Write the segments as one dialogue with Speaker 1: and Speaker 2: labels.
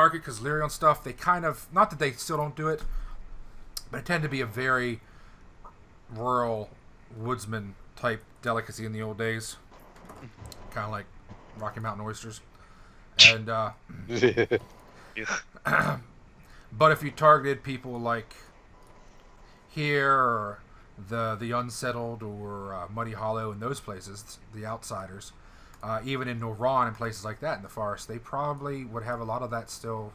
Speaker 1: market because Lyrion stuff, they kind of, not that they still don't do it, but it tend to be a very rural woodsman type delicacy in the old days. Kind of like Rocky Mountain oysters. And, but if you targeted people like here or the Unsettled or Muddy Hollow and those places, the outsiders, even in Noran and places like that in the forest, they probably would have a lot of that still,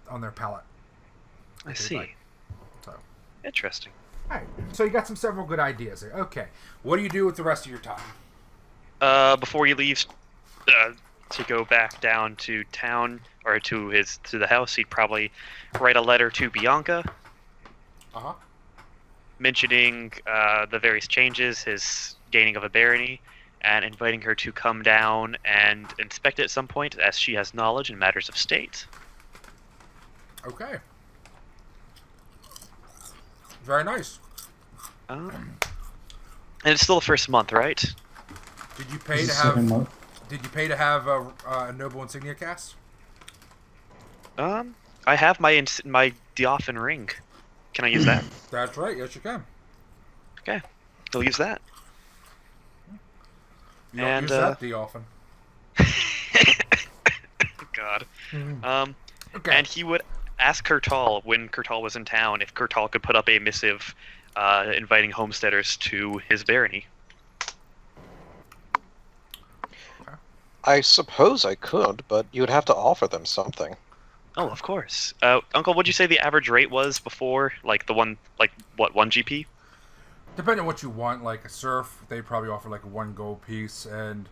Speaker 1: on their palate.
Speaker 2: I see.
Speaker 1: Like. So
Speaker 2: interesting.
Speaker 1: All right. So you got several good ideas there. Okay. What do you do with the rest of your time?
Speaker 2: Before he leaves to go back down to town or to the house, he'd probably write a letter to Bianca. Mentioning the various changes, his gaining of a barony, and inviting her to come down and inspect it at some point, as she has knowledge in matters of state.
Speaker 1: Okay. Very nice.
Speaker 2: And it's still the first month, right?
Speaker 1: Did you pay to have? Did you pay to have a noble insignia cast?
Speaker 2: I have my Diophan ring. Can I use that?
Speaker 1: That's right. Yes, you can.
Speaker 2: Okay, I'll use that.
Speaker 1: You don't use that Diophan.
Speaker 2: God.
Speaker 1: Okay.
Speaker 2: And he would ask Kurtal when Kurtal was in town if Kurtal could put up a missive inviting homesteaders to his barony.
Speaker 3: I suppose I could, but you'd have to offer them something.
Speaker 2: Oh, of course. Uncle, what'd you say the average rate was before? Like the one, like what, 1 GP?
Speaker 1: Depending on what you want, like a surf, they probably offer like a 1 gold piece, and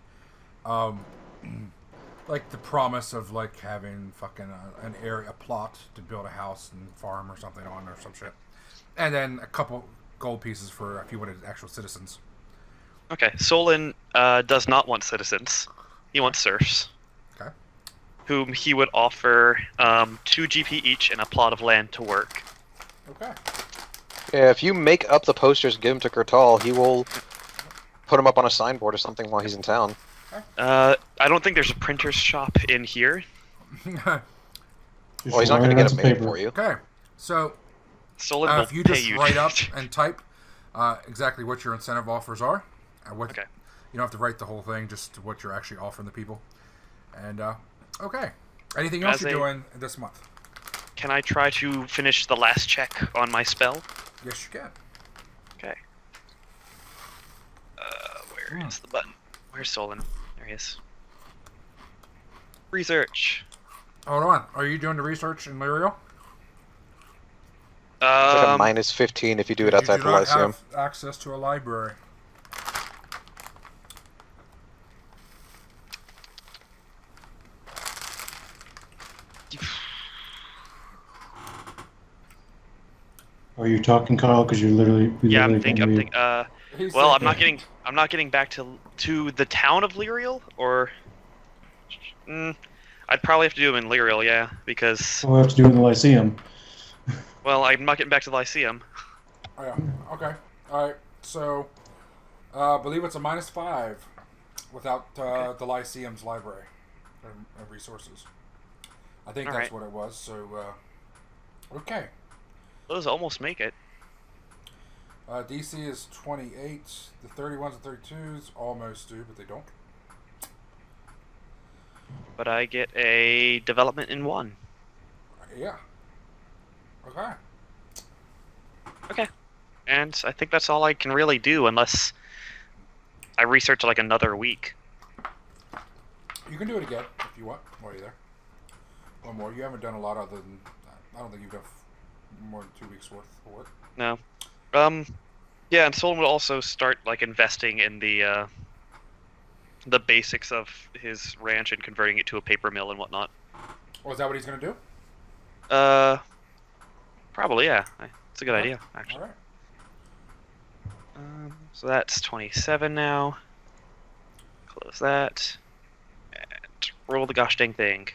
Speaker 1: like the promise of like having fucking an area, a plot to build a house and farm or something on or some shit, and then a couple gold pieces for if you wanted actual citizens.
Speaker 2: Okay, Sollyn does not want citizens. He wants serfs.
Speaker 1: Okay.
Speaker 2: Whom he would offer 2 GP each and a plot of land to work.
Speaker 1: Okay.
Speaker 3: Yeah, if you make up the posters, give them to Kurtal, he will put them up on a signboard or something while he's in town.
Speaker 2: I don't think there's a printer's shop in here.
Speaker 3: Well, he's not going to get them made for you.
Speaker 1: Okay, so
Speaker 2: Sollyn
Speaker 1: if you
Speaker 2: will pay
Speaker 1: just
Speaker 2: you.
Speaker 1: write up and type exactly what your incentive offers are,
Speaker 2: Okay.
Speaker 1: You don't have to write the whole thing, just what you're actually offering the people. And okay, anything else you're doing this month?
Speaker 2: Can I try to finish the last check on my spell?
Speaker 1: Yes, you can.
Speaker 2: Okay. Where is the button? Where's Sollyn? There he is. Research.
Speaker 1: Hold on. Are you doing the research in Lyriel?
Speaker 3: It's like a minus 15 if you do it outside the Lyceum.
Speaker 1: You do not have access to a library.
Speaker 4: Are you talking, Kyle? Because you're literally.
Speaker 2: Yeah, I'm thinking. Well, I'm not getting back to the town of Lyriel, or. I'd probably have to do them in Lyriel, yeah, because.
Speaker 4: We'll have to do it in the Lyceum.
Speaker 2: Well, I'm not getting back to the Lyceum.
Speaker 1: Oh, yeah. Okay. All right. So, I believe it's a -5 without the Lyceum's library and resources. I think that's what it was. So, okay.
Speaker 2: Those almost make it.
Speaker 1: DC is 28. The 31s and 32s almost do, but they don't.
Speaker 2: But I get a development in 1.
Speaker 1: Yeah. Okay.
Speaker 2: Okay. And I think that's all I can really do unless I research like another week.
Speaker 1: You can do it again if you want while you're there. One more. You haven't done a lot other than... I don't think you've done more than 2 weeks worth of work.
Speaker 2: No. Yeah, and Sollyn would also start like investing in the basics of his ranch and converting it to a paper mill and whatnot.
Speaker 1: Oh, is that what he's going to do?
Speaker 2: Probably, yeah. It's a good idea, actually.
Speaker 1: All right.
Speaker 2: So that's 27 now. Close that. And roll the gosh dang thing.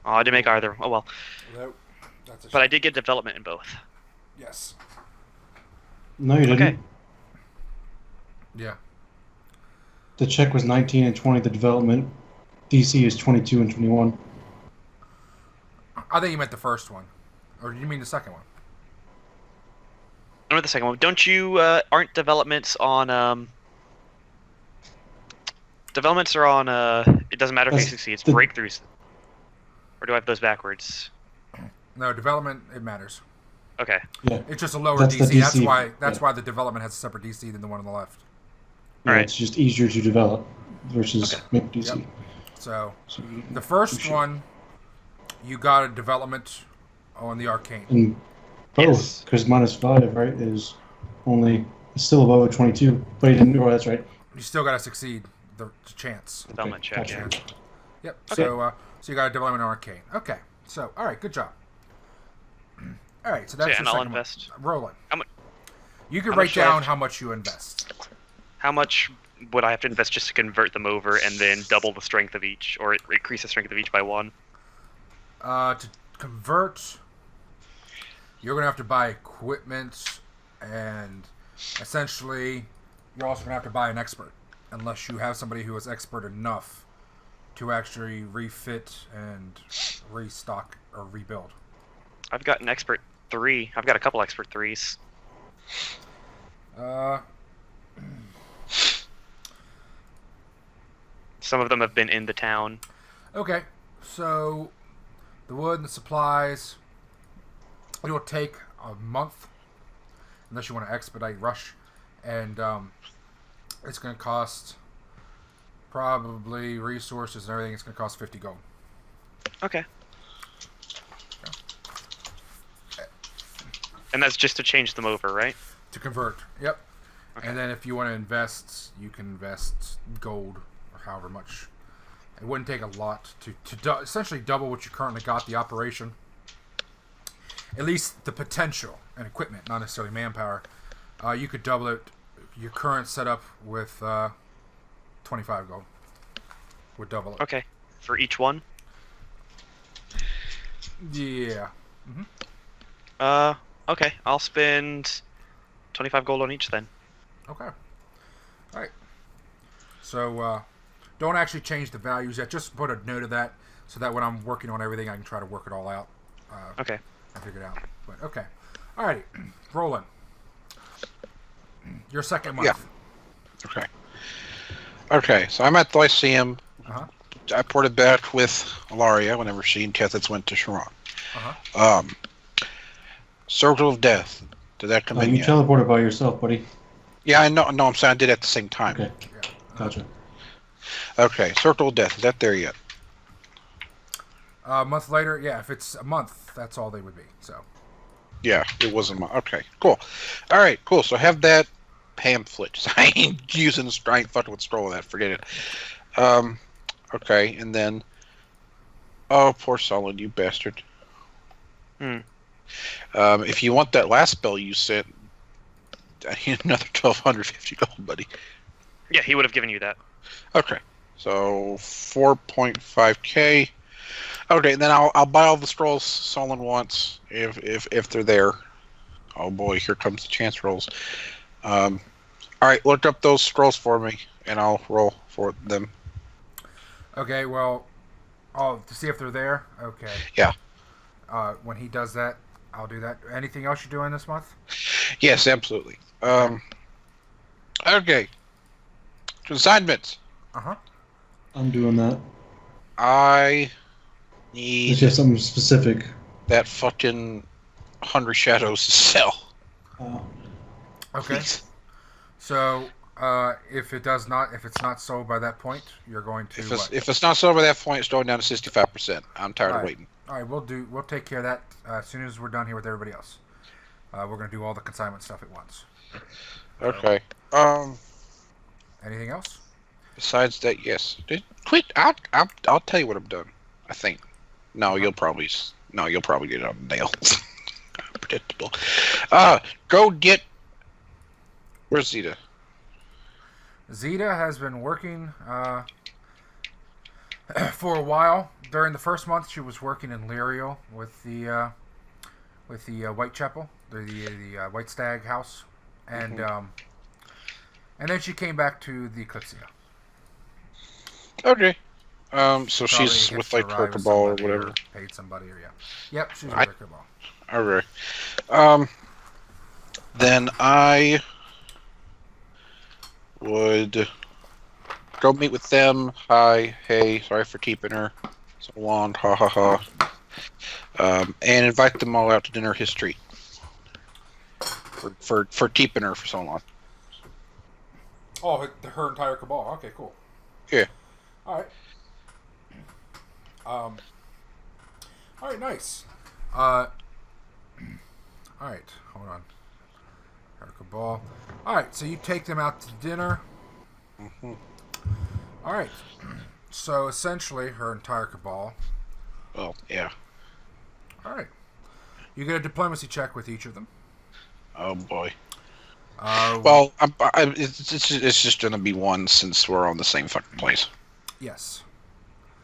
Speaker 2: Oh, I didn't make either. Oh well.
Speaker 1: Nope. That's a
Speaker 2: but I did get development in both.
Speaker 1: Yes.
Speaker 4: No, you didn't.
Speaker 2: Okay.
Speaker 1: Yeah.
Speaker 4: The check was 19 and 20, the development. DC is 22 and 21.
Speaker 1: I think you meant the first one. Or do you mean the second one?
Speaker 2: Or the second one. Don't you, aren't developments on, Developments are on, it doesn't matter if you
Speaker 4: That's
Speaker 2: succeed, it's
Speaker 4: the-
Speaker 2: breakthroughs. Or do I have those backwards?
Speaker 1: No, development, it matters.
Speaker 2: Okay.
Speaker 4: Yeah.
Speaker 1: It's just a lower
Speaker 4: That's the
Speaker 1: DC. That's
Speaker 4: DC,
Speaker 1: why
Speaker 4: yeah.
Speaker 1: why the development has a separate DC than the one on the left.
Speaker 4: Yeah,
Speaker 2: Alright.
Speaker 4: It's just easier to develop versus
Speaker 2: Okay.
Speaker 4: make DC.
Speaker 1: Yep. So,
Speaker 4: So
Speaker 1: the first
Speaker 4: should-
Speaker 1: one, you got a development on the arcane.
Speaker 4: And
Speaker 2: Yes.
Speaker 4: both, because -5, right, is only it's still above a 22. But he didn't. Oh, that's right.
Speaker 1: You still got to succeed the chance.
Speaker 2: Development check,
Speaker 4: gotcha.
Speaker 2: yeah.
Speaker 1: Yep.
Speaker 2: Okay.
Speaker 1: So you got a development on arcane. Okay. So, all right, good job. All right, so that's
Speaker 2: yeah,
Speaker 1: your
Speaker 2: and I'll
Speaker 1: second
Speaker 2: invest.
Speaker 1: one. Rolling.
Speaker 2: How mu-
Speaker 1: You can
Speaker 2: how
Speaker 1: write
Speaker 2: much do I have
Speaker 1: down
Speaker 2: to-
Speaker 1: how much you invest.
Speaker 2: How much would I have to invest just to convert them over and then double the strength of each, or increase the strength of each by 1?
Speaker 1: To convert, you're going to have to buy equipment, and essentially, you're also going to have to buy an expert, unless you have somebody who is expert enough to actually refit and restock or rebuild.
Speaker 2: I've got an expert 3. I've got a couple expert 3s. Some of them have been in the town.
Speaker 1: Okay, so the wood and the supplies, it will take a month, unless you want to expedite rush, and it's going to cost probably resources and everything. It's going to cost 50 gold.
Speaker 2: Okay. And that's just to change them over, right?
Speaker 1: To convert, yep.
Speaker 2: Okay.
Speaker 1: And then if you want to invest, you can invest gold or however much. It wouldn't take a lot to essentially double what you currently got, the operation. At least the potential and equipment, not necessarily manpower. You could double it, your current setup with 25 gold. Would double it.
Speaker 2: Okay. For each one?
Speaker 1: Yeah.
Speaker 2: Okay. I'll spend 25 gold on each then.
Speaker 1: Okay. Alright. So, don't actually change the values yet. Just put a note of that so that when I'm working on everything, I can try to work it all out.
Speaker 2: Okay.
Speaker 1: I figured it out. But, okay. Alrighty. Rolling. Your second month.
Speaker 3: Yeah. Okay. Okay, so I'm at the Lyceum.
Speaker 1: Uh-huh.
Speaker 3: I ported back with Ilaria whenever she and Tethys went to Sharon.
Speaker 1: Uh-huh.
Speaker 3: Circle of Death. Did that come
Speaker 4: Oh,
Speaker 3: in
Speaker 4: you
Speaker 3: yet?
Speaker 4: teleported by yourself, buddy.
Speaker 3: Yeah, I know. No, I'm saying I did it at the same time.
Speaker 4: Okay,
Speaker 1: Yeah.
Speaker 4: gotcha.
Speaker 3: Okay, Circle of Death. Is that there yet?
Speaker 1: A month later, yeah, if it's a month, that's all they would be. So,
Speaker 3: Yeah, it wasn't my. Okay, cool. All right, cool. So have that pamphlet. I ain't using the I ain't fucking with scroll that. Forget it. Okay, and then. Oh, poor Sollyn, you bastard. If you want that last spell you sent, I need another 1,250 gold, buddy.
Speaker 2: Yeah, he would have given you that.
Speaker 3: Okay, so 4.5k. Okay, then I'll buy all the scrolls Sollyn wants if they're there. Oh boy, here comes the chance rolls. All right, look up those scrolls for me, and I'll roll for them.
Speaker 1: okay, well, oh, to see if they're there? Okay.
Speaker 3: Yeah.
Speaker 1: When he does that, I'll do that. Anything else you're doing this month?
Speaker 3: Yes, absolutely. Okay. Consignments.
Speaker 1: Uh-huh.
Speaker 4: I'm doing that.
Speaker 3: I
Speaker 4: It's
Speaker 3: need
Speaker 4: just something specific.
Speaker 3: that fucking 100 shadows to sell.
Speaker 1: Okay.
Speaker 3: Please.
Speaker 1: So, if it's not sold by that point, you're going to what?
Speaker 3: If it's not sold by that point, it's going down to 65%. I'm tired of
Speaker 1: Alright.
Speaker 3: waiting.
Speaker 1: All right, we'll take care of that as soon as we're done here with everybody else. We're gonna do all the consignment stuff at once.
Speaker 3: Okay.
Speaker 1: Anything else?
Speaker 3: Besides that, yes. Quit. I'll tell you what I've done. I think. No, you'll probably get it on the nail. Predictable. Go get. Where's Zeta?
Speaker 1: Zeta has been working for a while. During the first month, she was working in Lyria with the Whitechapel, the White Stag House, and and then she came back to the Eclipsia.
Speaker 3: Okay. So
Speaker 1: Probably
Speaker 3: she's
Speaker 1: gets
Speaker 3: with
Speaker 1: to
Speaker 3: like her
Speaker 1: ride with
Speaker 3: cabal or
Speaker 1: somebody
Speaker 3: whatever.
Speaker 1: paid somebody or yeah. Yep, she's
Speaker 3: I-
Speaker 1: with her cabal.
Speaker 3: Alright. Then I would go meet with them. Hi, hey, sorry for keeping her so long. Ha ha ha. And invite them all out to dinner history for keeping her for so long.
Speaker 1: Oh, her entire cabal. Okay, cool.
Speaker 3: Yeah.
Speaker 1: All right. All right, nice. All right, hold on. Her cabal. All right, so you take them out to dinner.
Speaker 3: Mm-hmm.
Speaker 1: All right. So essentially, her entire cabal.
Speaker 3: Well, yeah.
Speaker 1: All right. You get a diplomacy check with each of them.
Speaker 3: Oh boy.
Speaker 1: Well,
Speaker 3: It's just gonna be one since we're on the same fucking place.
Speaker 1: yes.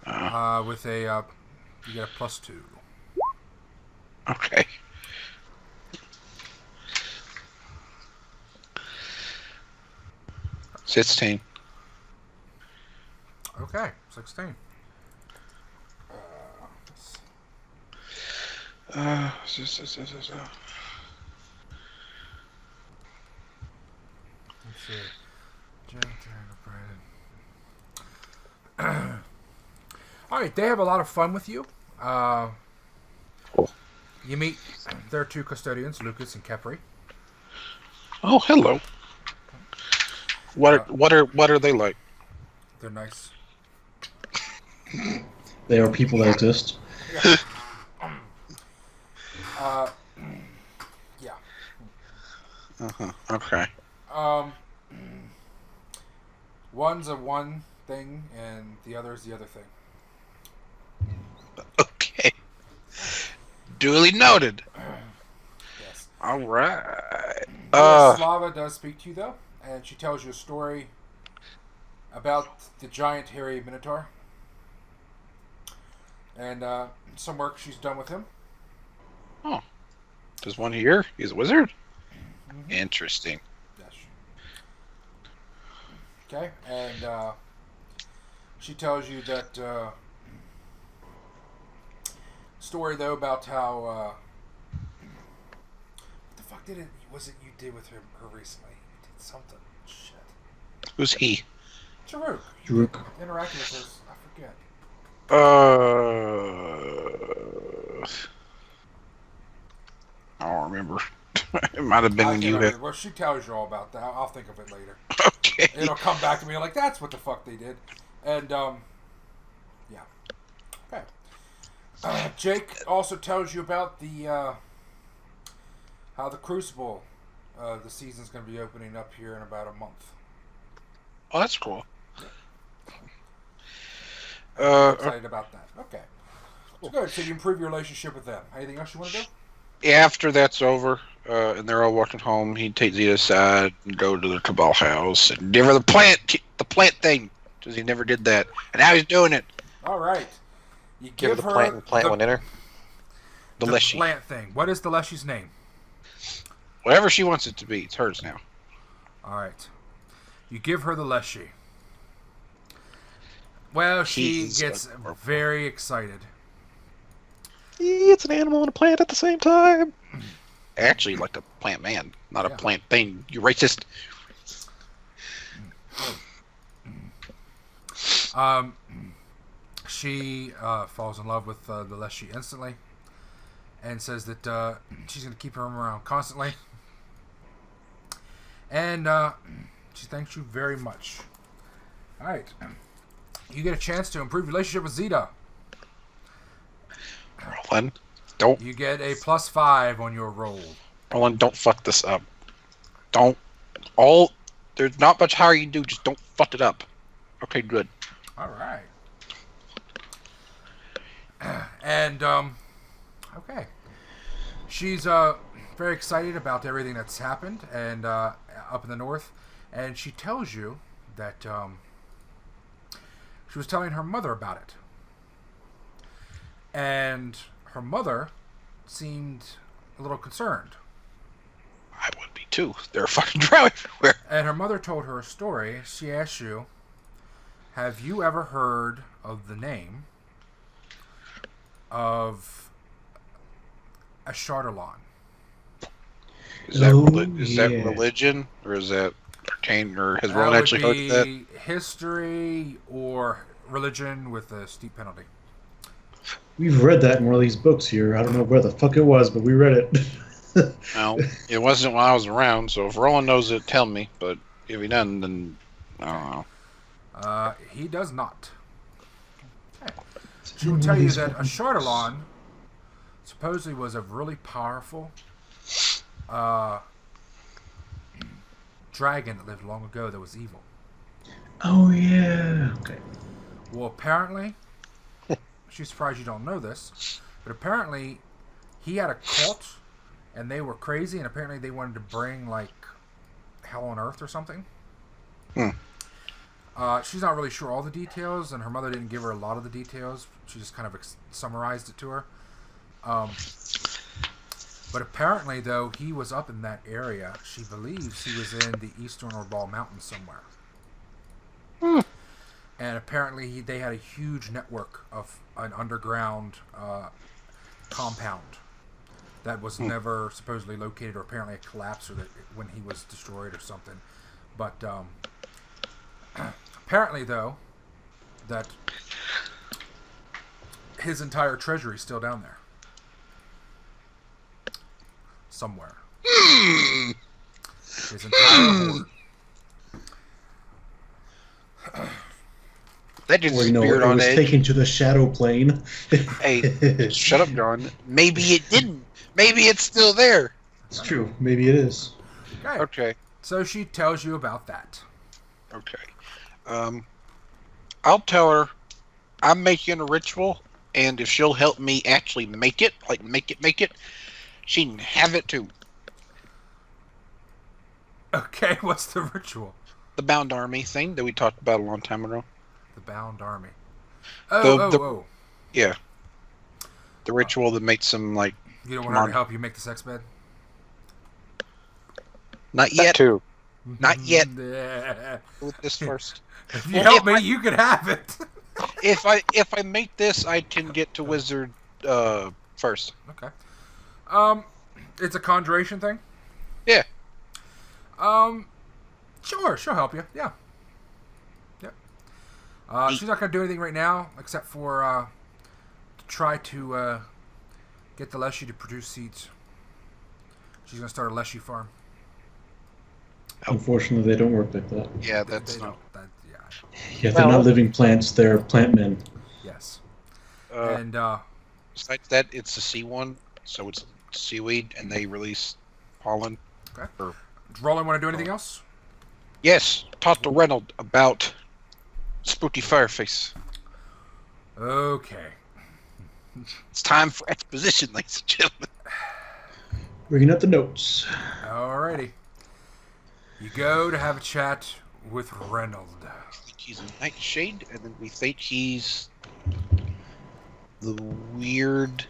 Speaker 3: Uh,
Speaker 1: With a you get a +2.
Speaker 3: okay. $16.
Speaker 1: Okay, 16. Let's see. All right, they have a lot of fun with you.
Speaker 3: Cool.
Speaker 1: You meet their two custodians, Lucas and Kepri.
Speaker 3: Oh, hello. What are they like?
Speaker 1: They're nice.
Speaker 4: They are people that exist.
Speaker 1: Yeah.
Speaker 3: Okay.
Speaker 1: One's a one thing, and the other is the other thing.
Speaker 3: Okay. Duly noted.
Speaker 1: Yes.
Speaker 3: All right.
Speaker 1: Slava does speak to you though, and she tells you a story about the giant hairy minotaur and some work she's done with him.
Speaker 3: Oh. There's one here. He's a wizard.
Speaker 1: Mm-hmm.
Speaker 3: Interesting.
Speaker 1: Yes. Okay, and she tells you that story though about how what the fuck was it you did with her recently? You did something. Shit.
Speaker 3: Who's he?
Speaker 1: Jerruk.
Speaker 4: Jerruk.
Speaker 1: Interacting with her. I forget.
Speaker 3: I don't remember. It might have been
Speaker 1: I
Speaker 3: when
Speaker 1: can't
Speaker 3: you
Speaker 1: remember.
Speaker 3: had.
Speaker 1: Well, she tells you all about that. I'll think of it later.
Speaker 3: Okay.
Speaker 1: It'll come back to me like that's what the fuck they did, and yeah. Okay. Jake also tells you about the how the Crucible, the season's going to be opening up here in about a month.
Speaker 3: Oh, that's cool.
Speaker 1: I'm excited about that. Okay. So good. So you improve your relationship with them. Anything else you want to do?
Speaker 3: After that's over, and they're all walking home, he'd take Zeta aside and go to the Cabal house and give her the plant thing, because he never did that, and now he's doing it.
Speaker 1: All right. You
Speaker 5: Give her the plant and plant one in her.
Speaker 3: The Leshy.
Speaker 1: plant thing. What is the Leshy's name?
Speaker 3: Whatever she wants it to be, it's hers now.
Speaker 1: All right. You give her the Leshy. Well, she
Speaker 3: He's
Speaker 1: gets
Speaker 3: adorable.
Speaker 1: very excited.
Speaker 5: It's an animal and a plant at the same time.
Speaker 3: Actually, like a plant man, not
Speaker 1: Yeah.
Speaker 3: a plant thing. You racist.
Speaker 1: She falls in love with the Leshy instantly and says that she's going to keep him around constantly. And she thanks you very much. All right. You get a chance to improve your relationship with Zeta.
Speaker 3: Rolun, don't
Speaker 1: You get a +5 on your roll.
Speaker 3: don't fuck this up. There's not much higher you can do, just don't fuck it up. Okay, good.
Speaker 1: All right. And okay. She's very excited about everything that's happened and up in the north, and she tells you that she was telling her mother about it. And her mother seemed a little concerned.
Speaker 3: I would be too. They're fucking drow everywhere.
Speaker 1: And her mother told her a story. She asked you Have you ever heard of the name of a Chardelon?
Speaker 3: Is that that
Speaker 4: yeah.
Speaker 3: religion, or is that pertain, or has
Speaker 1: That
Speaker 3: Rolun
Speaker 1: would
Speaker 3: actually heard of that?
Speaker 1: be history or religion with a steep penalty.
Speaker 4: We've read that in one of these books here. I don't know where the fuck it was, but we read it.
Speaker 3: No, it wasn't when I was around. So if Rolun knows it, tell me. But if he doesn't, then I don't know.
Speaker 1: He does not. Okay. She will tell you that a Chardelon supposedly was a really powerful dragon that lived long ago that was evil.
Speaker 4: Oh, yeah. Okay.
Speaker 1: Well, apparently, she's surprised you don't know this, but apparently he had a cult and they were crazy, and apparently they wanted to bring, like, hell on earth or something. She's not really sure all the details, and her mother didn't give her a lot of the details. She just kind of summarized it to her. But apparently, though, he was up in that area. She believes he was in the eastern Urbal Mountains somewhere. And apparently they had a huge network of an underground compound that was never supposedly located, or apparently it collapsed, or that when he was destroyed or something. But apparently, though, that his entire treasury is still down there. Somewhere. His entire hoard.
Speaker 3: That just
Speaker 4: Or, you know,
Speaker 3: disappeared
Speaker 4: it
Speaker 3: on
Speaker 4: was
Speaker 3: edge.
Speaker 4: taken to the shadow plane.
Speaker 3: Hey, shut up, John. Maybe it didn't. Maybe it's still there.
Speaker 4: It's true. Maybe it is.
Speaker 1: Okay.
Speaker 3: Okay.
Speaker 1: So she tells you about that.
Speaker 3: Okay. I'll tell her I'm making a ritual, and if she'll help me actually make it, like make it, she can have it too.
Speaker 1: Okay, what's the ritual?
Speaker 3: The bound army thing that we talked about a long time ago.
Speaker 1: The bound army.
Speaker 3: The-
Speaker 1: Oh.
Speaker 3: Yeah. The ritual that makes them like
Speaker 1: You don't want her to help you make the sex bed?
Speaker 3: not
Speaker 5: That
Speaker 3: yet.
Speaker 5: too.
Speaker 3: Not yet.
Speaker 1: Yeah.
Speaker 3: With this first.
Speaker 1: If you
Speaker 3: Well,
Speaker 1: help
Speaker 3: if
Speaker 1: me,
Speaker 3: I-
Speaker 1: you can have it.
Speaker 3: If I make this, I can get to wizard first.
Speaker 1: Okay. It's a conjuration thing?
Speaker 3: Yeah.
Speaker 1: Sure, she'll help you. Yeah. Yep. She's not going to do anything right now, except for try to get the Leshy to produce seeds. She's going to start a Leshy farm.
Speaker 4: Unfortunately, they don't work like that.
Speaker 3: Yeah,
Speaker 1: They
Speaker 3: that's
Speaker 1: don't-
Speaker 3: not.
Speaker 4: Yeah, they're
Speaker 5: Well-
Speaker 4: not living plants. They're plant men.
Speaker 1: Yes.
Speaker 3: Uh,
Speaker 1: And
Speaker 3: besides that, it's a sea one, so it's seaweed, and they release pollen.
Speaker 1: Okay.
Speaker 3: Or-
Speaker 1: Rolun, want to do anything else?
Speaker 3: Yes, talk to Reynolds about Spooky Fireface.
Speaker 1: Okay.
Speaker 3: It's time for exposition, ladies and gentlemen.
Speaker 4: Bringing up the notes.
Speaker 1: Alrighty. You go to have a chat with Reynolds.
Speaker 3: We think he's a nightshade, and then we think he's the weird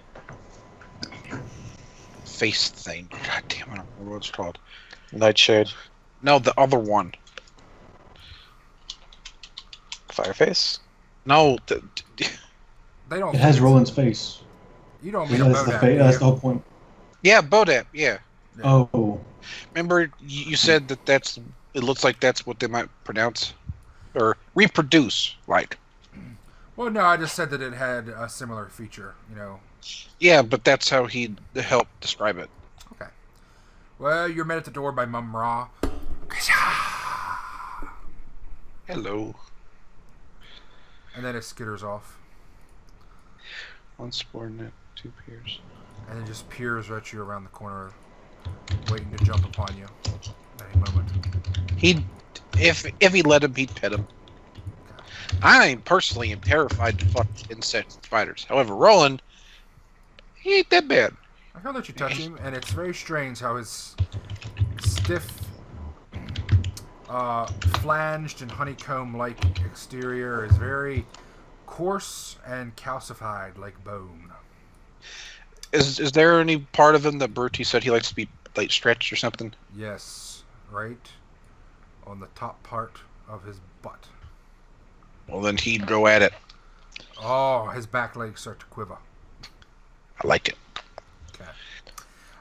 Speaker 3: face thing. God damn, I don't remember what it's called.
Speaker 5: Nightshade.
Speaker 3: No, the other one.
Speaker 5: Fireface?
Speaker 3: No,
Speaker 1: They don't.
Speaker 4: It has Roland's face.
Speaker 1: You don't mean a
Speaker 4: That's the
Speaker 1: Bodat,
Speaker 4: face.
Speaker 1: do
Speaker 4: That's
Speaker 1: you?
Speaker 4: the whole point.
Speaker 3: yeah, Bodap, yeah.
Speaker 1: Yeah.
Speaker 4: Oh,
Speaker 3: Remember, you said that's. It looks like that's what they might pronounce, or reproduce, like.
Speaker 1: Well, no, I just said that it had a similar feature. You know.
Speaker 3: Yeah, but that's how he helped describe it.
Speaker 1: Okay. Well, you're met at the door by Mum Ra.
Speaker 3: Hello.
Speaker 1: And then it skitters off.
Speaker 3: One subordinate, two peers.
Speaker 1: And then just peers at you around the corner, waiting to jump upon you at any moment.
Speaker 3: If he let him, he'd pet him. I personally am terrified to fuck insect spiders. However, Rolun, he ain't that bad.
Speaker 1: I feel that you touch him, and it's very strange how his stiff, flanged and honeycomb-like exterior is very coarse and calcified like bone.
Speaker 3: Is there any part of him that Bertie said he likes to be like stretched or something?
Speaker 1: Yes, right on the top part of his butt.
Speaker 3: Well, then he'd go at it.
Speaker 1: Oh, his back legs start to quiver.
Speaker 3: I like it.
Speaker 1: Okay.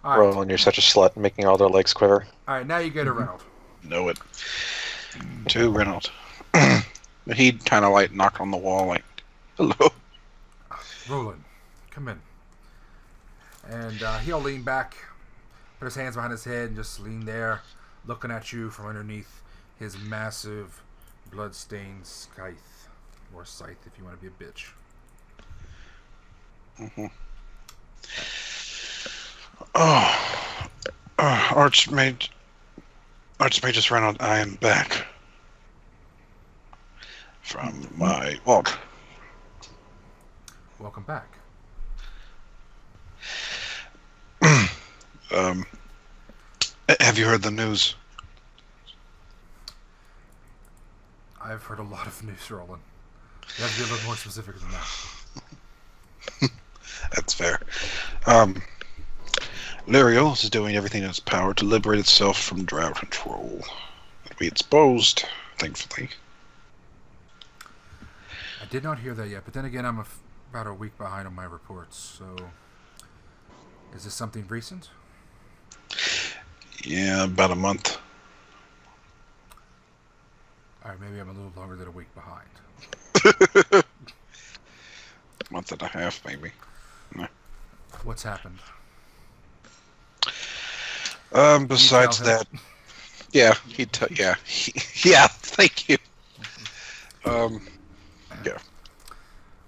Speaker 1: All right.
Speaker 5: Rolun, you're such a slut, making all their legs quiver.
Speaker 1: All right, now you go to Reynolds.
Speaker 3: Know it. To Reynolds. He'd kind of like knock on the wall, like, hello.
Speaker 1: Rolun, come in. And he'll lean back, put his hands behind his head, and just lean there, looking at you from underneath his massive, blood-stained scythe. Or scythe, if you want to be a bitch.
Speaker 3: Mm-hmm. Oh, Archmage's Reynolds, I am back from my walk.
Speaker 1: Welcome back.
Speaker 3: Have you heard the news?
Speaker 1: I've heard a lot of news, Rolun. You have to be a little more specific than that.
Speaker 3: That's fair. Larios is doing everything in its power to liberate itself from drought control. It'll be exposed, thankfully.
Speaker 1: I did not hear that yet, but then again, I'm about a week behind on my reports, so... Is this something recent?
Speaker 3: Yeah, about a month.
Speaker 1: Alright, maybe I'm a little longer than a week behind.
Speaker 3: Month and a half, maybe. No.
Speaker 1: What's happened?
Speaker 3: Besides that, yeah, yeah. Thank you. Yeah.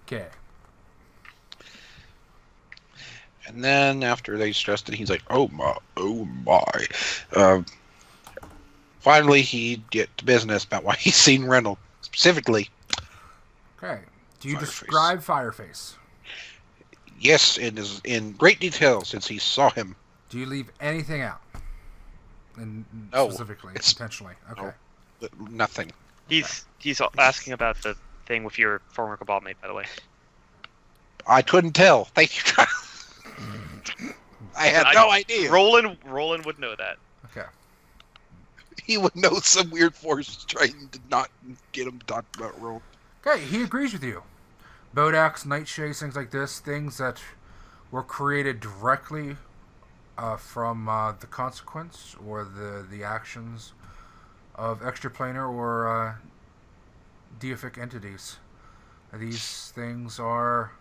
Speaker 1: Okay.
Speaker 3: And then after they stressed it, he's like, "Oh my." Finally, he'd get to business about why he's seen Reynolds specifically.
Speaker 1: Okay. Do you
Speaker 3: Fireface.
Speaker 1: describe Fireface?
Speaker 3: Yes, in great detail since he saw him.
Speaker 1: Do you leave anything out? And
Speaker 3: No,
Speaker 1: specifically,
Speaker 3: it's-
Speaker 1: intentionally. Okay.
Speaker 3: no. Nothing.
Speaker 2: He's asking about the thing with your former cabal mate, by the way.
Speaker 3: I couldn't tell. Thank you. I had no idea.
Speaker 2: Rolun would know that.
Speaker 1: Okay.
Speaker 3: He would know some weird force trying to not get him to talk about Roll.
Speaker 1: Okay, he agrees with you. Bodax, Nightshades, things like this, things that were created directly from the consequence or the actions of extraplanar or deific entities. These things are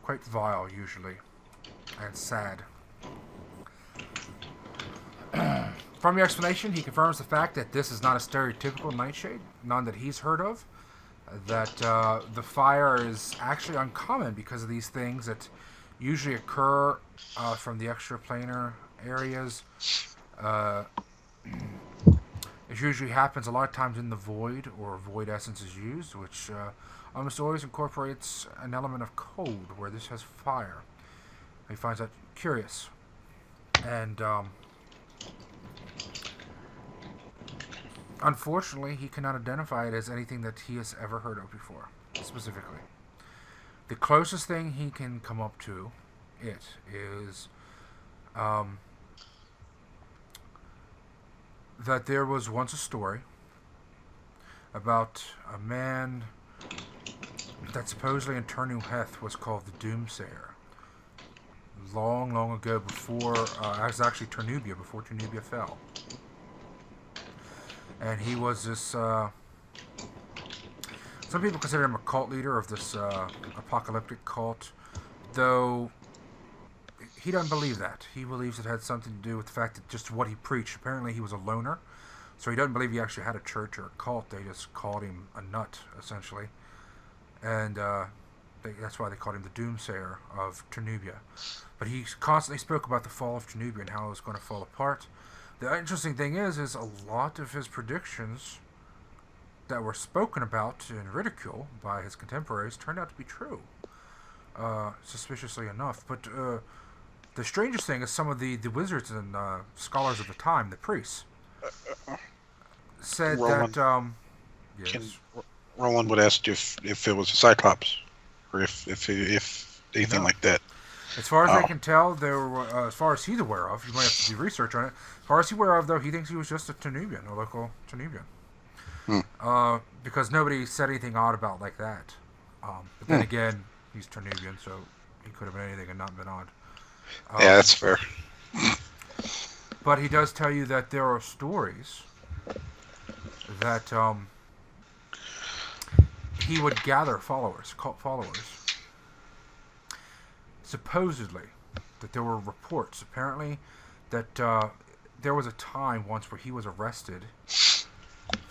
Speaker 1: quite vile, usually, and sad. From your explanation, he confirms the fact that this is not a stereotypical Nightshade, none that he's heard of. That the fire is actually uncommon because of these things that usually occur from the extraplanar areas. It usually happens a lot of times in the void, or void essence is used, which almost always incorporates an element of cold, where this has fire. He finds that curious. And unfortunately, he cannot identify it as anything that he has ever heard of before, specifically. The closest thing he can come up to it is that there was once a story about a man that supposedly in Ternu-Heth was called the Doomsayer. Long, long ago, before, it was actually Ternubia, before Ternubia fell. And he was this, some people consider him a cult leader of this apocalyptic cult, though he doesn't believe that. He believes it had something to do with the fact that just what he preached. Apparently he was a loner, so he doesn't believe he actually had a church or a cult. They just called him a nut, essentially. And that's why they called him the Doomsayer of Ternubia. But he constantly spoke about the fall of Ternubia and how it was going to fall apart. The interesting thing is a lot of his predictions that were spoken about in ridicule by his contemporaries turned out to be true, suspiciously enough. But the strangest thing is some of the wizards and scholars of the time, the priests, said
Speaker 3: Roland,
Speaker 1: that... yes.
Speaker 3: Roland would ask if it was a Cyclops, or if anything like that.
Speaker 1: As far as I can tell, there were, as far as he's aware of, you might have to do research on it. As far as he's aware of, though, he thinks he was just a Ternubian, a local Ternubian. Because nobody said anything odd about like that. But then again, he's Ternubian, so he could have been anything and not been odd.
Speaker 3: Yeah, that's fair.
Speaker 1: But he does tell you that there are stories that he would gather cult followers. Supposedly, that there were reports, apparently, that there was a time once where he was arrested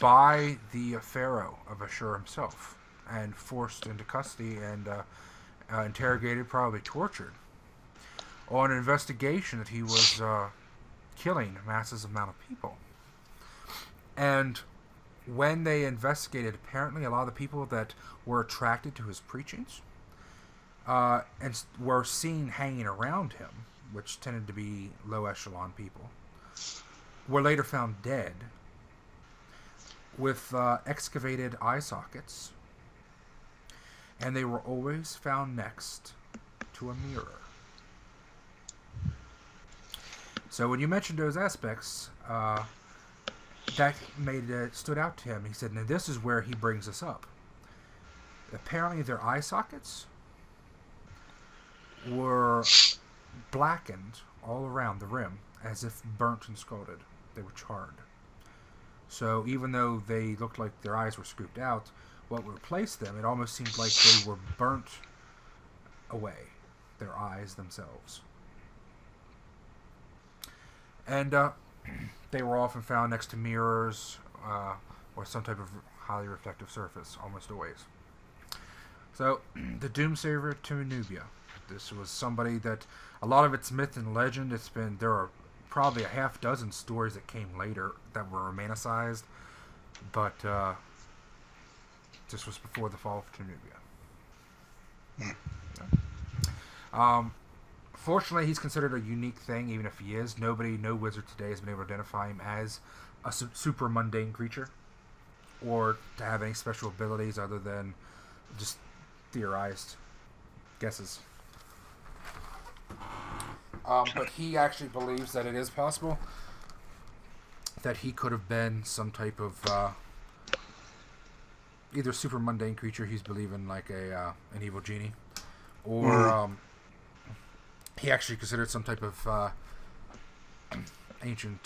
Speaker 1: by the Pharaoh of Ashur himself and forced into custody and interrogated, probably tortured, on an investigation that he was killing massive amount of people. And when they investigated, apparently a lot of the people that were attracted to his preachings and were seen hanging around him, which tended to be low echelon people, were later found dead with excavated eye sockets, and they were always found next to a mirror. So when you mentioned those aspects, that stood out to him. He said, now this is where he brings us up. Apparently their eye sockets were blackened all around the rim, as if burnt and scalded. They were charred. So even though they looked like their eyes were scooped out, what replaced them, it almost seemed like they were burnt away, their eyes themselves. And they were often found next to mirrors or some type of highly reflective surface, almost always. So, the Doomsaver to Nubia. This was somebody that, a lot of it's myth and legend. There are probably a half dozen stories that came later that were romanticized, but this was before the fall of Nubia. Fortunately, he's considered a unique thing, even if he is. No wizard today has been able to identify him as a super mundane creature, or to have any special abilities other than just theorized guesses. But he actually believes that it is possible that he could have been some type of either super mundane creature. He's believing like an evil genie, or he actually considered some type of ancient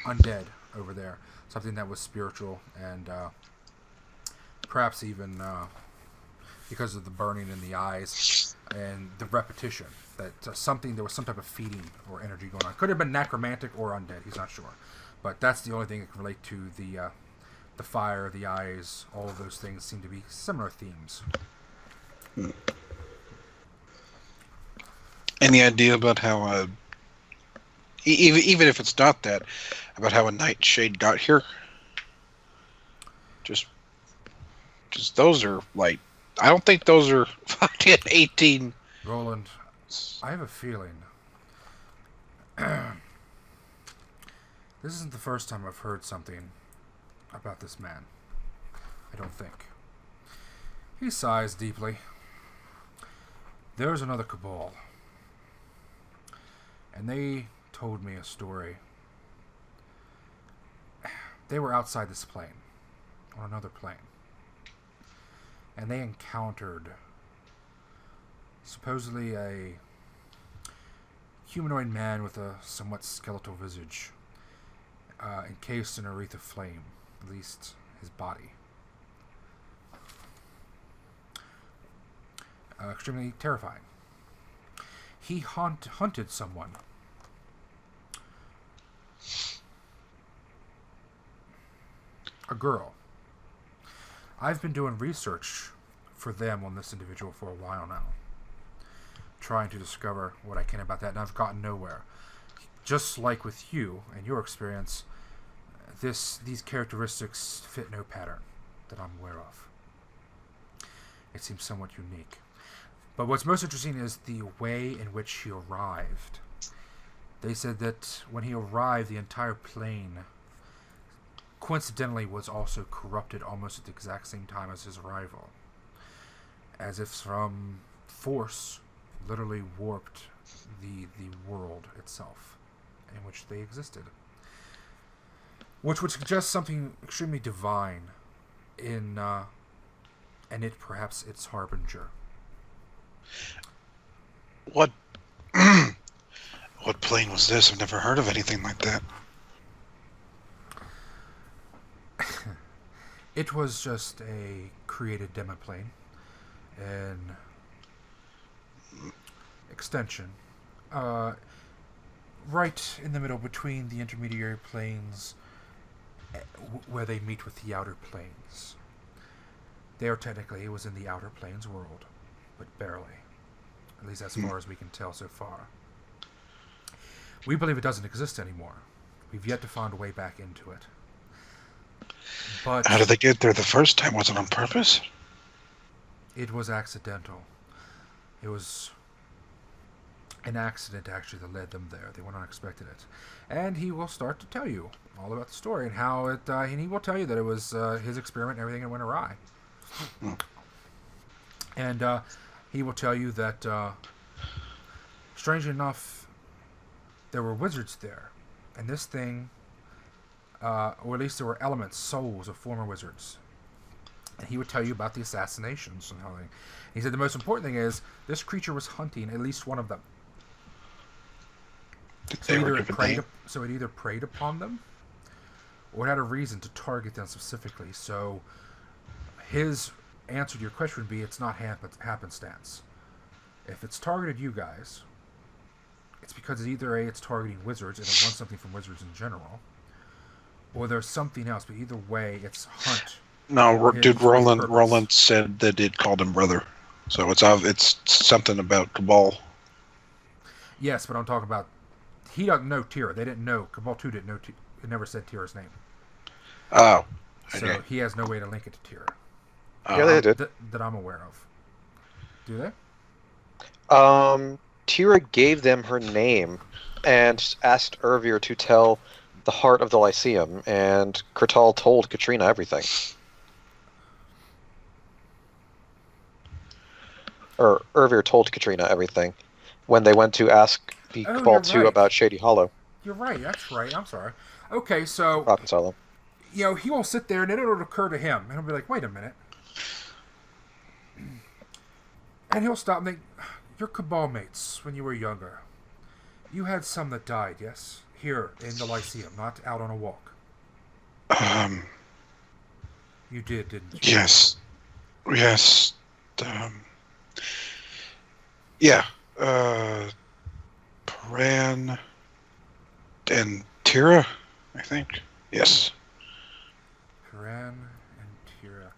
Speaker 1: undead over there, something that was spiritual and perhaps even because of the burning in the eyes and the repetition, that there was some type of feeding or energy going on. Could have been necromantic or undead, he's not sure. But that's the only thing that can relate to the fire, the eyes, all of those things seem to be similar themes.
Speaker 3: Any idea about how, even if it's not that, about how a nightshade got here? Just those are like, I don't think those are fucking 18.
Speaker 1: Roland, I have a feeling this isn't the first time I've heard something about this man. I don't think. He sighs deeply. There's another cabal, and they told me a story. They were outside this plane, on another plane, and they encountered supposedly a humanoid man with a somewhat skeletal visage, encased in a wreath of flame, at least his body. Extremely terrifying. He hunted someone. A girl. I've been doing research for them on this individual for a while now, trying to discover what I can about that, and I've gotten nowhere. Just like with you and your experience, these characteristics fit no pattern that I'm aware of. It seems somewhat unique. But what's most interesting is the way in which he arrived. They said that when he arrived, the entire plane coincidentally was also corrupted almost at the exact same time as his arrival, as if some force literally warped the world itself in which they existed. which would suggest something extremely divine in, and it perhaps its harbinger.
Speaker 3: What? What plane was this? I've never heard of anything like that.
Speaker 1: It was just a created demiplane, an extension, right in the middle between the intermediary planes, where they meet with the outer planes. There, technically, it was in the outer planes world, but barely. At least as far as we can tell so far. We believe it doesn't exist anymore. We've yet to find a way back into it. But
Speaker 3: How did they get there the first time? Was it on purpose?
Speaker 1: it was accidental. It was an accident, actually, that led them there. They were not expecting it. And he will start to tell you all about the story and how it... and he will tell you that it was his experiment and everything that went awry. And he will tell you that, strangely enough, there were wizards there. And this thing... or at least there were elements, souls of former wizards. And he would tell you about the assassinations and how they... He said the most important thing is, this creature was hunting at least one of them. So it either preyed upon them, or it had a reason to target them specifically. So his answer to your question would be, it's not happenstance. If it's targeted you guys, it's because either A, it's targeting wizards, and it wants something from wizards in general, or there's something else, but either way, it's hunt.
Speaker 3: No, dude, Rolun said that it called him brother. So it's something about Cabal.
Speaker 1: Yes, but I'm talking about... He doesn't know Tira. They didn't know. Cabal 2 didn't know... It never said Tira's name.
Speaker 3: Oh.
Speaker 1: So
Speaker 3: Okay.
Speaker 1: he has no way to link it to Tira.
Speaker 5: Yeah, they did.
Speaker 1: That I'm aware of. Do they?
Speaker 5: Tira gave them her name and asked Urvir to tell the heart of the Lyceum, and Kurtal told Katrina everything. Or Urvir told Katrina everything when they went to ask the Cabal 2
Speaker 1: right.
Speaker 5: about Shady Hollow.
Speaker 1: You're right. That's right. I'm sorry. Okay, so...
Speaker 5: Reconcile them.
Speaker 1: You know, he will sit there, and then it'll occur to him, and he'll be like, wait a minute. And he'll stop and think, your Cabal mates, when you were younger, you had some that died, yes? Here, in the Lyceum, not out on a walk. You did, didn't you?
Speaker 3: Yes. Yes. Yeah. Pran and Tira, I think. Yes.
Speaker 1: Pran and Tira.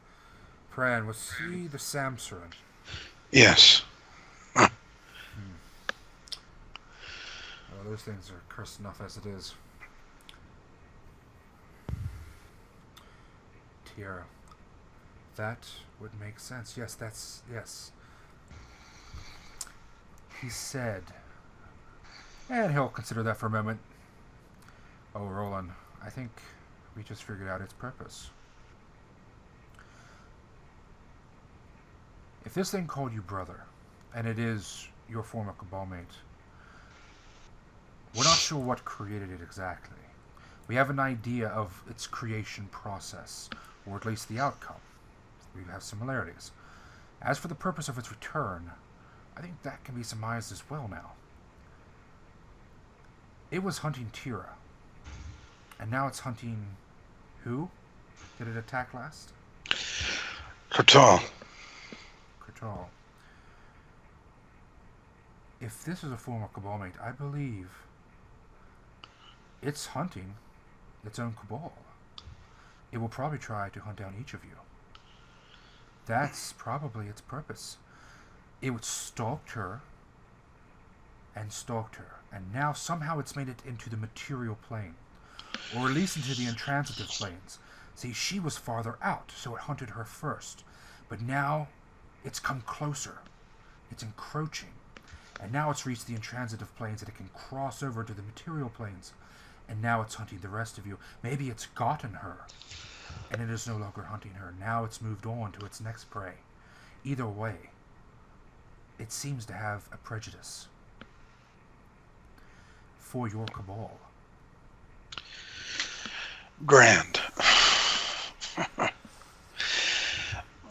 Speaker 1: Pran, was he the Samsarin?
Speaker 3: Yes.
Speaker 1: Oh, those things are cursed enough as it is. Tira. That would make sense. Yes, yes. He said... And he'll consider that for a moment. Oh, Rolun, I think we just figured out its purpose. If this thing called you brother, and it is your former Cabal mate, we're not sure what created it exactly. We have an idea of its creation process, or at least the outcome. We have similarities. As for the purpose of its return, I think that can be surmised as well now. It was hunting Tira, and now it's hunting... who? Did it attack last?
Speaker 3: Kurtal.
Speaker 1: Kurtal. If this is a former Cabal mate, I believe it's hunting its own Cabal. It will probably try to hunt down each of you. That's probably its purpose. It would stalked her, and now somehow it's made it into the material plane, or at least into the intransitive planes. See, she was farther out, so it hunted her first, but now it's come closer. It's encroaching, and now it's reached the intransitive planes that it can cross over to the material planes, and now it's hunting the rest of you. Maybe it's gotten her, and it is no longer hunting her. Now it's moved on to its next prey. Either way, it seems to have a prejudice for your Cabal.
Speaker 3: Grand.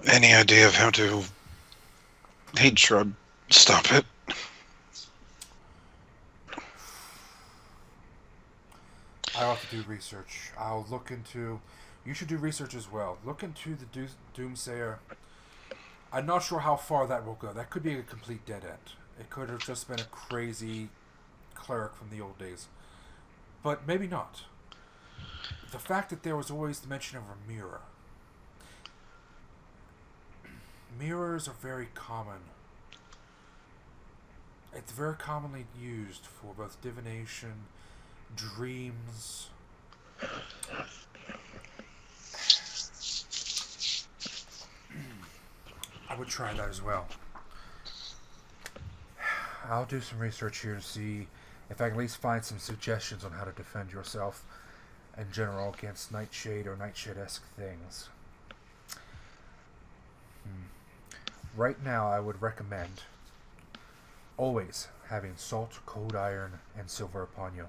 Speaker 3: Any idea of how to hate shrub stop it?
Speaker 1: I'll have to do research. I'll look into... You should do research as well. Look into the Doomsayer. I'm not sure how far that will go. That could be a complete dead end. It could have just been a crazy cleric from the old days. But maybe not. The fact that there was always the mention of a mirror. Mirrors are very common. It's very commonly used for both divination, dreams. I would try that as well. I'll do some research here to see if I can at least find some suggestions on how to defend yourself in general against Nightshade or Nightshade-esque things. Right now, I would recommend always having salt, cold iron, and silver upon you.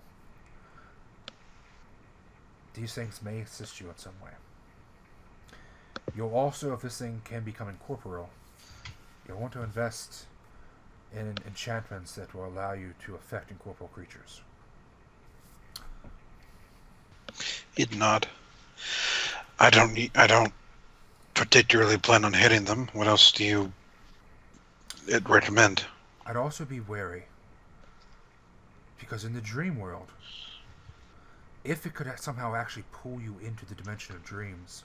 Speaker 1: These things may assist you in some way. You'll also, if this thing can become incorporeal, you'll want to invest in enchantments that will allow you to affect incorporeal creatures.
Speaker 3: He'd nod. I don't particularly plan on hitting them. What else do you recommend?
Speaker 1: I'd also be wary, because in the dream world, if it could somehow actually pull you into the dimension of dreams,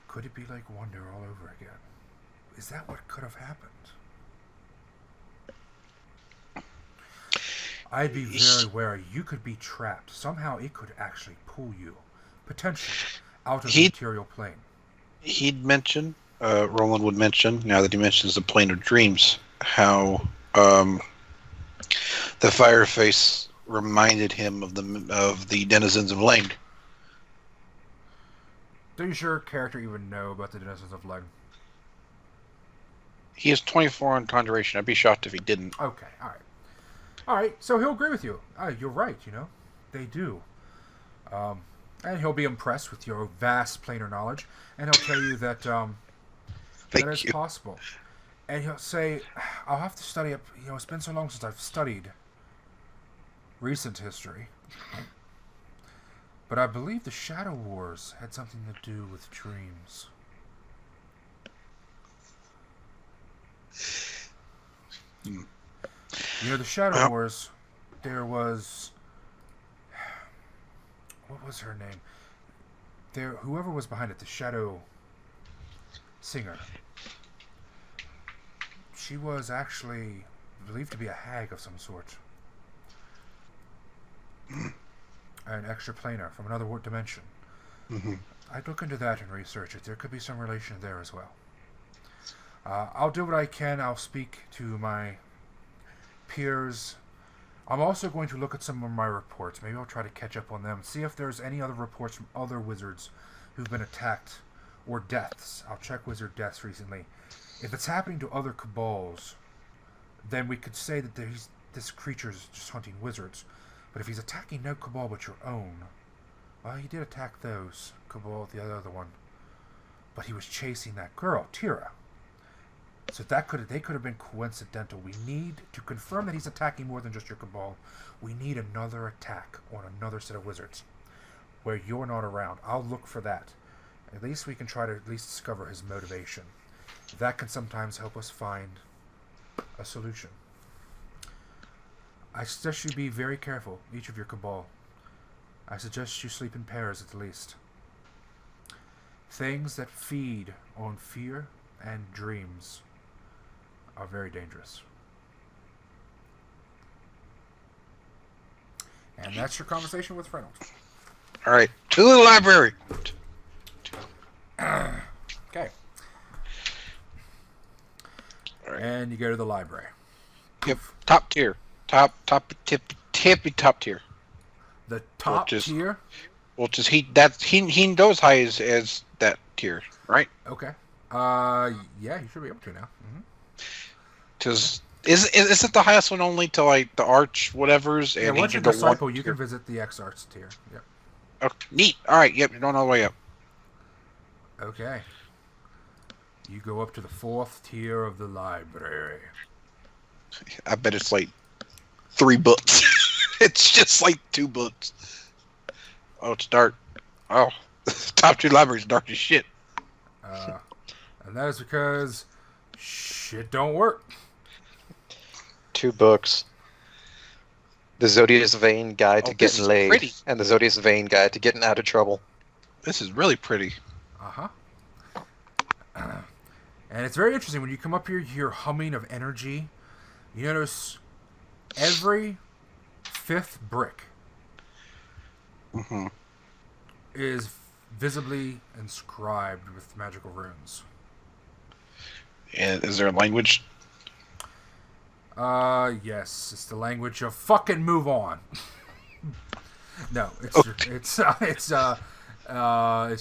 Speaker 1: could it be like Wonder all over again? Is that what could have happened? I'd be very wary. You could be trapped. Somehow it could actually pull you, potentially, out of the material plane.
Speaker 3: He'd mention, Rolun would mention, now that he mentions the plane of dreams, how the Fireface reminded him of the denizens of Lane.
Speaker 1: Does your character even know about the denizens of Lane?
Speaker 3: He has 24 on Conjuration. I'd be shocked if he didn't.
Speaker 1: Okay, alright, so he'll agree with you. You're right, they do. And he'll be impressed with your vast planar knowledge, and he'll tell you that that is possible. And he'll say, I'll have to study up, it's been so long since I've studied recent history. But I believe the Shadow Wars had something to do with dreams. The Shadow Wars, there was... What was her name? Whoever was behind it, the Shadow Singer. She was actually believed to be a hag of some sort. An extra planar from another dimension.
Speaker 3: Mm-hmm.
Speaker 1: I'd look into that and research it. There could be some relation there as well. I'll do what I can. I'll speak to my peers. I'm also going to look at some of my reports. Maybe I'll try to catch up on them. See if there's any other reports from other wizards who've been attacked or deaths. I'll check wizard deaths recently. If it's happening to other cabals, then we could say that this creature is just hunting wizards. But if he's attacking no cabal but your own, well, he did attack those cabal, the other one. But he was chasing that girl, Tira. So they could have been coincidental. We need to confirm that he's attacking more than just your cabal. We need another attack on another set of wizards where you're not around. I'll look for that. At least we can try to at least discover his motivation. That can sometimes help us find a solution. I suggest you be very careful, each of your cabal. I suggest you sleep in pairs at the least. Things that feed on fear and dreams are very dangerous. And that's your conversation with Reynolds.
Speaker 3: All right, to the library.
Speaker 1: Okay.
Speaker 3: All right.
Speaker 1: And you go to the library.
Speaker 3: Yep, top tier. Tippy top tier.
Speaker 1: The top
Speaker 3: Which is-
Speaker 1: tier?
Speaker 3: Well, just he knows high as that tier, right?
Speaker 1: Okay. Yeah, you should be able to now. Mm-hmm.
Speaker 3: Because is it the highest one only to like the arch whatevers?
Speaker 1: Yeah,
Speaker 3: And
Speaker 1: once
Speaker 3: he
Speaker 1: you're
Speaker 3: can go
Speaker 1: disciple,
Speaker 3: one
Speaker 1: you
Speaker 3: tier?
Speaker 1: can visit the X-Arts tier. Yep.
Speaker 3: Oh, neat. All right. Yep. You're going all the way up.
Speaker 1: Okay. You go up to the 4th tier of the library.
Speaker 3: I bet it's like 3 books. It's just like 2 books. Oh, it's dark. Oh, top 2 libraries dark as shit.
Speaker 1: And that is because shit don't work.
Speaker 5: 2 books. The Zodia's Vein Guide to
Speaker 3: this
Speaker 5: Getting
Speaker 3: is
Speaker 5: Laid,
Speaker 3: pretty.
Speaker 5: and the Zodia's Vein Guide to Getting Out of Trouble.
Speaker 3: This is really pretty.
Speaker 1: Uh-huh. And it's very interesting. When you come up here, you hear humming of energy. You notice every 5th brick
Speaker 3: Mm-hmm.
Speaker 1: is visibly inscribed with magical runes.
Speaker 3: And is there a language?
Speaker 1: Yes. It's the language of fucking move on. No, it's
Speaker 3: Okay.
Speaker 1: it's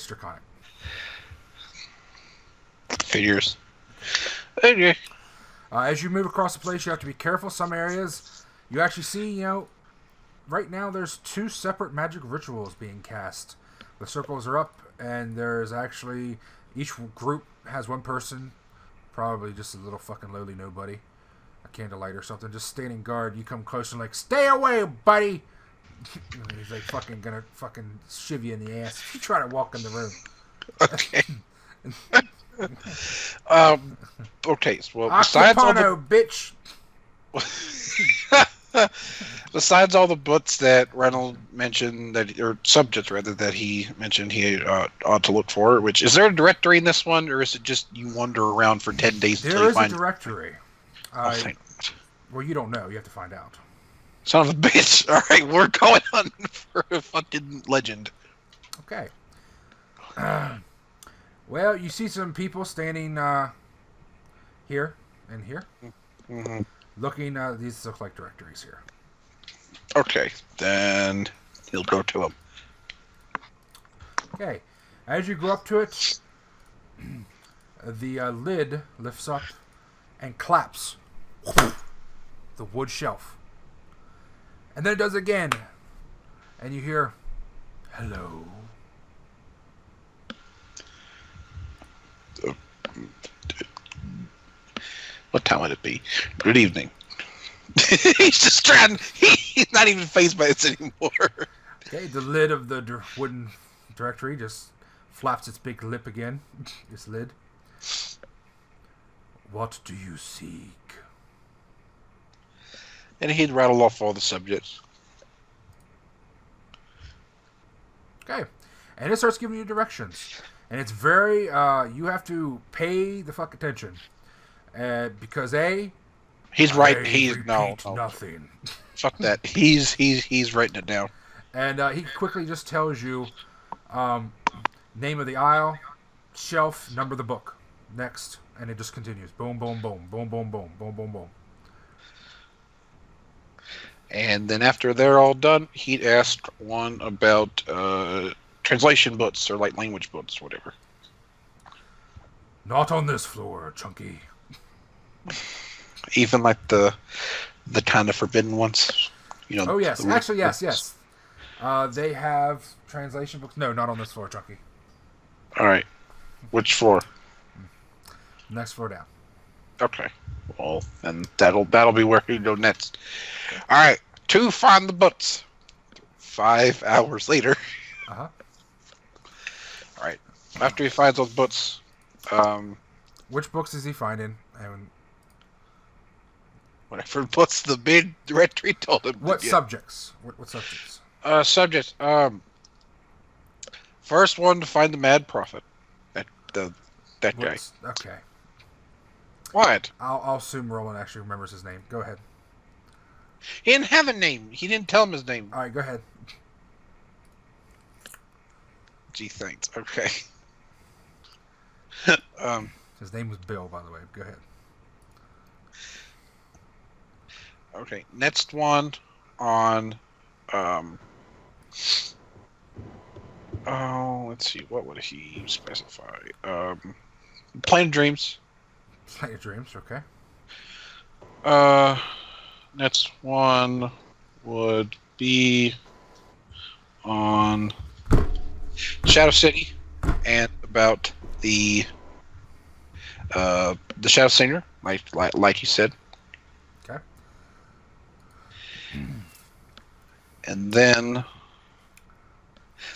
Speaker 1: Draconic.
Speaker 3: Figures. Okay.
Speaker 1: As you move across the place, you have to be careful. Some areas, you actually see, right now there's 2 separate magic rituals being cast. The circles are up, and there's actually, each group has 1 person, probably just a little fucking lowly nobody, a candlelight or something, just standing guard. You come close and like, stay away, buddy! He's like fucking gonna fucking shiv you in the ass if you try to walk in the room.
Speaker 3: Okay. Okay. So, well, besides all
Speaker 1: Occupano, bitch!
Speaker 3: the besides all the books that Reynolds mentioned, or subjects rather, that he mentioned he ought to look for, which is there a directory in this one, or is it just you wander around for 10 days until
Speaker 1: There
Speaker 3: you
Speaker 1: is
Speaker 3: find
Speaker 1: a directory.
Speaker 3: Oh, thank God.
Speaker 1: Well, you don't know. You have to find out.
Speaker 3: Son of a bitch. All right, we're going on for a fucking legend.
Speaker 1: Okay. Well, you see some people standing here and here.
Speaker 3: Mm-hmm.
Speaker 1: Looking, these look like directories here.
Speaker 3: Okay, then he'll go to him.
Speaker 1: Okay. As you go up to it, the lid lifts up and claps. The wood shelf. And then it does again. And you hear, hello.
Speaker 3: What time would it be? Good evening. He's just trying. He's not even phased by this anymore.
Speaker 1: Okay, the lid of the wooden directory just flaps its big lip again. Its lid. What do you seek?
Speaker 3: And he'd rattle off all the subjects.
Speaker 1: Okay. And it starts giving you directions. And it's very, you have to pay the fuck attention. Because
Speaker 3: He's right.
Speaker 1: I
Speaker 3: He's no.
Speaker 1: nothing.
Speaker 3: Fuck that. He's writing it down.
Speaker 1: And he quickly just tells you name of the aisle, shelf, number of the book. Next. And it just continues. Boom, boom, boom, boom, boom, boom, boom, boom, boom.
Speaker 3: And then after they're all done, he'd ask one about translation books or like language books, whatever.
Speaker 1: Not on this floor, Chunky.
Speaker 3: Even like the kind of forbidden ones.
Speaker 1: Oh, yes. Actually, yes. They have translation books. No, not on this floor, Chunky.
Speaker 3: All right. Which floor?
Speaker 1: Next floor down.
Speaker 3: Okay. Well, and that'll be where you go next. All right. To find the books. 5 hours later.
Speaker 1: Uh-huh.
Speaker 3: All right. After he finds those books,
Speaker 1: which books is he finding? And
Speaker 3: whatever books the big directory told him.
Speaker 1: what
Speaker 3: to get.
Speaker 1: subjects? What subjects?
Speaker 3: Subjects. First one to find the Mad Prophet. That guy.
Speaker 1: Okay.
Speaker 3: What?
Speaker 1: I'll assume Rolun actually remembers his name. Go ahead.
Speaker 3: He didn't have a name. He didn't tell him his name.
Speaker 1: All right, go ahead.
Speaker 3: Gee, thanks. Okay.
Speaker 1: His name was Bill, by the way. Go ahead.
Speaker 3: Okay. Next one on. Oh, let's see. What would he specify? Plain Dreams.
Speaker 1: Play your dreams, okay.
Speaker 3: Next one would be on Shadow City and about the Shadow Singer, like you said.
Speaker 1: Okay.
Speaker 3: And then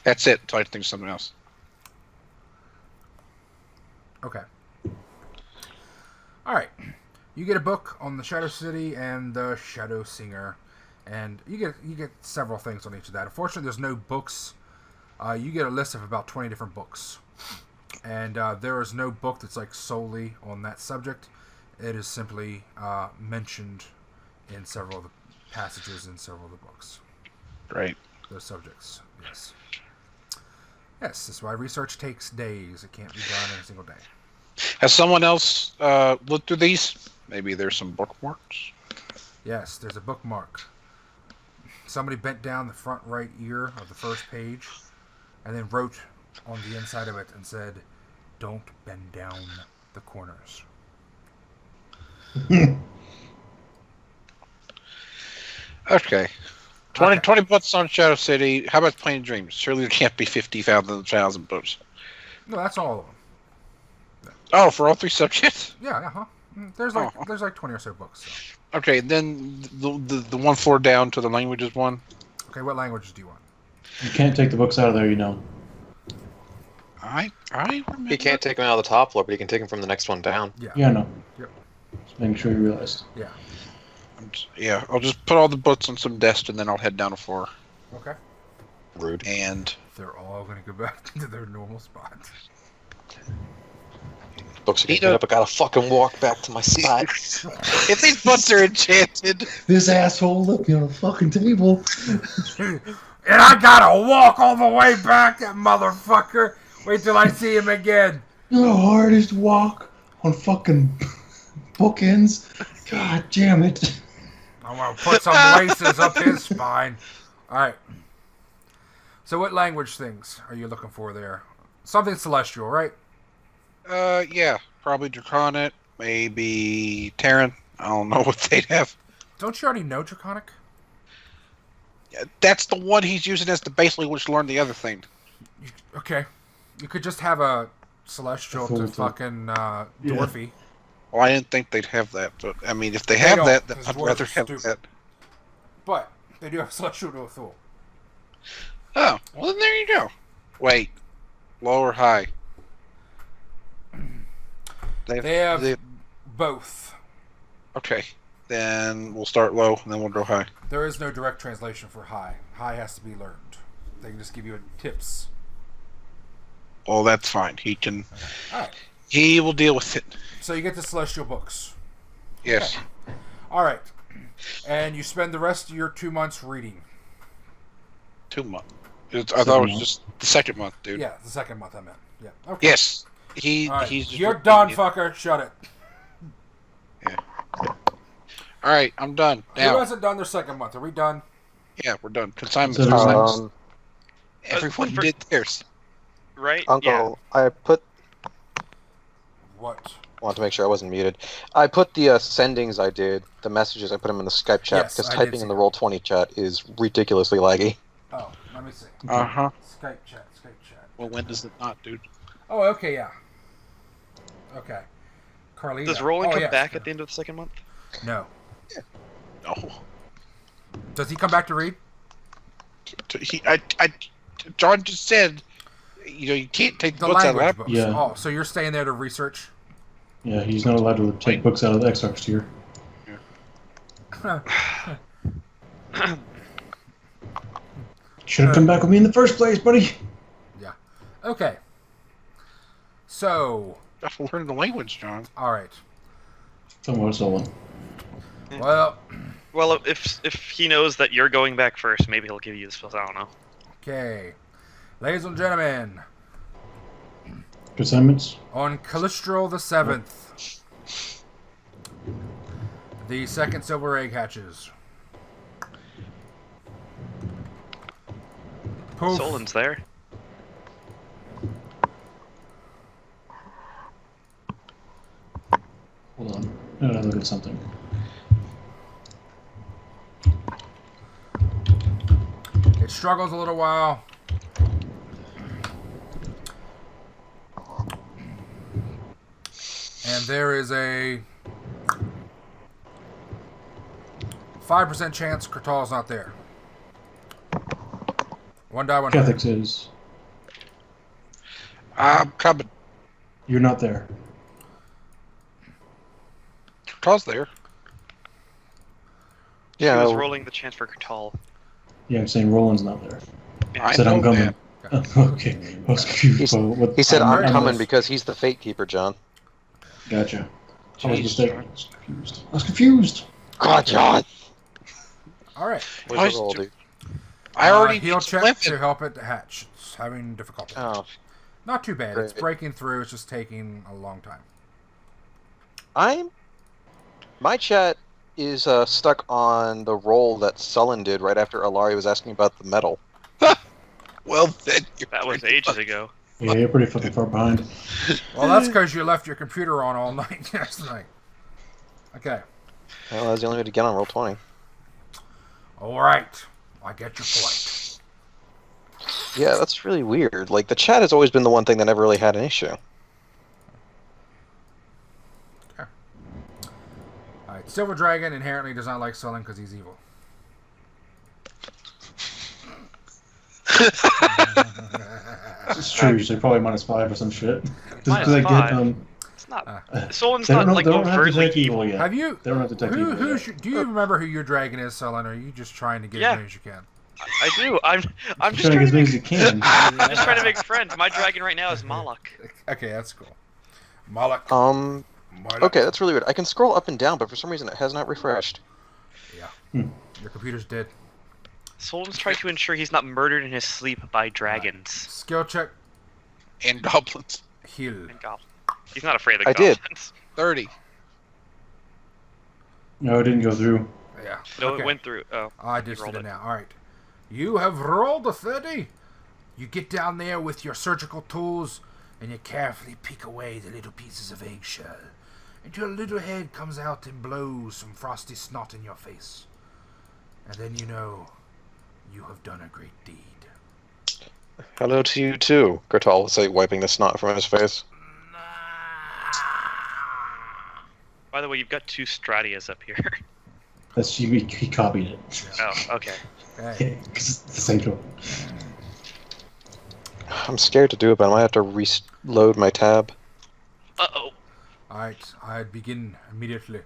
Speaker 3: that's it. Until I think of something else.
Speaker 1: Okay. All right. You get a book on the Shadow City and the Shadow Singer, and you get several things on each of that. Unfortunately, there's no books. You get a list of about 20 different books, and there is no book that's like solely on that subject. It is simply mentioned in several of the passages in several of the books.
Speaker 3: Right.
Speaker 1: Those subjects. Yes. Yes, that's why research takes days. It can't be done in a single day.
Speaker 3: Has someone else looked through these? Maybe there's some bookmarks.
Speaker 1: Yes, there's a bookmark. Somebody bent down the front right ear of the first page and then wrote on the inside of it and said, "Don't bend down the corners."
Speaker 3: Okay. 20 books on Shadow City. How about Plain Dreams? Surely there can't be 50,000 books.
Speaker 1: No, that's all of them.
Speaker 3: Oh, for all 3 subjects?
Speaker 1: Yeah, uh-huh. There's like 20 or so books. So.
Speaker 3: Okay, then the one floor down to the languages one.
Speaker 1: Okay, what languages do you want?
Speaker 4: You can't take the books out of there, you know.
Speaker 3: I remember.
Speaker 5: He can't take them out of the top floor, but he can take them from the next one down.
Speaker 1: Yeah.
Speaker 4: Yeah, no.
Speaker 1: Yep.
Speaker 4: Just making sure you realized.
Speaker 1: Yeah.
Speaker 3: Yeah, I'll just put all the books on some desks and then I'll head down the floor.
Speaker 1: Okay.
Speaker 5: Rude.
Speaker 3: And
Speaker 1: They're all going to go back to their normal spot.
Speaker 5: Books are getting up. I gotta fucking walk back to my spot.
Speaker 3: if these books are enchanted,
Speaker 4: This asshole left me on a fucking table.
Speaker 1: And I gotta walk all the way back, that motherfucker. Wait till I see him again.
Speaker 4: You know the hardest walk on fucking bookends? God damn it.
Speaker 1: I'm gonna put some laces up his spine. Alright. So what language things are you looking for there? Something celestial, right?
Speaker 3: yeah, probably Draconic, maybe Terran. I don't know what they'd have.
Speaker 1: Don't you already know Draconic?
Speaker 3: That's the one he's using as the base language to learn the other thing.
Speaker 1: Okay. You could just have a celestial to fucking Dwarfy.
Speaker 3: Well, I didn't think they'd have that, but I mean, if they
Speaker 1: They
Speaker 3: have
Speaker 1: don't,
Speaker 3: that, then
Speaker 1: 'cause
Speaker 3: I'd
Speaker 1: dwarves
Speaker 3: rather
Speaker 1: are
Speaker 3: have
Speaker 1: stupid.
Speaker 3: that.
Speaker 1: But they do have celestial to a Thule.
Speaker 3: Oh, well then there you go. Wait, low or high?
Speaker 1: They have both.
Speaker 3: Okay, then we'll start low and then we'll go high.
Speaker 1: There is no direct translation for high. High has to be learned. They can just give you tips.
Speaker 3: Well, that's fine. He can.
Speaker 1: Alright.
Speaker 3: He will deal with it.
Speaker 1: So you get the celestial books.
Speaker 3: Yes.
Speaker 1: Okay. Alright. And you spend the rest of your 2 months reading.
Speaker 3: 2 months. I thought it was just the second month, dude.
Speaker 1: Yeah, the second month I meant. Yeah. Okay.
Speaker 3: Yes.
Speaker 1: Alright.
Speaker 3: He's. just
Speaker 1: You're
Speaker 3: repeating
Speaker 1: done,
Speaker 3: it.
Speaker 1: fucker. Shut it.
Speaker 3: All right, I'm done
Speaker 1: Who
Speaker 3: now.
Speaker 1: hasn't done their second month? Are we done?
Speaker 3: Yeah, we're done. Consignment.
Speaker 4: So there's
Speaker 3: Consignment. Everyone
Speaker 2: for-
Speaker 3: did theirs.
Speaker 2: Right?
Speaker 5: Uncle, I
Speaker 1: What?
Speaker 5: want to make sure I wasn't muted. I put the sendings I did, the messages, I put them in the Skype chat
Speaker 1: Yes,
Speaker 5: because
Speaker 1: I did
Speaker 5: typing
Speaker 1: see
Speaker 5: in the
Speaker 1: that.
Speaker 5: Roll20 chat is ridiculously laggy.
Speaker 1: Oh, let me see.
Speaker 3: Uh huh.
Speaker 1: Skype chat.
Speaker 3: Well, when does it not, dude?
Speaker 1: Oh, okay, yeah. Okay. Carlita.
Speaker 2: Does Rolun come
Speaker 1: yes.
Speaker 2: back at the end of the second month?
Speaker 1: No.
Speaker 3: No.
Speaker 1: Does he come back to read?
Speaker 3: John just said, you can't take
Speaker 1: The
Speaker 3: books out of
Speaker 1: language
Speaker 3: that.
Speaker 1: books.
Speaker 4: Yeah.
Speaker 1: Oh, so you're staying there to research?
Speaker 4: Yeah, he's not allowed to take books out of the exarch's tier. Should have come back with me in the first place, buddy.
Speaker 1: Yeah. Okay. So,
Speaker 3: You have to learn the language, John.
Speaker 1: all right.
Speaker 4: Talking about Sollyn.
Speaker 1: Well,
Speaker 2: Well, if he knows that you're going back first, maybe he'll give you the spells. I don't know.
Speaker 1: okay. Ladies and gentlemen,
Speaker 4: Assignments?
Speaker 1: on Calistral the 7th, the second silver egg hatches. Poof.
Speaker 2: Solin's there.
Speaker 4: Hold on. I gotta look at something.
Speaker 1: It struggles a little while. And there is a 5% chance Kurtal's not there. One die, one die.
Speaker 4: Catholics is.
Speaker 3: I'm coming.
Speaker 4: You're not there.
Speaker 3: Kurtal's there.
Speaker 2: She
Speaker 5: Yeah,
Speaker 2: was rolling the chance for Kurtal.
Speaker 4: Yeah, I'm saying Roland's not there.
Speaker 2: Yeah.
Speaker 3: I
Speaker 4: Said I'm
Speaker 3: know
Speaker 4: coming. Okay. I was confused.
Speaker 5: he said I'm
Speaker 1: I'm
Speaker 5: coming
Speaker 1: just-
Speaker 5: because he's the Fate Keeper, John.
Speaker 4: Gotcha. I was
Speaker 3: Jeez,
Speaker 4: mistaken.
Speaker 3: John.
Speaker 4: I was confused. I was confused.
Speaker 5: God, John!
Speaker 1: All right.
Speaker 5: What's the roll, dude?
Speaker 3: I already
Speaker 1: heal
Speaker 3: need some
Speaker 1: check to
Speaker 3: lemon.
Speaker 1: help it hatch. It's having difficulty.
Speaker 5: Oh,
Speaker 1: Not too bad. It's
Speaker 5: Great.
Speaker 1: breaking through. It's just taking a long time.
Speaker 5: My chat is stuck on the roll that Sollyn did right after Ilaria was asking about the metal.
Speaker 3: Well, then you're
Speaker 2: That was
Speaker 3: pretty
Speaker 2: ages ago.
Speaker 4: Yeah, you're pretty fucking far behind.
Speaker 1: Well, that's because you left your computer on all night last night. Okay.
Speaker 5: Well, that's the only way to get on roll 20.
Speaker 1: All right. I get your point.
Speaker 5: Yeah, that's really weird. Like, the chat has always been the one thing that never really had an issue.
Speaker 1: All right. Silver Dragon inherently does not like Sollyn because he's evil.
Speaker 4: It's true. So probably -5 or some shit.
Speaker 2: Minus
Speaker 4: Do they
Speaker 2: five?
Speaker 4: get
Speaker 2: It's not.
Speaker 1: Uh,
Speaker 2: Someone's
Speaker 4: They
Speaker 2: not
Speaker 4: don't,
Speaker 2: like
Speaker 4: they don't have
Speaker 2: overtly
Speaker 4: detect evil yet.
Speaker 1: Have you?
Speaker 4: They don't have detect evil yet.
Speaker 1: Do you remember who your dragon is, Sollyn, or are you just trying to get
Speaker 2: Yeah.
Speaker 1: as many as you can?
Speaker 2: I do. I'm just
Speaker 4: Trying to get
Speaker 2: trying
Speaker 4: as
Speaker 2: to
Speaker 4: many
Speaker 2: make.
Speaker 4: as you can.
Speaker 2: I'm just trying to make friends. My dragon right now is Malak.
Speaker 1: Okay, that's cool. Malak.
Speaker 5: Um,
Speaker 1: Malak.
Speaker 5: okay, that's really weird. I can scroll up and down, but for some reason it has not refreshed.
Speaker 1: Your computer's dead.
Speaker 2: Solan's trying to ensure he's not murdered in his sleep by dragons
Speaker 1: Skill check.
Speaker 3: and goblins.
Speaker 1: Heal.
Speaker 2: and goblins. He's not afraid of
Speaker 5: I did.
Speaker 2: goblins.
Speaker 3: 30.
Speaker 4: No, it didn't go through.
Speaker 1: Yeah.
Speaker 2: No,
Speaker 1: Okay.
Speaker 2: it went through. Oh,
Speaker 1: I just
Speaker 2: rolled
Speaker 1: did it
Speaker 2: it.
Speaker 1: now. All right. You have rolled a 30. You get down there with your surgical tools and you carefully pick away the little pieces of eggshell. And your little head comes out and blows some frosty snot in your face. And then you know you have done a great deed.
Speaker 5: Hello to you too, Kurtal will say, wiping the snot from his face.
Speaker 2: by the way, you've got 2 Stratias up here.
Speaker 4: That's he copied it.
Speaker 2: Oh, okay.
Speaker 1: Okay.
Speaker 4: Because it's the same tool.
Speaker 5: I'm scared to do it, but I might have to reload my tab.
Speaker 2: Uh-oh.
Speaker 1: All right. I begin immediately.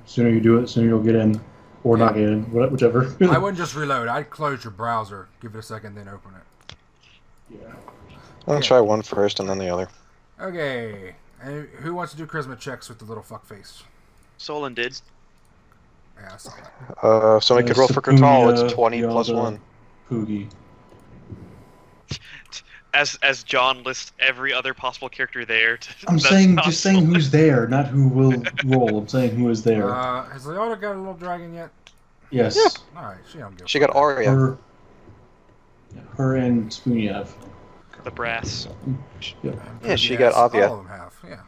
Speaker 4: Sooner you do it, sooner you'll get in. Or not get in. Whichever.
Speaker 1: I wouldn't just reload. I'd close your browser, give it a second, then open it.
Speaker 4: Yeah.
Speaker 5: I'll try one first and then the other.
Speaker 1: Okay. And who wants to do charisma checks with the little fuck face?
Speaker 2: Sollyn did.
Speaker 1: Yeah, I saw that.
Speaker 5: So I could roll for Kurtal, it's 20 plus 1.
Speaker 4: Poogie.
Speaker 2: As John lists every other possible character there.
Speaker 4: I'm
Speaker 2: that's
Speaker 4: saying,
Speaker 2: not
Speaker 4: just saying
Speaker 2: Sollyn.
Speaker 4: who's there, not who will roll. I'm saying who is there.
Speaker 1: Has Leota got a little dragon yet?
Speaker 4: Yes.
Speaker 5: Yeah.
Speaker 1: All right, she don't give.
Speaker 5: She got Aria.
Speaker 4: Her and Spoonie have.
Speaker 2: The brass.
Speaker 4: Yep.
Speaker 5: Yeah, she got Avia.
Speaker 1: All of them have. Yeah.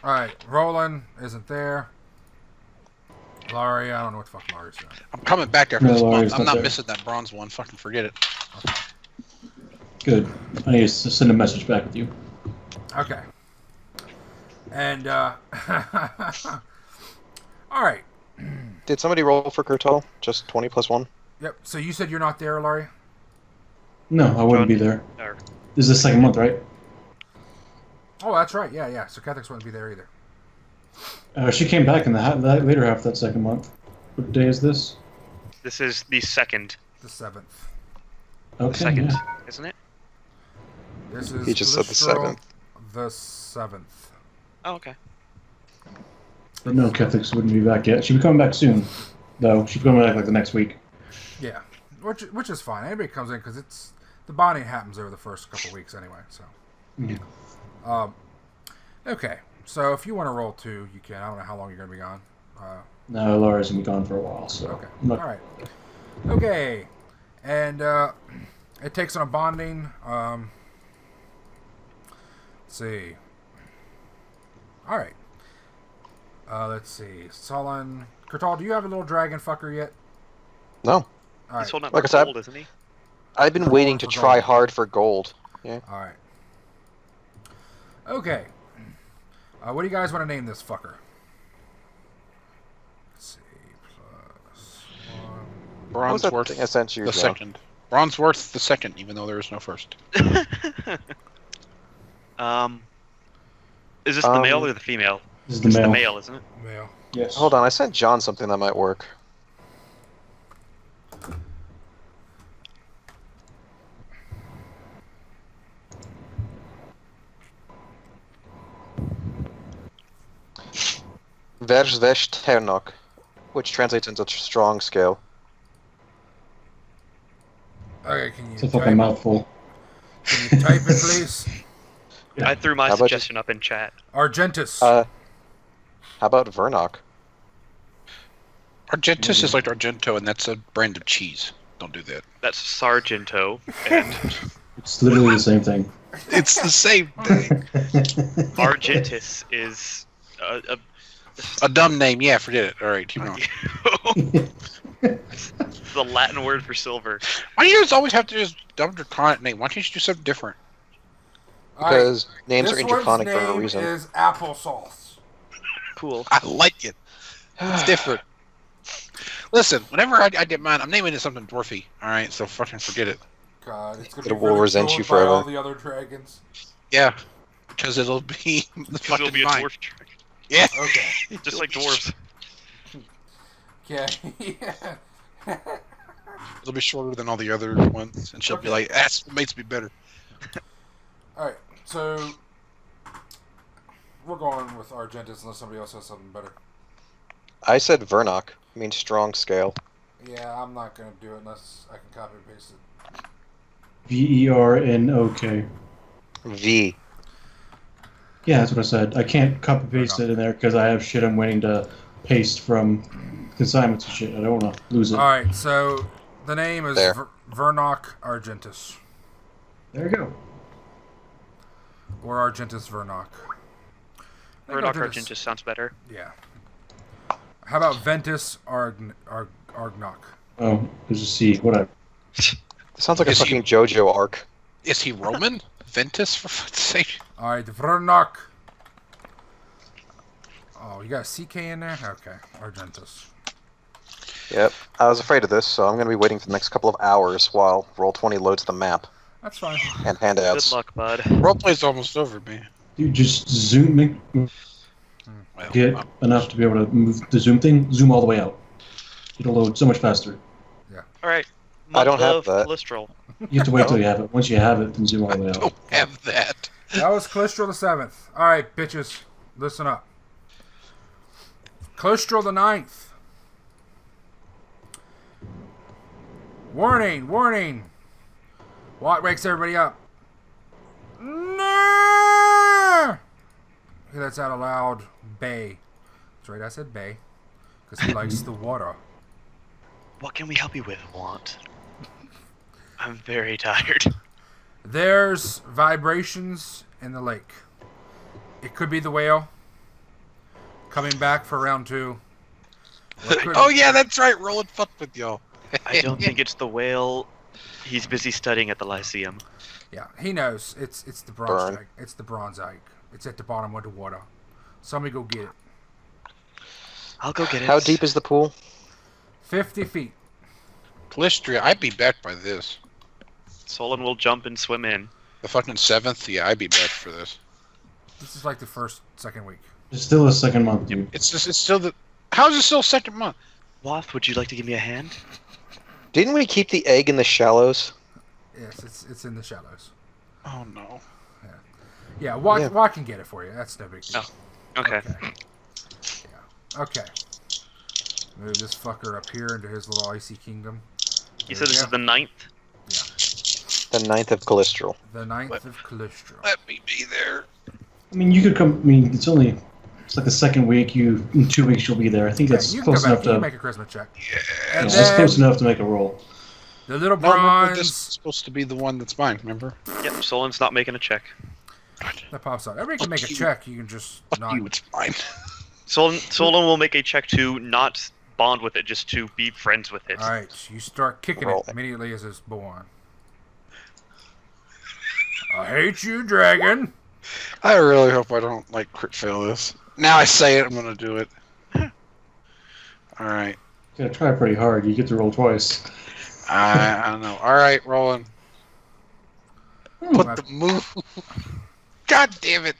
Speaker 1: All right, Rolun isn't there. Ilaria, I don't know what the fuck Ilaria's doing.
Speaker 3: I'm coming back after
Speaker 4: No,
Speaker 3: this
Speaker 4: Lari's
Speaker 3: month. I'm
Speaker 4: not
Speaker 3: not
Speaker 4: there.
Speaker 3: missing that bronze one. Fucking forget it.
Speaker 4: Good. I need to send a message back with you.
Speaker 1: Okay. And all right.
Speaker 5: Did somebody roll for Kurtal? Just 20 plus 1?
Speaker 1: Yep. So you said you're not there, Ilaria?
Speaker 4: No, I wouldn't
Speaker 2: John?
Speaker 4: be there.
Speaker 2: Or,
Speaker 4: This is the second month, right?
Speaker 1: Oh, that's right. Yeah, yeah. So Catholics wouldn't be there either.
Speaker 4: She came back in the later half of that second month. What day is this?
Speaker 2: this is the second.
Speaker 1: The 7th.
Speaker 4: Okay.
Speaker 2: Second,
Speaker 4: yeah.
Speaker 2: isn't it?
Speaker 1: This is
Speaker 5: He just said the
Speaker 1: Calistral
Speaker 5: 7th.
Speaker 1: The 7th.
Speaker 2: Oh, okay.
Speaker 4: But no, Catholics wouldn't be back yet. She'll be coming back soon, though. She'll be coming back like the next week.
Speaker 1: Yeah, which is fine. Anybody comes in because it's the bonding happens over the first couple weeks anyway. So,
Speaker 4: Yeah.
Speaker 1: Okay. So if you want to roll 2, you can. I don't know how long you're gonna be gone.
Speaker 4: No, Laura's gonna be gone for a while, so.
Speaker 1: Okay.
Speaker 4: I'm not-
Speaker 1: All right. Okay. And it takes on a bonding. Let's see. All right. Let's see. Sollyn. Kurtal, do you have a little dragon fucker yet?
Speaker 5: No.
Speaker 1: All right.
Speaker 2: He's holding up
Speaker 5: Like I
Speaker 2: for
Speaker 5: said-
Speaker 2: gold, isn't he?
Speaker 5: I've been waiting to
Speaker 1: For
Speaker 5: try
Speaker 1: gold.
Speaker 5: hard for gold. Yeah.
Speaker 1: All right. Okay. What do you guys want to name this fucker? Let's see.
Speaker 5: What was that
Speaker 3: Bronzeworth
Speaker 5: thing I sent you,
Speaker 3: the
Speaker 5: Joe?
Speaker 3: second. Bronzeworth the second, even though there is no first.
Speaker 2: Is this the male or the female?
Speaker 4: This is the
Speaker 2: It's
Speaker 4: male.
Speaker 2: the male, isn't it?
Speaker 1: Male.
Speaker 4: Yes.
Speaker 5: Hold on, I sent John something that might work. Verzvesh Ternok, which translates into strong scale.
Speaker 1: Okay, can you
Speaker 4: It's a
Speaker 1: type
Speaker 4: fucking
Speaker 1: it?
Speaker 4: mouthful.
Speaker 1: Can you type it, please?
Speaker 2: I threw my
Speaker 5: How about
Speaker 2: suggestion up in chat.
Speaker 1: Argentus.
Speaker 5: How about Vernok?
Speaker 3: Argentus is like Argento, and that's a brand of cheese. Don't do that.
Speaker 2: That's Sargento, and
Speaker 4: It's literally the same thing.
Speaker 3: It's the same thing.
Speaker 2: Argentus is
Speaker 3: A dumb name. Yeah, forget it. All right, keep going.
Speaker 2: the Latin word for silver.
Speaker 3: Why do you guys always have to just dumb draconic name? Why can't you do something different?
Speaker 5: Because names
Speaker 1: this
Speaker 5: are interconic
Speaker 1: one's
Speaker 5: for a
Speaker 1: name
Speaker 5: reason.
Speaker 1: is applesauce.
Speaker 2: Cool.
Speaker 3: I like it. It's different. Listen, whenever I did mine, I'm naming it something dwarfy. All right, so fucking forget it.
Speaker 1: God, it's gonna
Speaker 5: It
Speaker 1: be
Speaker 5: will resent
Speaker 1: ridiculed
Speaker 5: you
Speaker 1: by
Speaker 5: forever.
Speaker 1: all the other dragons.
Speaker 3: Yeah, because it'll be the
Speaker 2: Because
Speaker 3: fucking
Speaker 2: it'll be a
Speaker 3: mine.
Speaker 2: dwarf dragon.
Speaker 3: Yeah.
Speaker 1: Okay.
Speaker 2: Just like dwarves.
Speaker 1: Okay. Yeah.
Speaker 3: It'll be shorter than all the other ones, and she'll be like, "That's what makes me better."
Speaker 1: All right. So we're going with Argentus unless somebody else has something better.
Speaker 5: I said Vernok, means strong scale.
Speaker 1: Yeah, I'm not gonna do it unless I can copy and paste it.
Speaker 4: Vernok.
Speaker 5: V.
Speaker 4: Yeah, that's what I said. I can't copy paste it in there because I have shit I'm waiting to paste from consignments and shit. I don't want to lose it.
Speaker 1: All right. So the name is
Speaker 5: There.
Speaker 1: Vernok Argentus,
Speaker 4: There you go.
Speaker 1: or Argentus Vernok. I think
Speaker 2: Murdoch Argentus sounds better.
Speaker 1: Yeah. How about Ventus Argnok?
Speaker 4: Oh, there's a C. Whatever.
Speaker 5: This sounds like a
Speaker 3: Is he-
Speaker 5: fucking JoJo arc.
Speaker 3: Is he Roman? Ventus, for fuck's sake.
Speaker 1: All right, Vernok. Oh, you got a CK in there? Okay, Argentus.
Speaker 5: Yep. I was afraid of this, so I'm going to be waiting for the next couple of hours while Roll20 loads the map
Speaker 1: That's fine.
Speaker 5: and
Speaker 2: Good
Speaker 5: handouts.
Speaker 2: luck, bud.
Speaker 3: Roleplay's almost over, man.
Speaker 4: Dude, just zoom.
Speaker 3: Well,
Speaker 4: Get enough to be able to move the zoom thing. Zoom all the way out. It'll load so much faster.
Speaker 2: All right.
Speaker 5: I don't have
Speaker 2: Month
Speaker 5: that.
Speaker 2: of cholesterol.
Speaker 4: You have to wait till you have it. Once you have it, then zoom all the way
Speaker 3: I
Speaker 4: out.
Speaker 3: don't have that.
Speaker 1: That was Calistral the 7th. All right, bitches, listen up. Calistral the 9th. Warning, warning. What wakes everybody up? No! He lets out a loud bay. That's right, I said bay. Because he likes the water.
Speaker 2: What can we help you with, Want? I'm very tired.
Speaker 1: There's vibrations in the lake. It could be the whale coming back for round 2. Or it could-
Speaker 3: Oh yeah, that's right. Rolling fucked with y'all.
Speaker 2: I don't think it's the whale. He's busy studying at the Lyceum.
Speaker 1: Yeah, he knows. It's the bronze
Speaker 5: Burn.
Speaker 1: egg. It's the bronze egg. It's at the bottom of the water. Somebody go get it.
Speaker 2: I'll go get it.
Speaker 5: How deep is the pool?
Speaker 1: 50 feet.
Speaker 3: Calistria, I'd be back by this.
Speaker 2: Sollyn will jump and swim in.
Speaker 3: The fucking 7th, yeah, I'd be back for this.
Speaker 1: This is like the second week.
Speaker 4: It's still a second month, dude.
Speaker 3: It's still the. How is it still second month?
Speaker 2: Wath, would you like to give me a hand?
Speaker 5: Didn't we keep the egg in the shallows?
Speaker 1: Yes, it's in the shadows.
Speaker 3: Oh no.
Speaker 1: Yeah, Watt
Speaker 5: Yeah.
Speaker 1: can get it for you. That's no big deal.
Speaker 2: Okay.
Speaker 1: Yeah. Okay. Move this fucker up here into his little icy kingdom.
Speaker 2: You
Speaker 1: There
Speaker 2: said
Speaker 1: we
Speaker 2: this
Speaker 1: go.
Speaker 2: is the 9th?
Speaker 5: The 9th of Calistral.
Speaker 1: The 9th of Calistral.
Speaker 3: Let me be there.
Speaker 4: I mean, you could come. I mean, it's like the second week. In 2 weeks you'll be there. I think that's
Speaker 1: You can
Speaker 4: close
Speaker 1: come
Speaker 4: enough
Speaker 1: back. You can
Speaker 4: to.
Speaker 1: make a charisma check.
Speaker 3: Yeah.
Speaker 1: And
Speaker 4: That's
Speaker 1: then
Speaker 4: close enough to make a roll.
Speaker 1: the little
Speaker 3: No, remember, this is
Speaker 1: bronze
Speaker 3: supposed to be the one that's mine. Remember?
Speaker 2: Yep, Sollyn's not making a check.
Speaker 1: that pops out. Everybody can make a
Speaker 3: you.
Speaker 1: check. You can just
Speaker 3: Fuck
Speaker 1: not.
Speaker 3: you, it's mine.
Speaker 2: Sollyn will make a check to not bond with it, just to be friends with it.
Speaker 1: All right, you start kicking
Speaker 5: Roll.
Speaker 1: it immediately as it's born. I hate you, dragon.
Speaker 3: I really hope I don't crit fail this. Now I say it, I'm gonna do it. All right.
Speaker 4: You gotta try pretty hard. You get to roll twice.
Speaker 3: I don't know. All right, Rolun. Put the move. God damn it!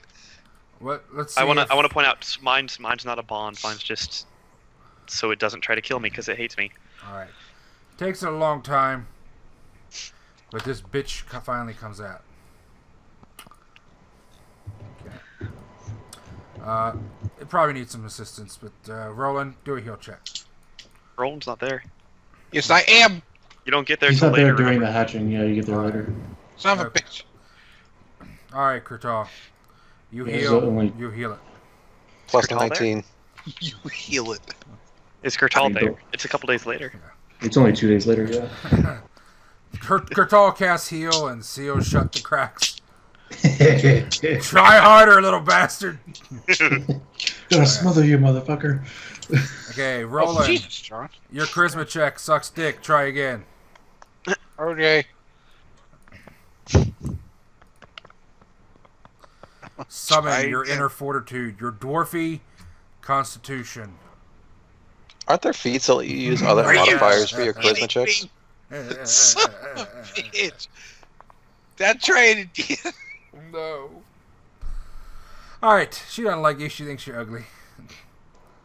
Speaker 1: Let's see.
Speaker 2: I want to point out mine's not a bond. Mine's just so it doesn't try to kill me because it hates me.
Speaker 1: All right. Takes it a long time, but this bitch finally comes out. Okay. It probably needs some assistance, but Rolun, do a heal check.
Speaker 2: Roland's not there.
Speaker 3: Yes, I am.
Speaker 2: You don't get there
Speaker 4: He's
Speaker 2: till
Speaker 4: not there
Speaker 2: later.
Speaker 4: during
Speaker 2: remember?
Speaker 4: the hatching. Yeah, you get there later.
Speaker 3: Son of a
Speaker 1: Okay.
Speaker 3: bitch.
Speaker 1: All right, Kurtal. You
Speaker 4: Yeah,
Speaker 1: heal.
Speaker 4: so only-
Speaker 1: You heal it.
Speaker 5: Plus
Speaker 2: Kurtal there?
Speaker 5: 19.
Speaker 3: You heal it.
Speaker 2: Is Kurtal
Speaker 4: I
Speaker 2: there?
Speaker 4: don't-
Speaker 2: It's a couple days later.
Speaker 4: It's only 2 days later, yeah.
Speaker 1: Kurtal casts heal and seals shut the cracks. Try harder, little bastard.
Speaker 4: Gonna smother you, motherfucker.
Speaker 1: Okay,
Speaker 3: Oh,
Speaker 1: Rolun.
Speaker 3: Jesus, John.
Speaker 1: Your charisma check sucks dick. Try again.
Speaker 3: Okay.
Speaker 1: Summon
Speaker 3: Try
Speaker 1: your
Speaker 3: again.
Speaker 1: inner fortitude, your dwarfy constitution.
Speaker 5: Aren't there feats that let you use other
Speaker 3: Are you
Speaker 5: modifiers for your charisma
Speaker 3: kidding
Speaker 5: checks?
Speaker 3: me? Son of a bitch. That trying again.
Speaker 1: No. Alright, she doesn't like you. She thinks you're ugly.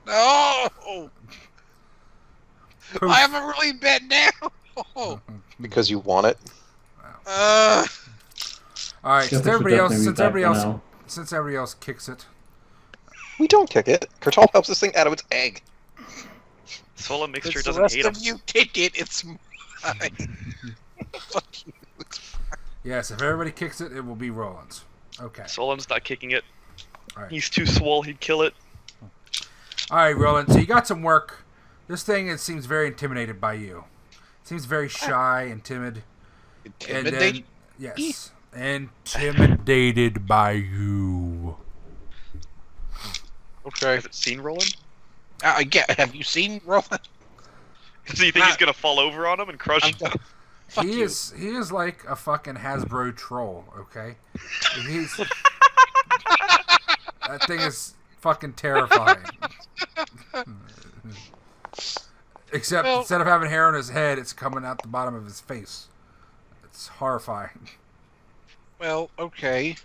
Speaker 3: No.
Speaker 1: Poof.
Speaker 3: I have a really bad now. Oh.
Speaker 5: Because you want it?
Speaker 1: Alright,
Speaker 4: Skeptics
Speaker 1: since
Speaker 4: would
Speaker 1: everybody else,
Speaker 4: definitely be back by now.
Speaker 1: since everybody else kicks it,
Speaker 5: We don't kick it. Kurtal helps this thing out of its egg.
Speaker 2: Sola mixture
Speaker 3: Since the
Speaker 2: doesn't
Speaker 3: rest
Speaker 2: hate him.
Speaker 3: of you kick it, it's mine. Fuck you.
Speaker 1: yes, if everybody kicks it, it will be Roland's. Okay.
Speaker 2: Solan's not kicking it.
Speaker 1: Alright.
Speaker 2: He's too swole. He'd kill it.
Speaker 1: Alright, Roland, so you got some work. This thing, it seems very intimidated by you. It seems very shy and timid.
Speaker 3: Intimidating?
Speaker 1: Yes. Intimidated by you.
Speaker 3: Okay.
Speaker 2: Has it seen Roland?
Speaker 3: Have you seen Rolun?
Speaker 2: Do you think he's gonna fall over on him and crush him?
Speaker 3: Fuck
Speaker 1: He
Speaker 3: you.
Speaker 1: is like a fucking Hasbro troll, okay? He's that thing is fucking terrifying. Except
Speaker 3: Well-
Speaker 1: instead of having hair on his head, it's coming out the bottom of his face. It's horrifying.
Speaker 3: Well, okay.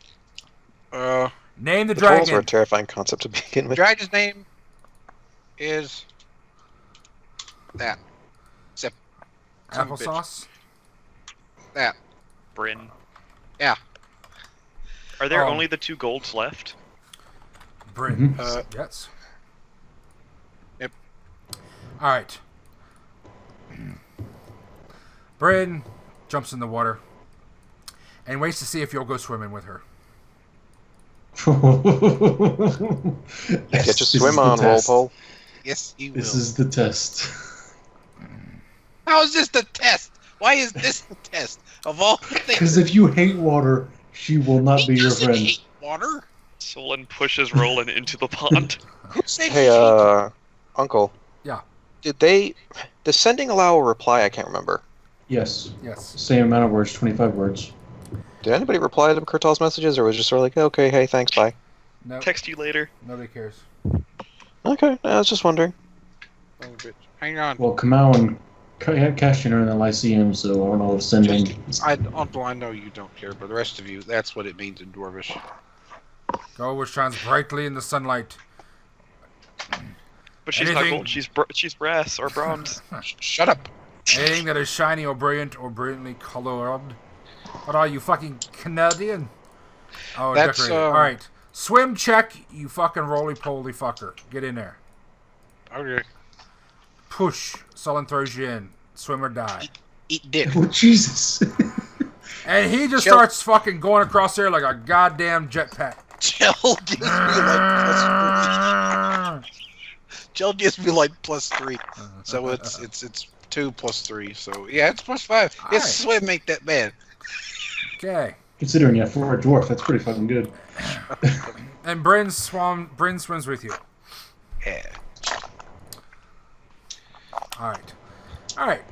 Speaker 1: Name the
Speaker 5: The trolls were a
Speaker 1: dragon.
Speaker 5: terrifying concept to begin with.
Speaker 3: Dragon's name is that. Zip. Son of a bitch.
Speaker 1: Applesauce.
Speaker 3: That.
Speaker 2: Bryn.
Speaker 3: Yeah.
Speaker 2: Are there
Speaker 1: Um,
Speaker 2: only the 2 golds left?
Speaker 1: Bryn. Yes.
Speaker 3: Yep.
Speaker 1: All right. Bryn jumps in the water and waits to see if you'll go swimming with her.
Speaker 5: Get your
Speaker 4: This is
Speaker 5: swim
Speaker 4: the
Speaker 5: on,
Speaker 4: test.
Speaker 5: Rolepole.
Speaker 3: Yes, you will.
Speaker 4: This is the test.
Speaker 3: How is this the test? Why is this the test? Of all the things.
Speaker 4: Because if you hate water, she will not
Speaker 3: He
Speaker 4: be your
Speaker 3: doesn't
Speaker 4: friend.
Speaker 3: hate water.
Speaker 2: Solan pushes Roland into the pond.
Speaker 3: Who said
Speaker 5: Hey,
Speaker 3: he
Speaker 5: Uncle.
Speaker 1: Yeah.
Speaker 5: Does sending allow a reply? I can't remember.
Speaker 4: Yes.
Speaker 1: Yes.
Speaker 4: Same amount of words, 25 words.
Speaker 5: Did anybody reply to Kurtal's messages, or was it just sort of like, okay, hey, thanks, bye?
Speaker 1: No.
Speaker 2: Text you later.
Speaker 1: Nobody cares.
Speaker 5: Okay, I was just wondering.
Speaker 3: Oh, bitch. Hang on.
Speaker 4: Well, Kamau and Cashin are in the Lyceum, so I don't know if sending...
Speaker 3: Uncle, I know you don't care, but the rest of you, that's what it means in Dwarvish.
Speaker 1: Go which shines brightly in the sunlight.
Speaker 2: But she's
Speaker 1: Anything-
Speaker 2: not gold. She's brass or bronze.
Speaker 3: Shut up.
Speaker 1: Anything that is shiny or brilliantly colored. What are you, fucking Canadian? Oh,
Speaker 3: That's,
Speaker 1: decorated. Alright. Swim check, you fucking roly-poly fucker. Get in there.
Speaker 3: Okay.
Speaker 1: Push. Sollyn throws you in. Swim or die.
Speaker 3: Eat dick.
Speaker 4: Oh, Jesus.
Speaker 1: And he just
Speaker 3: Chill.
Speaker 1: starts fucking going across there like a goddamn jetpack.
Speaker 3: Jill gives me like +3. Jill gives me like +3. So it's 2 + 3. So yeah, it's +5.
Speaker 1: Alright.
Speaker 3: His swim ain't that bad.
Speaker 1: Okay.
Speaker 4: Considering you have 4 dwarf, that's pretty fucking good.
Speaker 1: And Bryn swims with you.
Speaker 3: Yeah.
Speaker 1: Alright. Alright.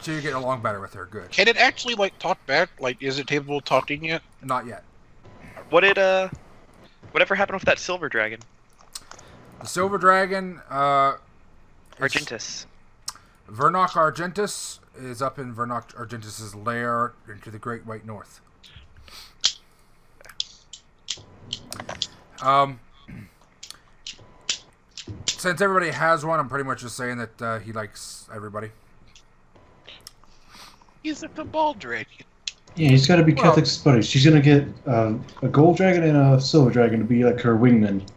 Speaker 1: So you're getting along better with her. Good.
Speaker 3: Can it actually like talk back? Like, is it capable of talking yet?
Speaker 1: Not yet.
Speaker 2: Whatever happened with that silver dragon?
Speaker 1: The silver dragon,
Speaker 2: Argentus.
Speaker 1: Vernok Argentus is up in Vernok Argentus's lair into the Great White North. Since everybody has one, I'm pretty much just saying that he likes everybody.
Speaker 3: He's a cabal dragon.
Speaker 4: Yeah, he's got to be Cathick's buddy. She's gonna get a gold dragon and a silver dragon to be like her wingmen.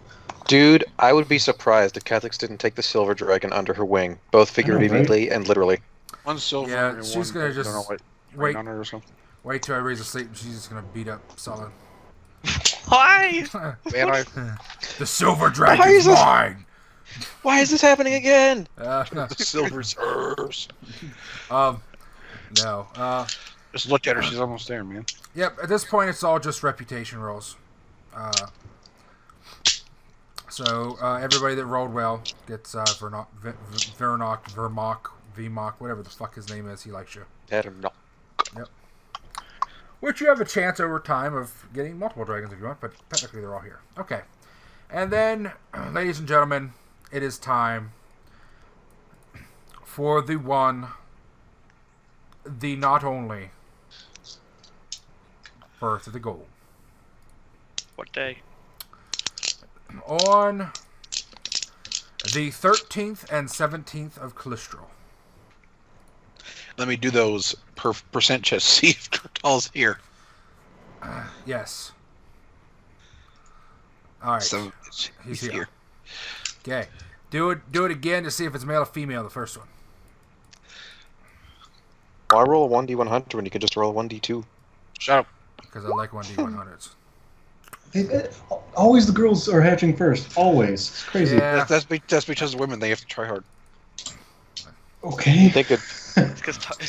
Speaker 5: Dude, I would be surprised if Catholics didn't take the silver dragon under her wing, both figuratively and literally.
Speaker 3: One silver
Speaker 1: Yeah,
Speaker 3: and
Speaker 1: she's
Speaker 3: one,
Speaker 1: gonna
Speaker 3: I
Speaker 1: just
Speaker 3: don't know,
Speaker 1: wait.
Speaker 3: on her or something.
Speaker 1: Wait till I raise asleep and she's just gonna beat up Sollyn.
Speaker 2: Why?
Speaker 3: Man, I
Speaker 1: The silver
Speaker 5: Why
Speaker 1: dragon's
Speaker 5: is this-
Speaker 1: mine!
Speaker 5: Why is this happening again?
Speaker 3: the silver's hers.
Speaker 1: No.
Speaker 3: Just look at her; she's almost there, man.
Speaker 1: Yep, at this point it's all just reputation rolls. So everybody that rolled well gets Vernok, Vermok, whatever the fuck his name is, he likes you. Yep. Which you have a chance over time of getting multiple dragons if you want, but technically they're all here. Okay. And then, ladies and gentlemen, it is time for the one, the not only, birth of the goal.
Speaker 2: What day?
Speaker 1: On the 13th and 17th of Calistral.
Speaker 3: Let me do those percent checks. See if Kurtal's here.
Speaker 1: Yes. All right.
Speaker 3: So
Speaker 1: He's
Speaker 3: he's
Speaker 1: here.
Speaker 3: here.
Speaker 1: Okay. Do it again to see if it's male or female, the first one.
Speaker 5: Why roll a 1d100 when you can just roll a 1d2?
Speaker 3: Shut up.
Speaker 1: Because I like 1d100s.
Speaker 4: Always the girls are hatching first. Always. It's crazy.
Speaker 1: Yeah.
Speaker 3: That's because women, they have to try hard.
Speaker 4: Okay.
Speaker 5: They could.
Speaker 2: It's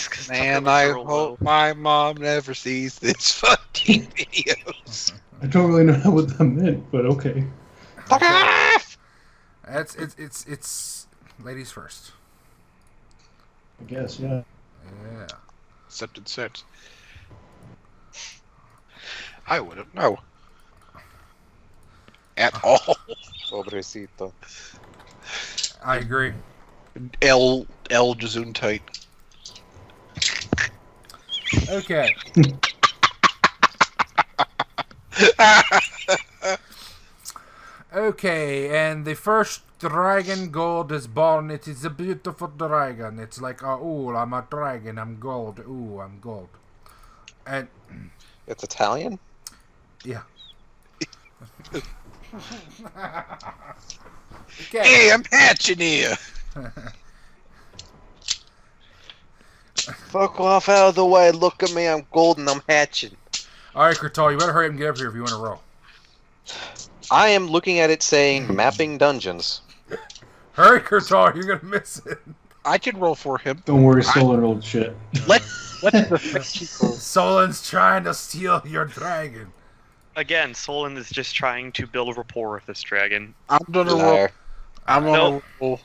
Speaker 2: because
Speaker 3: Man, I hope my mom never sees this fucking videos.
Speaker 4: I don't really know what that meant, but okay.
Speaker 3: Fuck off!
Speaker 1: It's ladies first.
Speaker 4: I guess, yeah.
Speaker 1: Yeah.
Speaker 3: Accepted sex. I wouldn't know. At all.
Speaker 5: Pobrecito.
Speaker 1: I agree.
Speaker 3: El Gesundheit.
Speaker 1: Okay. Okay, and the first dragon gold is born. It is a beautiful dragon. It's like, oh, I'm a dragon. I'm gold. Ooh, I'm gold. And
Speaker 5: It's Italian?
Speaker 1: yeah. Okay.
Speaker 3: Hey, I'm hatching here.
Speaker 5: Fuck off out of the way. Look at me. I'm golden. I'm hatching.
Speaker 1: All right, Kurtal, you better hurry up and get up here if you want to roll.
Speaker 5: I am looking at it saying mapping dungeons.
Speaker 1: Hurry, Kurtal, you're gonna miss it.
Speaker 3: I can roll for him.
Speaker 4: Don't worry, Sollyn rolled shit.
Speaker 3: Let the
Speaker 1: Solin's trying to steal your dragon.
Speaker 2: Again, Sollyn is just trying to build a rapport with this dragon.
Speaker 3: I'm gonna roll.
Speaker 5: Liar.
Speaker 3: I'm gonna
Speaker 2: Nope.
Speaker 3: roll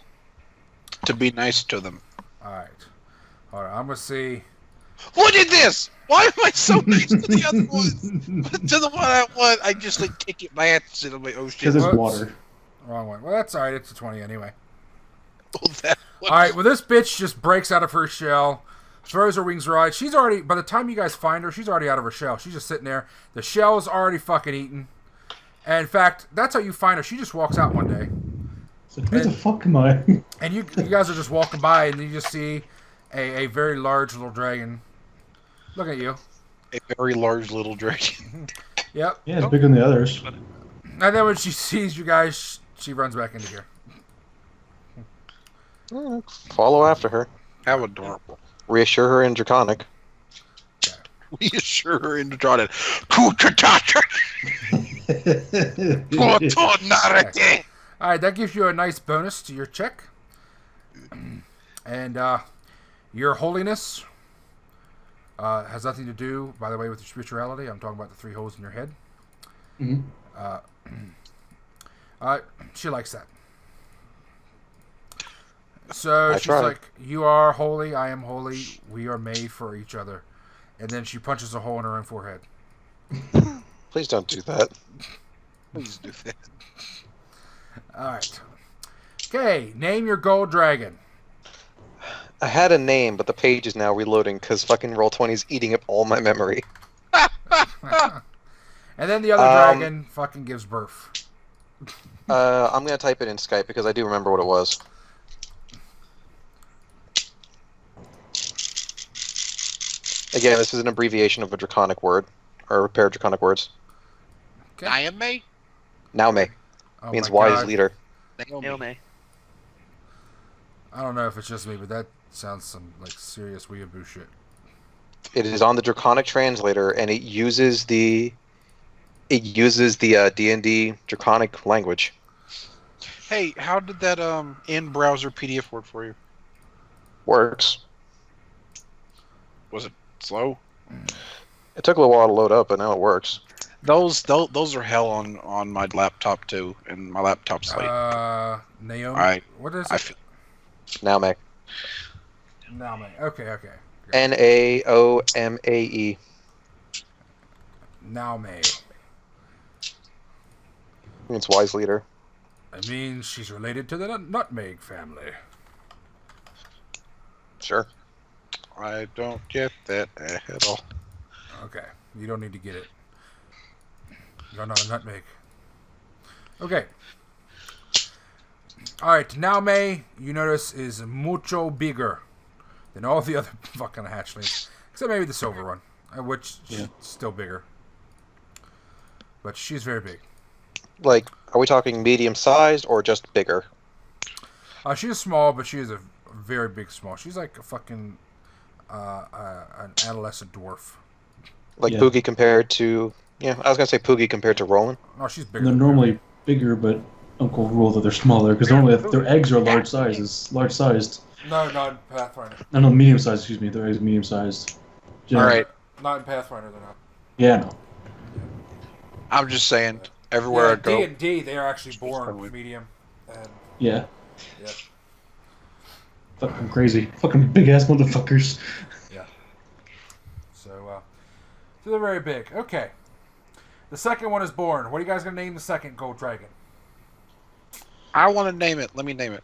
Speaker 3: to be nice to them.
Speaker 1: All right. I'm gonna see.
Speaker 3: Look at this! Why am I so nice to the other one? To the one I want, I just like kick it my ass and I'm like, oh shit.
Speaker 4: Because it's
Speaker 1: Whoops.
Speaker 4: water.
Speaker 1: Wrong one. Well, that's all right. It's a 20 anyway.
Speaker 3: Oh, that one.
Speaker 1: All right. Well, this bitch just breaks out of her shell, throws her wings right. She's already. By the time you guys find her, she's already out of her shell. She's just sitting there. The shell is already fucking eaten. And in fact, that's how you find her. She just walks out one day,
Speaker 4: So who the fuck am I?
Speaker 1: and you guys are just walking by, and you just see a very large little dragon. Look at you.
Speaker 3: A very large little dragon.
Speaker 1: Yep.
Speaker 4: Yeah, it's bigger than the others.
Speaker 1: And then when she sees you guys, she runs back into here.
Speaker 5: Follow after her.
Speaker 3: How adorable.
Speaker 5: Reassure her in Draconic.
Speaker 3: Reassure her into drawing it. Kutatata! Kutonarate!
Speaker 1: All right, that gives you a nice bonus to your check. And your holiness has nothing to do, by the way, with your spirituality. I'm talking about the 3 holes in your head.
Speaker 4: Mhm.
Speaker 1: She likes that. So
Speaker 5: I
Speaker 1: she's
Speaker 5: tried.
Speaker 1: like, you are holy, I am holy, we are made for each other. And then she punches a hole in her own forehead.
Speaker 5: Please don't do that.
Speaker 3: Please do that.
Speaker 1: Alright. Okay, name your gold dragon.
Speaker 5: I had a name, but the page is now reloading because fucking Roll20 is eating up all my memory.
Speaker 1: And then the other dragon fucking gives birth.
Speaker 5: I'm gonna type it in Skype because I do remember what it was. Again, this is an abbreviation of a draconic word, or a pair of draconic words.
Speaker 1: Okay.
Speaker 3: Naomi?
Speaker 5: Naume
Speaker 1: Oh
Speaker 5: means
Speaker 1: my
Speaker 5: wise
Speaker 1: God.
Speaker 5: leader.
Speaker 2: Naomi.
Speaker 1: I don't know if it's just me, but that sounds some like serious weeaboo shit.
Speaker 5: It is on the draconic translator, and it uses the D&D draconic language.
Speaker 3: Hey, how did that in-browser PDF work for you?
Speaker 5: Works.
Speaker 3: Was it slow?
Speaker 5: It took a little while to load up, but now it works.
Speaker 3: Those are hell on my laptop too, and my laptop's like
Speaker 1: Naomi. What is it?
Speaker 5: Naume.
Speaker 1: Naomi. Okay.
Speaker 5: Naomae.
Speaker 1: Naomi.
Speaker 5: Means wise leader.
Speaker 1: It means she's related to the nutmeg family.
Speaker 5: Sure.
Speaker 3: I don't get that at all.
Speaker 1: Okay, you don't need to get it. You're not a nutmeg. Okay. Alright, Naomi, you notice, is mucho bigger than all the other fucking hatchlings. Except maybe the silver one, which she's still bigger. But she's very big.
Speaker 5: Like, are we talking medium-sized or just bigger?
Speaker 1: She's small, but she is a very big small. She's like a fucking an adolescent dwarf.
Speaker 5: Like Poogie compared to... Yeah, I was going to say Poogie compared to Rolun.
Speaker 1: No, she's bigger.
Speaker 4: They're normally bigger, but Uncle rule that they're smaller, because normally their eggs are large sized.
Speaker 1: No, not in Pathfinder.
Speaker 4: No, medium sized, excuse me. Their eggs are medium sized.
Speaker 3: Alright.
Speaker 1: Not in Pathfinder, they're not.
Speaker 4: Yeah, no.
Speaker 3: I'm just saying, everywhere I go...
Speaker 1: D&D, they are actually born medium. And,
Speaker 4: Yeah.
Speaker 1: Yep.
Speaker 4: Fucking crazy. Fucking big ass motherfuckers.
Speaker 1: Yeah. So they're very big. Okay. The second one is born. What are you guys going to name the second gold dragon?
Speaker 3: I want to name it. Let me name it.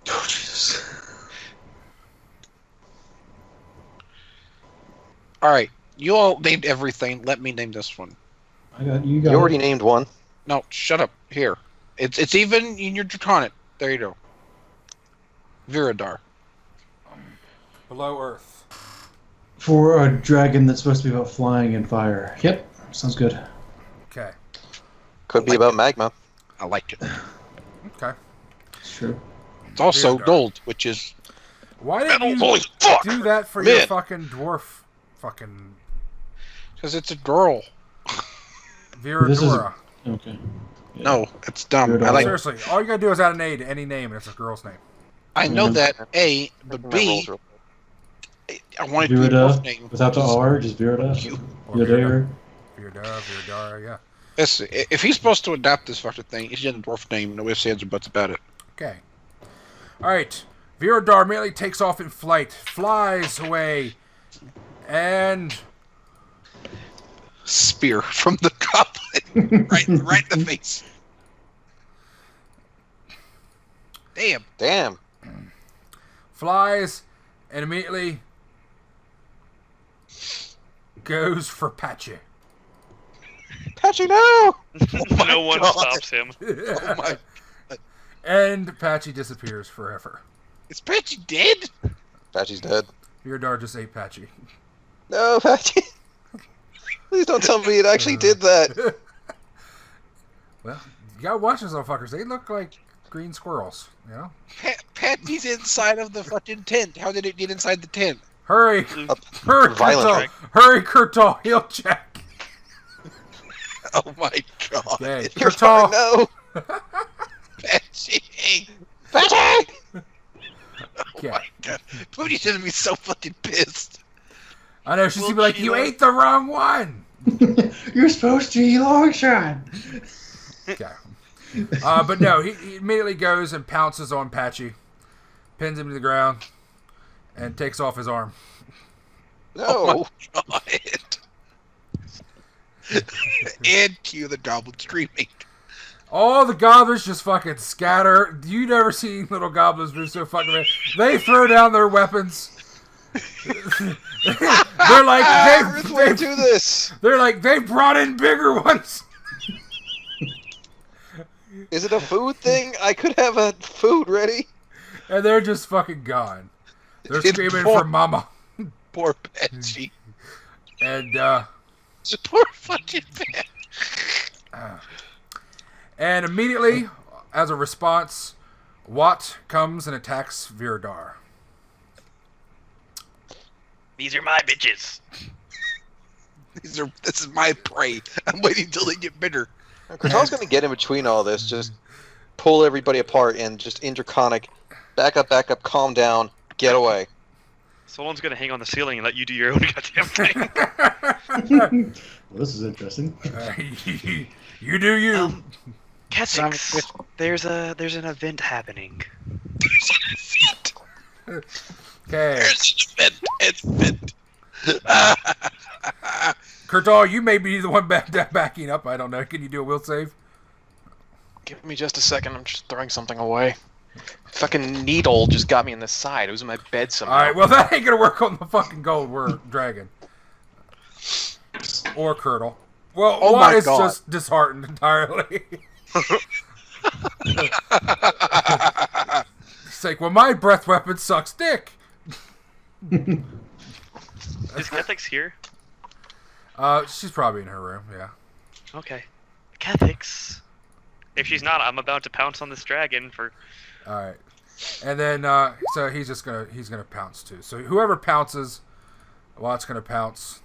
Speaker 4: Oh, Jesus.
Speaker 3: Alright, you all named everything. Let me name this one.
Speaker 5: You already named one.
Speaker 3: No, shut up. Here. It's even in your draconic. There you go. Viridar.
Speaker 1: Below Earth.
Speaker 4: For a dragon that's supposed to be about flying and fire. Yep, sounds good.
Speaker 1: Okay.
Speaker 5: Could be about magma.
Speaker 3: I like it.
Speaker 1: Okay.
Speaker 4: It's true.
Speaker 3: It's also
Speaker 1: Viridar.
Speaker 3: gold, which is...
Speaker 1: Why didn't you
Speaker 3: Holy fuck!
Speaker 1: do that for your fucking dwarf fucking...
Speaker 3: Because it's a girl.
Speaker 1: Viridora.
Speaker 4: Okay. Yeah.
Speaker 3: No, it's dumb.
Speaker 4: Viridar.
Speaker 3: I like.
Speaker 1: Seriously, all you gotta do is add an A to any name and it's a girl's name.
Speaker 3: I know
Speaker 4: Mhm.
Speaker 3: that A, but B.
Speaker 5: Remember,
Speaker 3: I wanted to do a dwarf name.
Speaker 4: Without the R, just Virida.
Speaker 1: Or
Speaker 4: Viridar.
Speaker 1: Viridara, yeah.
Speaker 3: Listen, if he's supposed to adapt this fucking thing, he's getting a dwarf name. No ifs, ands, or buts about it.
Speaker 1: Okay. Alright. Viridar immediately takes off in flight, flies away, and...
Speaker 3: Spear from the goblin. right in the face. Damn.
Speaker 1: flies, and immediately goes for Patchy.
Speaker 5: Patchy, no!
Speaker 2: No one
Speaker 3: God.
Speaker 2: stops him.
Speaker 3: Oh my.
Speaker 1: And Patchy disappears forever.
Speaker 3: Is Patchy dead?
Speaker 5: Patchy's dead.
Speaker 1: Viridar just ate Patchy.
Speaker 5: No, Patchy. Please don't tell me it actually did that.
Speaker 1: Well, you gotta watch those motherfuckers. They look like green squirrels, you know?
Speaker 3: Patchy's inside of the fucking tent. How did it get inside the tent?
Speaker 1: Hurry! Hurry,
Speaker 5: Violent
Speaker 1: Kurtal! Hurry, Kurtal! Heal check!
Speaker 3: Oh my god.
Speaker 1: Okay,
Speaker 5: You're fine,
Speaker 1: Kurtal!
Speaker 5: no!
Speaker 3: Patchy!
Speaker 5: Patchy!
Speaker 3: Oh
Speaker 1: Okay.
Speaker 3: my god. Pooty's gonna be so fucking pissed.
Speaker 1: I know, she's gonna be like, you ate the wrong one!
Speaker 4: You're supposed to eat long shot.
Speaker 1: Okay. But no, he immediately goes and pounces on Patchy, pins him to the ground, and takes off his arm.
Speaker 5: No!
Speaker 3: Oh my god. And cue the goblin screaming.
Speaker 1: All the goblins just fucking scatter. You never seen little goblins move so fucking bad. They throw down their weapons. They're like,
Speaker 5: Way do this.
Speaker 1: they're like, they brought in bigger ones.
Speaker 5: Is it a food thing? I could have a food ready.
Speaker 1: And they're just fucking gone. They're
Speaker 3: It's
Speaker 1: screaming
Speaker 3: poor-
Speaker 1: for mama.
Speaker 3: Poor Patsy.
Speaker 1: And,
Speaker 3: Poor fucking Patsy.
Speaker 1: and immediately, as a response, Watt comes and attacks Viradar.
Speaker 2: These are my bitches.
Speaker 3: This is my prey. I'm waiting until they get bitter.
Speaker 5: Kurtal's going to get in between all this, just pull everybody apart and just in Draconic, back up, calm down, get away.
Speaker 2: Someone's gonna hang on the ceiling and let you do your own goddamn thing.
Speaker 4: Well, this is interesting.
Speaker 1: You do you.
Speaker 2: Kethix, there's an event happening.
Speaker 1: Okay.
Speaker 3: There's an event.
Speaker 1: Kurtal, you may be the one backing up. I don't know. Can you do a will save?
Speaker 6: Give me just a second. I'm just throwing something away. Fucking needle just got me in the side. It was in my bed somehow.
Speaker 1: Alright, well, that ain't gonna work on the fucking gold dragon. Or Kurtal. Well,
Speaker 6: Oh
Speaker 1: Watt
Speaker 6: my
Speaker 1: is
Speaker 6: God.
Speaker 1: just disheartened entirely. He's like, well, my breath weapon sucks dick.
Speaker 2: Is Kethix here?
Speaker 1: She's probably in her room, yeah.
Speaker 2: Okay. Kethix. If she's not, I'm about to pounce on this dragon for...
Speaker 1: Alright. And then, so he's gonna pounce too. So whoever pounces, Watt's gonna pounce.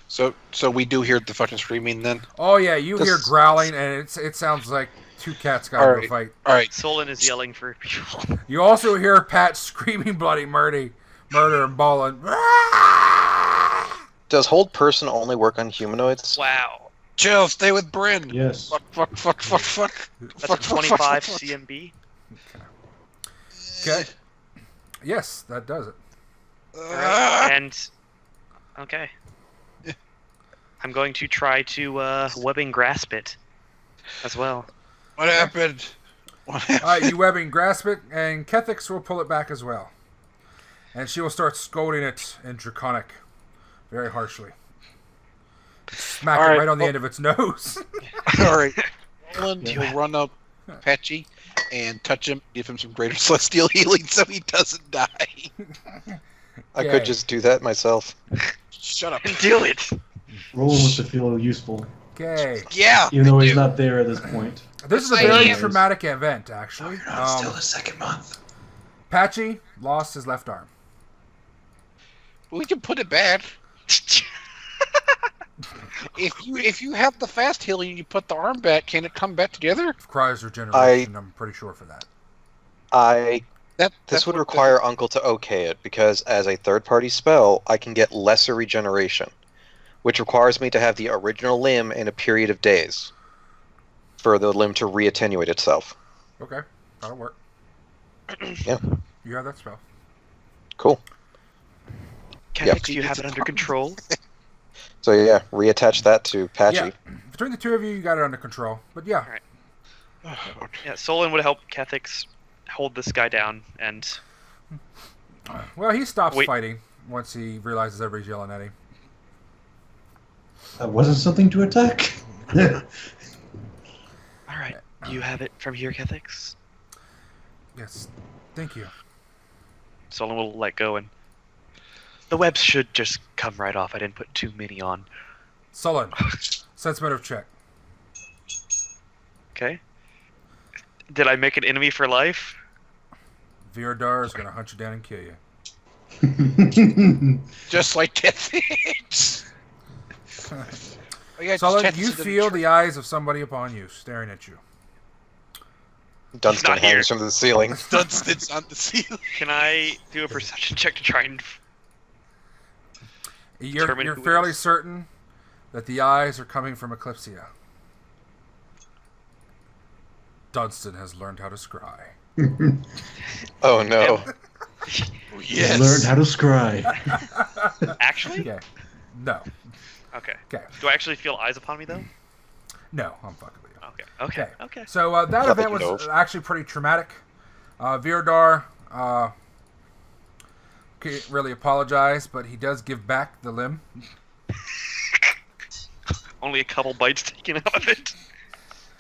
Speaker 3: So we do hear the fucking screaming then?
Speaker 1: Oh yeah, you hear
Speaker 3: This-
Speaker 1: growling, and it sounds like two cats got into a
Speaker 3: Alright.
Speaker 1: fight.
Speaker 3: Alright.
Speaker 2: Sollyn is yelling for people.
Speaker 1: You also hear Pat screaming bloody murder and bawling.
Speaker 5: Does hold person only work on humanoids?
Speaker 2: Wow.
Speaker 3: Chill, stay with Bryn.
Speaker 4: Yes.
Speaker 3: Fuck.
Speaker 2: That's a 25 CMB.
Speaker 1: Okay. Yes, that does it.
Speaker 2: Alright, and... Okay. I'm going to try to webbing grasp it as well.
Speaker 3: What happened?
Speaker 1: Alright, you webbing grasp it, and Kethix will pull it back as well. And she will start scolding it in Draconic very harshly. Smack it
Speaker 3: Alright,
Speaker 1: right on the
Speaker 3: well-
Speaker 1: end of its nose.
Speaker 3: Alright. Roland will run up Patchy and touch him, give him some greater celestial healing so he doesn't die.
Speaker 5: I
Speaker 1: Okay.
Speaker 5: could just do that myself.
Speaker 3: Shut up.
Speaker 2: Do it!
Speaker 4: Roland wants to feel useful,
Speaker 1: Okay.
Speaker 3: Yeah.
Speaker 4: even though he's
Speaker 3: dude.
Speaker 4: not there at this point.
Speaker 1: This is a
Speaker 3: I
Speaker 1: very
Speaker 3: am.
Speaker 1: traumatic event, actually.
Speaker 4: the second month.
Speaker 1: Patchy lost his left arm.
Speaker 3: We can put it back. If you have the fast healing and you put the arm back, can it come back together?
Speaker 1: Cries regeneration, I'm pretty sure for that.
Speaker 3: This
Speaker 5: This would require Uncle to okay it, because as a third-party spell, I can get lesser regeneration, which requires me to have the original limb in a period of days for the limb to re-attenuate itself.
Speaker 1: Okay, that'll work.
Speaker 5: Yeah.
Speaker 1: You have that spell.
Speaker 5: Cool.
Speaker 2: Kethix, do you have it under control?
Speaker 5: So yeah, reattach that to Patchy.
Speaker 1: Yeah, between the two of you, you got it under control. But yeah,
Speaker 2: Yeah, Sollyn would help Kethix hold this guy down, and...
Speaker 1: well, he stops
Speaker 2: Wait.
Speaker 1: fighting once he realizes everybody's yelling at him.
Speaker 4: That wasn't something to attack.
Speaker 2: Alright, you have it from here, Kethix?
Speaker 1: Yes, thank you.
Speaker 2: Sollyn will let go, and... The webs should just come right off. I didn't put too many on.
Speaker 1: Sollyn, sense motive check.
Speaker 2: Okay. Did I make an enemy for life?
Speaker 1: Viradar is gonna hunt you down and kill you.
Speaker 3: Just like Kethix.
Speaker 1: Sollyn, you feel the eyes of somebody upon you, staring at you.
Speaker 5: Dunstan
Speaker 2: not here.
Speaker 5: hangs from the ceiling.
Speaker 3: Dunstan's on the ceiling.
Speaker 2: Can I do a perception check to try and...
Speaker 1: You're
Speaker 2: Determine who it
Speaker 1: fairly
Speaker 2: is.
Speaker 1: certain that the eyes are coming from Eclipsia. Dunstan has learned how to scry.
Speaker 5: Oh no.
Speaker 3: Yes.
Speaker 4: Learned how to scry.
Speaker 2: Actually?
Speaker 1: Okay. No.
Speaker 2: Okay.
Speaker 1: Okay.
Speaker 2: Do I actually feel eyes upon me though?
Speaker 1: No, I'm fucking with you.
Speaker 2: Okay.
Speaker 1: So that
Speaker 5: Not that
Speaker 1: event
Speaker 5: you know
Speaker 1: was
Speaker 5: of.
Speaker 1: actually pretty traumatic. Viradar can't really apologize, but he does give back the limb.
Speaker 2: Only a couple bites taken out of it.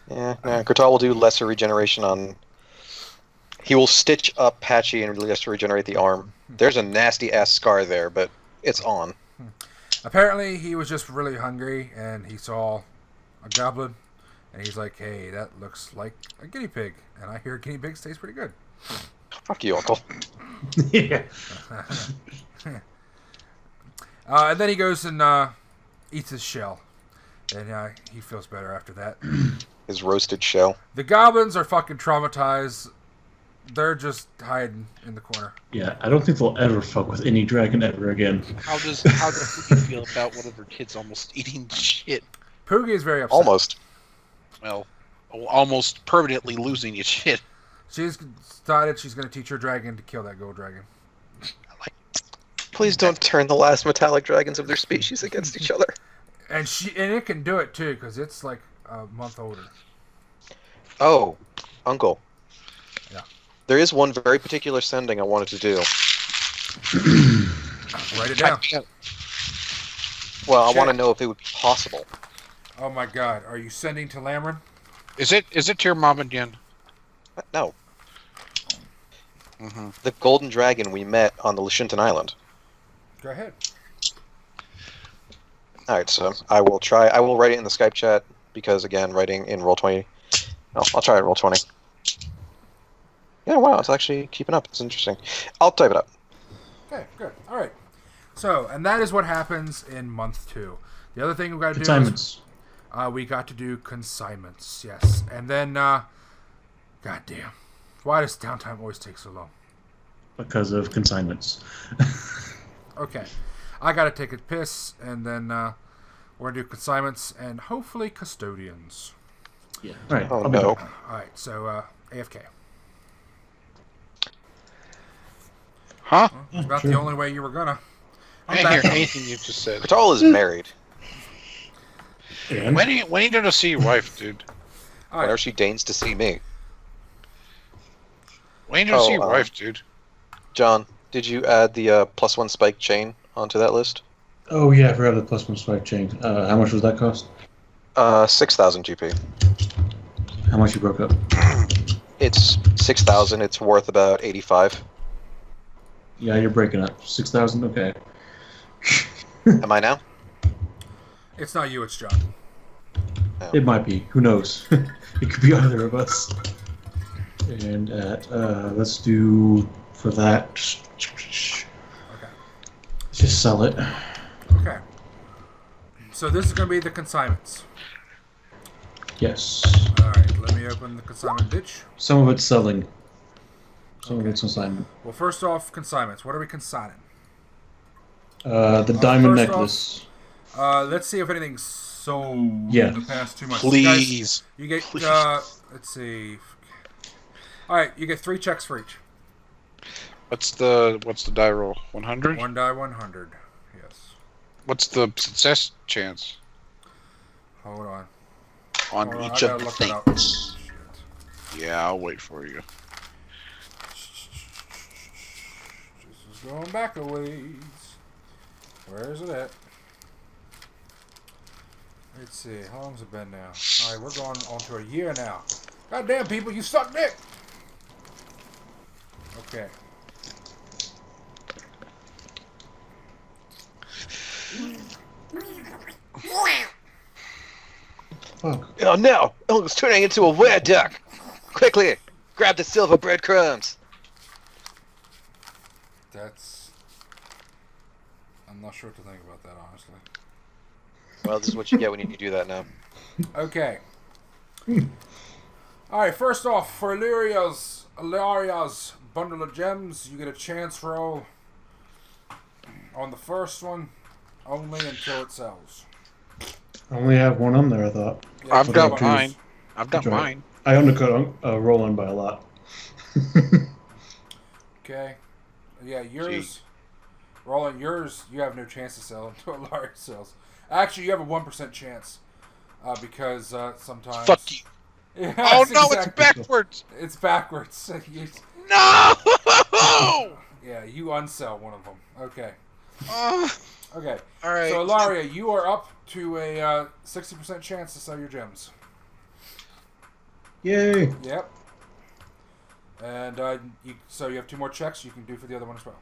Speaker 5: Yeah, Kurtal will do lesser regeneration on. He will stitch up Patchy and lesser regenerate the arm. There's a nasty ass scar there, but it's on.
Speaker 1: Apparently, he was just really hungry, and he saw a goblin, and he's like, "Hey, that looks like a guinea pig," and I hear guinea pigs taste pretty good.
Speaker 5: Fuck you, Uncle.
Speaker 4: Yeah.
Speaker 1: And then he goes and eats his shell, and he feels better after that.
Speaker 5: His roasted shell.
Speaker 1: The goblins are fucking traumatized. They're just hiding in the corner.
Speaker 4: Yeah, I don't think they'll ever fuck with any dragon ever again.
Speaker 3: How does Poogie feel about one of her kids almost eating shit?
Speaker 1: Poogie is very upset.
Speaker 5: Almost.
Speaker 3: Well, almost permanently losing its shit.
Speaker 1: She's decided she's going to teach her dragon to kill that gold dragon.
Speaker 5: Please don't turn the last metallic dragons of their species against each other.
Speaker 1: And it can do it too, because it's like a month older.
Speaker 5: Oh, Uncle.
Speaker 1: Yeah.
Speaker 5: There is one very particular sending I wanted to do.
Speaker 1: Write it down.
Speaker 5: Well, I want to know if it would be possible.
Speaker 1: Oh my god, are you sending to Lamron?
Speaker 3: Is it to your mom again?
Speaker 5: No.
Speaker 3: Mm-hmm.
Speaker 5: The golden dragon we met on the Lashinton Island.
Speaker 1: Go ahead.
Speaker 5: Alright, so I will try. I will write it in the Skype chat because, again, writing in Roll20. No, I'll try it Roll20. Yeah, wow, it's actually keeping up. It's interesting. I'll type it up.
Speaker 1: Okay, good. All right. So, and that is what happens in month 2. The other thing we got to do
Speaker 4: Consignments.
Speaker 1: is we got to do consignments. Yes, and then, goddamn, why does downtime always take so long?
Speaker 4: Because of consignments.
Speaker 1: Okay, I got to take a piss, and then we're gonna do consignments and hopefully custodians.
Speaker 4: Yeah. All right.
Speaker 5: Oh,
Speaker 4: I'll be
Speaker 5: no.
Speaker 4: back.
Speaker 1: All right, so AFK.
Speaker 3: Huh?
Speaker 1: It's about
Speaker 4: Sure.
Speaker 1: the only way you were gonna.
Speaker 3: I
Speaker 1: I'm
Speaker 3: didn't
Speaker 1: back.
Speaker 3: hear anything you just said.
Speaker 5: Kurtal is married.
Speaker 4: And
Speaker 3: When are you going to see your wife, dude?
Speaker 1: All
Speaker 5: Whenever
Speaker 1: right.
Speaker 5: she deigns to see me.
Speaker 3: When are you going to see your
Speaker 5: Oh,
Speaker 3: wife, dude?
Speaker 5: John, did you add the +1 spike chain onto that list?
Speaker 4: oh yeah, I forgot the +1 spike chain. How much was that cost?
Speaker 5: 6,000 GP.
Speaker 4: How much you broke up?
Speaker 5: It's 6,000. It's worth about 85.
Speaker 4: Yeah, you're breaking up. 6,000. Okay.
Speaker 5: Am I now?
Speaker 1: It's not you, it's John.
Speaker 4: It might be. Who knows? It could be either of us. And let's do for that.
Speaker 1: Okay.
Speaker 4: Let's just sell it.
Speaker 1: Okay. So this is gonna be the consignments.
Speaker 4: Yes.
Speaker 1: All right. Let me open the consignment bitch.
Speaker 4: Some of it's selling. Some of
Speaker 1: Okay.
Speaker 4: it's consignment.
Speaker 1: Well, first off, consignments. What are we consigning?
Speaker 4: The diamond
Speaker 1: first
Speaker 4: necklace.
Speaker 1: Let's see if anything's sold
Speaker 4: Yeah.
Speaker 1: in the past 2 months.
Speaker 3: Please.
Speaker 1: You get.
Speaker 3: Please.
Speaker 1: Let's see. All right, you get 3 checks for each.
Speaker 3: What's the die roll? 100?
Speaker 1: 1 die 100. Yes.
Speaker 3: What's the success chance
Speaker 1: Hold on.
Speaker 3: on
Speaker 1: Hold on,
Speaker 3: each
Speaker 1: I
Speaker 3: of
Speaker 1: gotta
Speaker 3: the
Speaker 1: look that up.
Speaker 3: things?
Speaker 1: Shit.
Speaker 3: Yeah, I'll wait for you.
Speaker 1: This is going back a ways. Where is it at? Let's see. How long's it been now? All right, we're going on to a year now. Goddamn, people, you suck dick. Okay.
Speaker 4: Fuck.
Speaker 5: Oh no! Uncle's turning into a were duck! Quickly! Grab the silver breadcrumbs!
Speaker 1: That's... I'm not sure what to think about that, honestly.
Speaker 5: Well, this is what you get when you do that now.
Speaker 1: Okay. Alright, first off, for Ilaria's bundle of gems, you get a chance roll on the first one, only until it sells.
Speaker 4: I only have one on there, I thought.
Speaker 1: Yeah,
Speaker 3: I've
Speaker 1: but
Speaker 3: got
Speaker 1: what-
Speaker 3: mine. I've got
Speaker 4: That's right.
Speaker 3: mine.
Speaker 4: I undercut Rolun by a lot.
Speaker 1: Okay. Yeah, yours Rolun, yours, you have no chance to sell until Ilaria sells. Actually, you have a 1% chance because sometimes.
Speaker 3: Fuck you.
Speaker 1: Yes,
Speaker 3: Oh no,
Speaker 1: exactly.
Speaker 3: it's backwards.
Speaker 1: It's backwards.
Speaker 3: No.
Speaker 1: Yeah, you unsell one of them. Okay.
Speaker 3: Uh,
Speaker 1: Okay.
Speaker 3: all right.
Speaker 1: So, Ilaria, you are up to a 60% chance to sell your gems.
Speaker 4: Yay!
Speaker 1: Yep. And so you have 2 more checks you can do for the other one as well.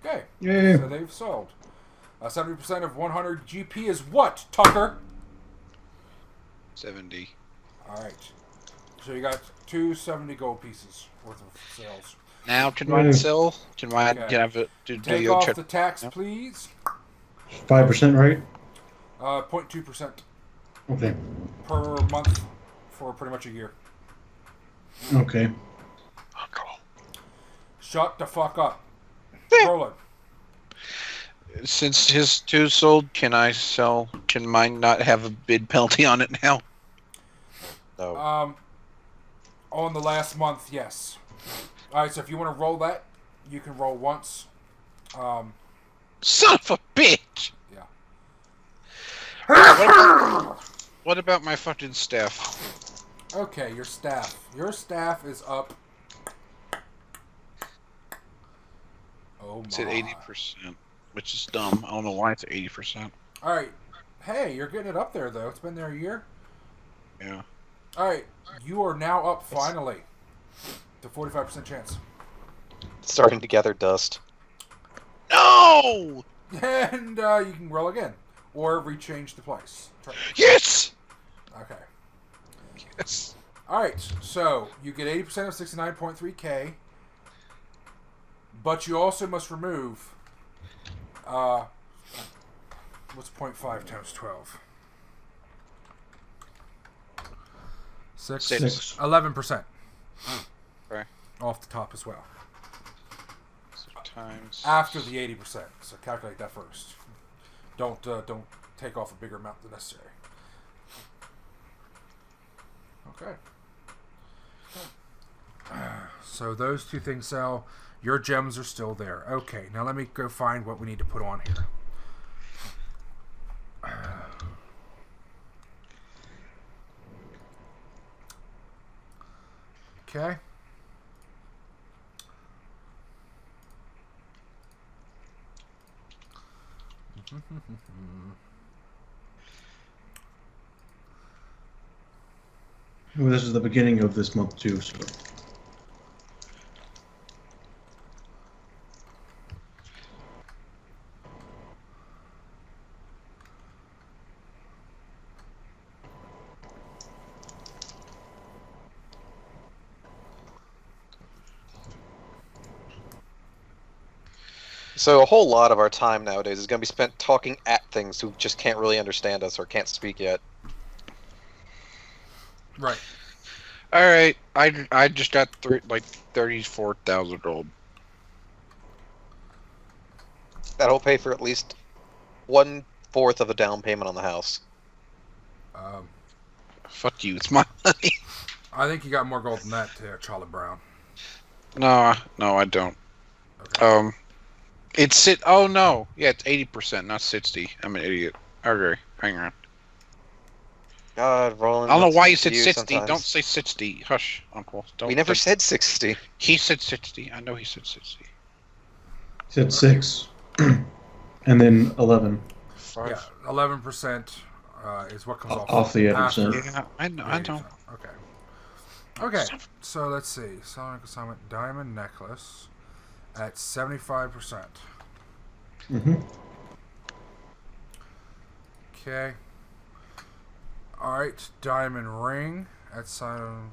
Speaker 1: Okay.
Speaker 4: Yay!
Speaker 1: So they've sold. 70% of 100 GP is what, Tucker?
Speaker 3: 70.
Speaker 1: All right. So you got 270 gold pieces worth of sales.
Speaker 3: Now can I sell? Can I
Speaker 1: Okay.
Speaker 3: have it? Do
Speaker 1: Take
Speaker 3: your
Speaker 1: off
Speaker 3: check?
Speaker 1: the tax,
Speaker 3: Yep.
Speaker 1: please.
Speaker 4: 5%, right?
Speaker 1: 0.2%
Speaker 4: Okay.
Speaker 1: per month for pretty much a year.
Speaker 4: Okay.
Speaker 1: Shut the fuck up. Rolun.
Speaker 3: Since his 2 sold, can I sell? Can mine not have a bid penalty on it now?
Speaker 5: No.
Speaker 1: On the last month, yes. All right, so if you want to roll that, you can roll once.
Speaker 3: Son of a bitch!
Speaker 1: Yeah.
Speaker 3: What about my fucking staff?
Speaker 1: Okay, your staff. Your staff is up. Oh my.
Speaker 3: It's at 80%, which is dumb. I don't know why it's at 80%.
Speaker 1: All right. Hey, you're getting it up there, though. It's been there a year.
Speaker 3: Yeah.
Speaker 1: All right. You are now up, finally, to 45% chance.
Speaker 5: Starting to gather dust.
Speaker 3: No!
Speaker 1: And you can roll again. Or rechange the place. Try.
Speaker 3: Yes!
Speaker 1: Okay.
Speaker 3: Yes.
Speaker 1: Alright, so you get 80% of 69.3k. But you also must remove... what's 0.5 times 12? 6. 11%.
Speaker 3: Okay.
Speaker 1: Off the top as well.
Speaker 3: So times...
Speaker 1: After the 80%. So calculate that first. Don't take off a bigger amount than necessary. Okay. So those 2 things sell. Your gems are still there. Okay, now let me go find what we need to put on here. Okay.
Speaker 4: Well, this is the beginning of this month too, so.
Speaker 5: So a whole lot of our time nowadays is going to be spent talking at things who just can't really understand us or can't speak yet.
Speaker 1: Right.
Speaker 3: All right, I just got 34,000 gold.
Speaker 5: That'll pay for at least 1/4 of a down payment on the house.
Speaker 3: Fuck you, it's my money.
Speaker 1: I think you got more gold than that, Charlie Brown.
Speaker 3: No, I don't.
Speaker 1: Okay.
Speaker 3: Oh no, yeah, it's 80%, not 60. I'm an idiot. Okay, hang on.
Speaker 5: God, Rolun.
Speaker 3: I don't know why you said
Speaker 5: you
Speaker 3: 60.
Speaker 5: sometimes.
Speaker 3: Don't say 60. Hush, Uncle. Don't.
Speaker 5: We never said 60.
Speaker 3: He said 60. I know he said 60.
Speaker 4: He said 6. And then 11.
Speaker 1: Yeah, 11% is what comes
Speaker 4: Off the 80%.
Speaker 1: after
Speaker 3: Yeah, I know.
Speaker 1: the
Speaker 3: I know.
Speaker 1: 80%. Okay. Okay, so let's see. Sonic Assignment Diamond Necklace at 75%.
Speaker 4: Mm-hmm.
Speaker 1: Okay. Alright, Diamond Ring at 75%.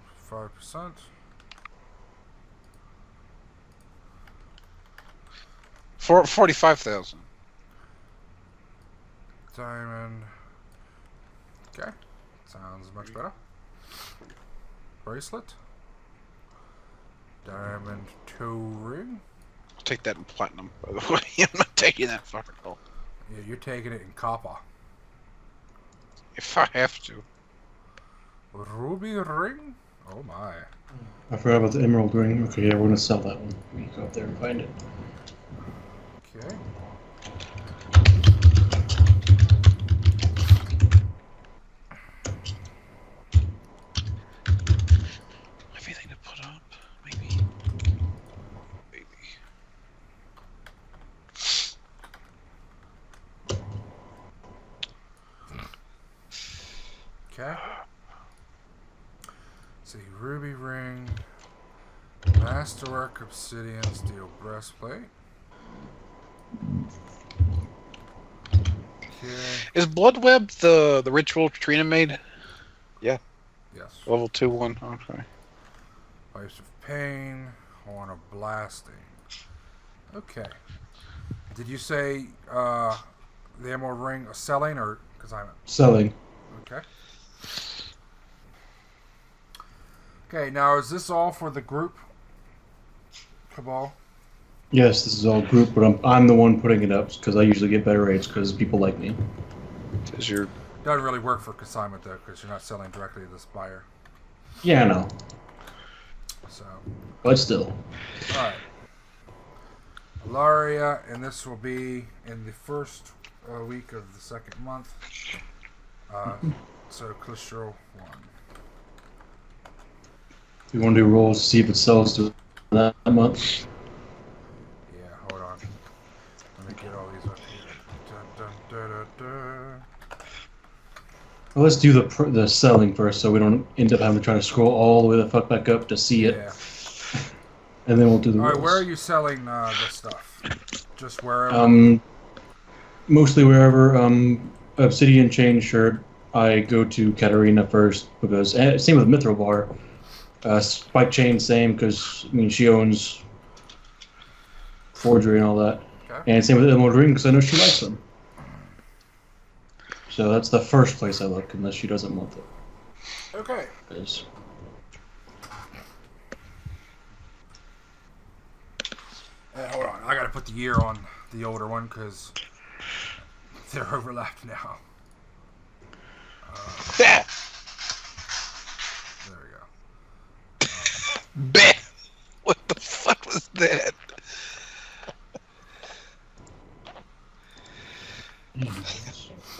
Speaker 3: For 45,000.
Speaker 1: Diamond. Okay, sounds much better. Bracelet. Diamond toe ring.
Speaker 3: I'll take that in platinum, by the way. I'm not taking that fucking gold.
Speaker 1: Yeah, you're taking it in copper.
Speaker 3: If I have to.
Speaker 1: Ruby ring? Oh my.
Speaker 4: I forgot about the emerald ring. Okay, yeah, we're gonna sell that one. We can go up there and find it.
Speaker 1: Okay.
Speaker 3: Everything to put up, maybe. Maybe.
Speaker 1: Okay. See, ruby ring, masterwork, obsidian, steel breastplate. Okay.
Speaker 3: Is Bloodweb the ritual Trina made?
Speaker 1: Yes.
Speaker 3: Level 2 one. Okay.
Speaker 1: Pipes of pain, horn of blasting. Okay. Did you say the emerald ring selling or consignment?
Speaker 4: Selling.
Speaker 1: Okay. Okay, now is this all for the group? Cabal?
Speaker 4: Yes, this is all group, but I'm the one putting it up because I usually get better rates because people like me.
Speaker 3: Is your
Speaker 1: Doesn't really work for consignment though, because you're not selling directly to this buyer.
Speaker 4: Yeah, I know,
Speaker 1: So,
Speaker 4: but still.
Speaker 1: alright. Ilaria, and this will be in the first week of the second month. So, cholesterol 1.
Speaker 4: We want to do rolls to see if it sells to that month.
Speaker 1: Yeah, hold on. Let me get all these up here. Dun, dun, da, da, da.
Speaker 4: Well, let's do the selling first, so we don't end up having to try to scroll all the way the fuck back up to see it,
Speaker 1: Yeah.
Speaker 4: and then we'll do the
Speaker 1: Alright,
Speaker 4: rolls.
Speaker 1: where are you selling this stuff? Just wherever?
Speaker 4: Mostly wherever. Obsidian chain shirt. I go to Katarina first because same with Mithril bar. Spike chain same because I mean she owns forgery and all that,
Speaker 1: Okay.
Speaker 4: and same with Emerald Ring because I know she likes them. So that's the first place I look unless she doesn't want it.
Speaker 1: Okay.
Speaker 4: 'Cause-
Speaker 1: Hold on, I gotta put the year on the older one because they're overlapped now.
Speaker 3: Bah!
Speaker 1: There we go.
Speaker 3: Bah! What the fuck was that?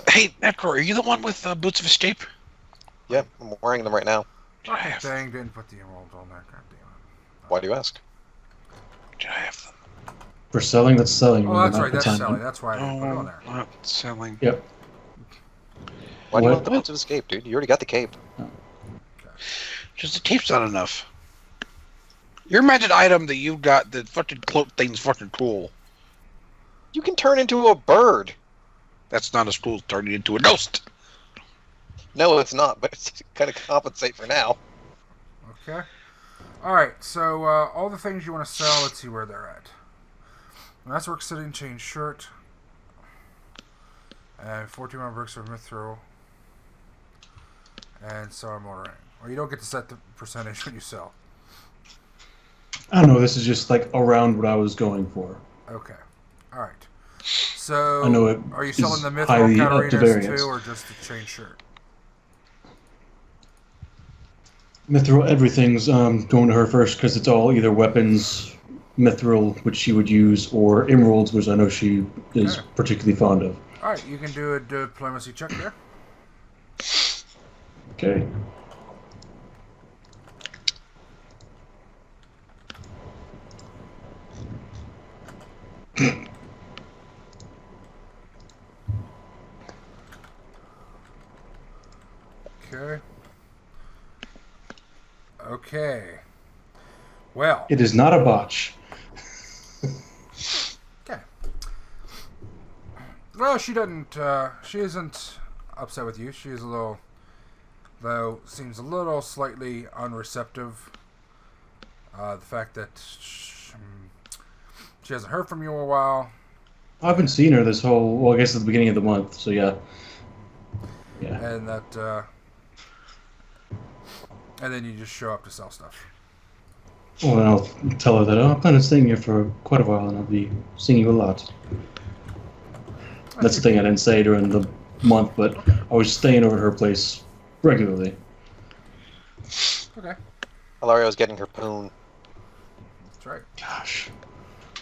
Speaker 3: Hey, Necro, are you the one with Boots of Escape?
Speaker 5: Yeah, I'm wearing them right now.
Speaker 3: Did I have them?
Speaker 1: Dang, didn't put the emerald on there. God damn it.
Speaker 5: Why do you ask?
Speaker 3: Did I have them?
Speaker 4: For selling, that's selling.
Speaker 1: Oh,
Speaker 4: remember,
Speaker 1: that's
Speaker 4: not
Speaker 1: right. That's
Speaker 4: consignment.
Speaker 1: selling. That's why I didn't put it on there.
Speaker 3: Not selling.
Speaker 4: Yep.
Speaker 5: Why do you
Speaker 4: What?
Speaker 5: want the boots of escape, dude? You already got the cape.
Speaker 3: Just the tape's not enough. Your magic item that you got, the fucking cloak thing's fucking cool.
Speaker 5: You can turn into a bird.
Speaker 3: That's not as cool as turning into a ghost.
Speaker 5: No, it's not, but it's kind of compensate for now.
Speaker 1: Okay. Alright, so all the things you want to sell, let's see where they're at. Masterwork Sitting Chain Shirt. And 41 bricks of Mithril. And Sour Motoring. Well, you don't get to set the percentage when you sell.
Speaker 4: I don't know. This is just like around what I was going for.
Speaker 1: Okay. Alright. So,
Speaker 4: I know it
Speaker 1: are you selling
Speaker 4: is
Speaker 1: the Mithril
Speaker 4: highly up to
Speaker 1: Catarinas
Speaker 4: variance.
Speaker 1: too, or just the chain shirt?
Speaker 4: Mithril, everything's going to her first because it's all either weapons, Mithril, which she would use, or emeralds, which I know she is
Speaker 1: Okay.
Speaker 4: particularly fond of.
Speaker 1: Alright, you can do a diplomacy check there.
Speaker 4: Okay.
Speaker 1: Okay. Okay. Well.
Speaker 4: It is not a botch.
Speaker 1: Okay. Well, she doesn't. She isn't upset with you. She is a little, though, seems a little slightly unreceptive. The fact that she hasn't heard from you in a while.
Speaker 4: I haven't seen her this whole. Well, I guess at the beginning of the month. So yeah. Yeah.
Speaker 1: And that. And then you just show up to sell stuff.
Speaker 4: Well, then I'll tell her that I'm planning on staying here for quite a while, and I'll be seeing you a lot. That's the thing I didn't say during the month, but I was staying over at her place regularly.
Speaker 1: Okay.
Speaker 5: Ilaria was getting her poon.
Speaker 1: That's right.
Speaker 4: Gosh.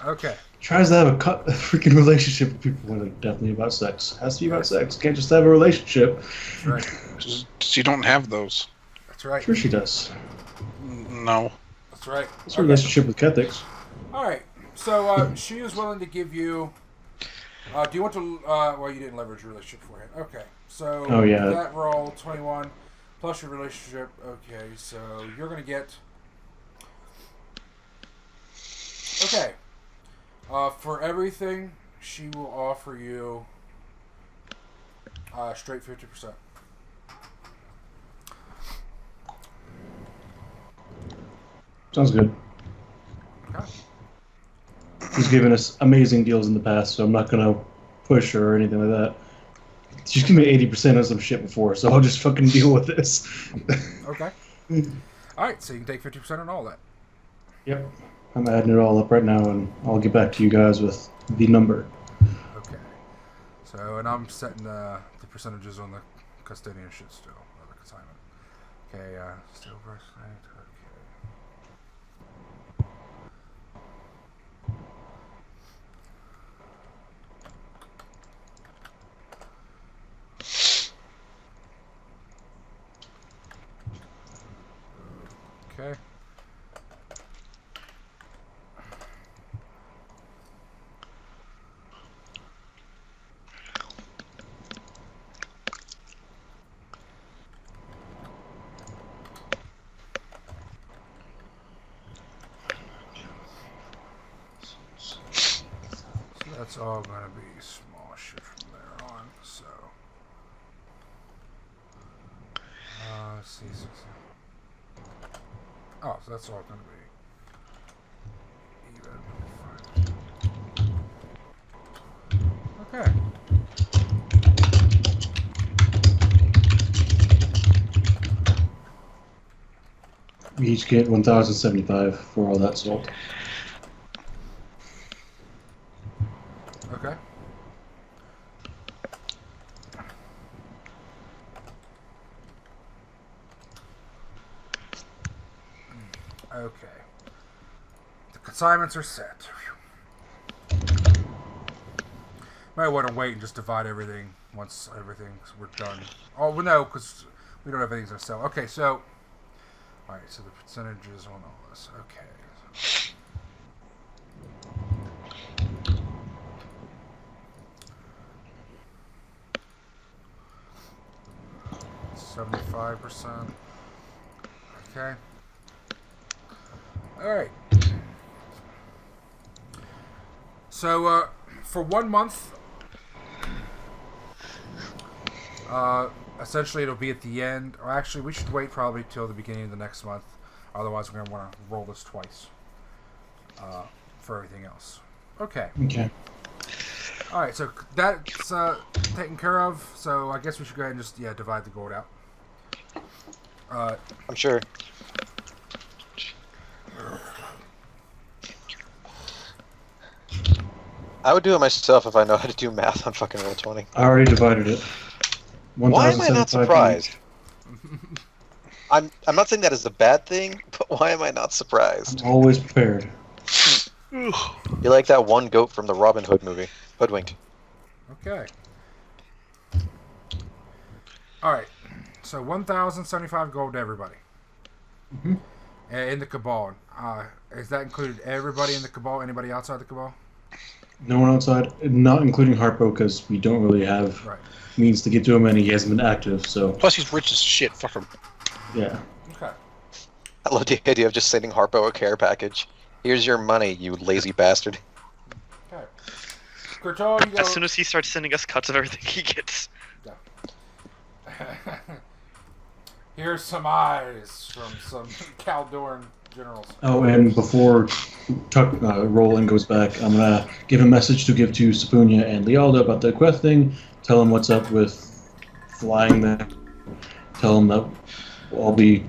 Speaker 1: Okay.
Speaker 4: Tries to have a freaking relationship with people when it's definitely about sex. Has to be about sex. Can't just have a relationship.
Speaker 1: That's right.
Speaker 3: She don't have those.
Speaker 1: That's right.
Speaker 4: Sure she does.
Speaker 3: No.
Speaker 1: That's right.
Speaker 4: It's a relationship with Kethics.
Speaker 1: All right. So she is willing to give you. Do you want to? Well, you didn't leverage your relationship beforehand. Okay. So
Speaker 4: Oh, yeah.
Speaker 1: that roll 21 plus your relationship. Okay. So you're gonna get. Okay. For everything, she will offer you straight 50%.
Speaker 4: Sounds good.
Speaker 1: Okay.
Speaker 4: She's given us amazing deals in the past, so I'm not gonna push her or anything like that. She's given me 80% of some shit before, so I'll just fucking deal with this.
Speaker 1: Okay. All right. So you can take 50% on all that.
Speaker 4: Yep. I'm adding it all up right now, and I'll get back to you guys with the number.
Speaker 1: Okay. So, and I'm setting the percentages on the custodian shit still, or the consignment. Okay, still verse 8, okay. Okay. That's all going to be small shit from there on, so... let's see, 6... Oh, so that's all going to be... even. Okay.
Speaker 4: We each get 1,075 for all that sold.
Speaker 1: Okay. Okay. The consignments are set. Might want to wait and just divide everything once we're done. Oh, well, no, because we don't have anything to sell. Okay, so... Alright, so the percentages on all this. Okay. 75%. Okay. Alright. So, for 1 month, essentially it'll be at the end. Or actually, we should wait probably till the beginning of the next month. Otherwise, we're going to want to roll this twice for everything else. Okay.
Speaker 4: Okay.
Speaker 1: Alright, so that's taken care of. So I guess we should go ahead and just, divide the gold out.
Speaker 5: I'm sure. I would do it myself if I know how to do math on fucking Roll20.
Speaker 4: I already divided it.
Speaker 5: Why am I not
Speaker 4: 1,075
Speaker 5: surprised?
Speaker 4: each.
Speaker 5: I'm not saying that is a bad thing, but why am I not surprised?
Speaker 4: I'm always prepared.
Speaker 5: You're like that one goat from the Robin Hood movie, Hoodwinked.
Speaker 1: Okay. Alright. So 1,075 gold to everybody.
Speaker 4: Mm-hmm.
Speaker 1: In the cabal. Is that included everybody in the cabal? Anybody outside the cabal?
Speaker 4: No one outside, not including Harpo, because we don't really have means to get to him, and he hasn't been active, so...
Speaker 3: Plus, he's rich as shit. Fuck him.
Speaker 4: Yeah.
Speaker 1: Okay.
Speaker 5: I love the idea of just sending Harpo a care package. Here's your money, you lazy bastard.
Speaker 1: Okay. Kurtal, you go...
Speaker 2: As soon as he starts sending us cuts of everything he gets.
Speaker 1: Here's some eyes from some Caldorn generals.
Speaker 4: Oh, and before Rolun goes back, I'm going to give a message to give to Sapunia and Lialda about the quest thing. Tell them what's up with flying them. Tell them that I'll be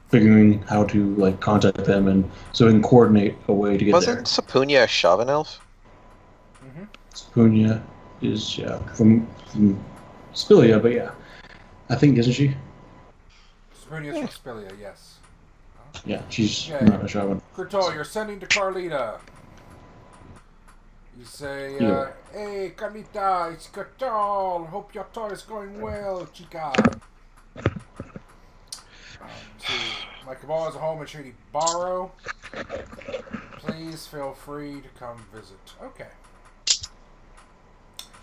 Speaker 4: figuring how to contact them, and so we can coordinate a way to get there.
Speaker 5: Wasn't Sapunia a Shavan elf?
Speaker 1: Mm-hmm.
Speaker 4: Sapunia is, from Spilia, but I think, isn't she?
Speaker 1: Sapunia is from Spilia, yes.
Speaker 4: Yeah, she's
Speaker 1: Okay.
Speaker 4: not a shy one.
Speaker 1: Kurtal, you're sending to Carlita. You say,
Speaker 4: Yeah.
Speaker 1: hey, Carlita, it's Kurtal. Hope your tour is going well, chica. See, my cabal is a home in Shady Barrow. Please feel free to come visit. Okay.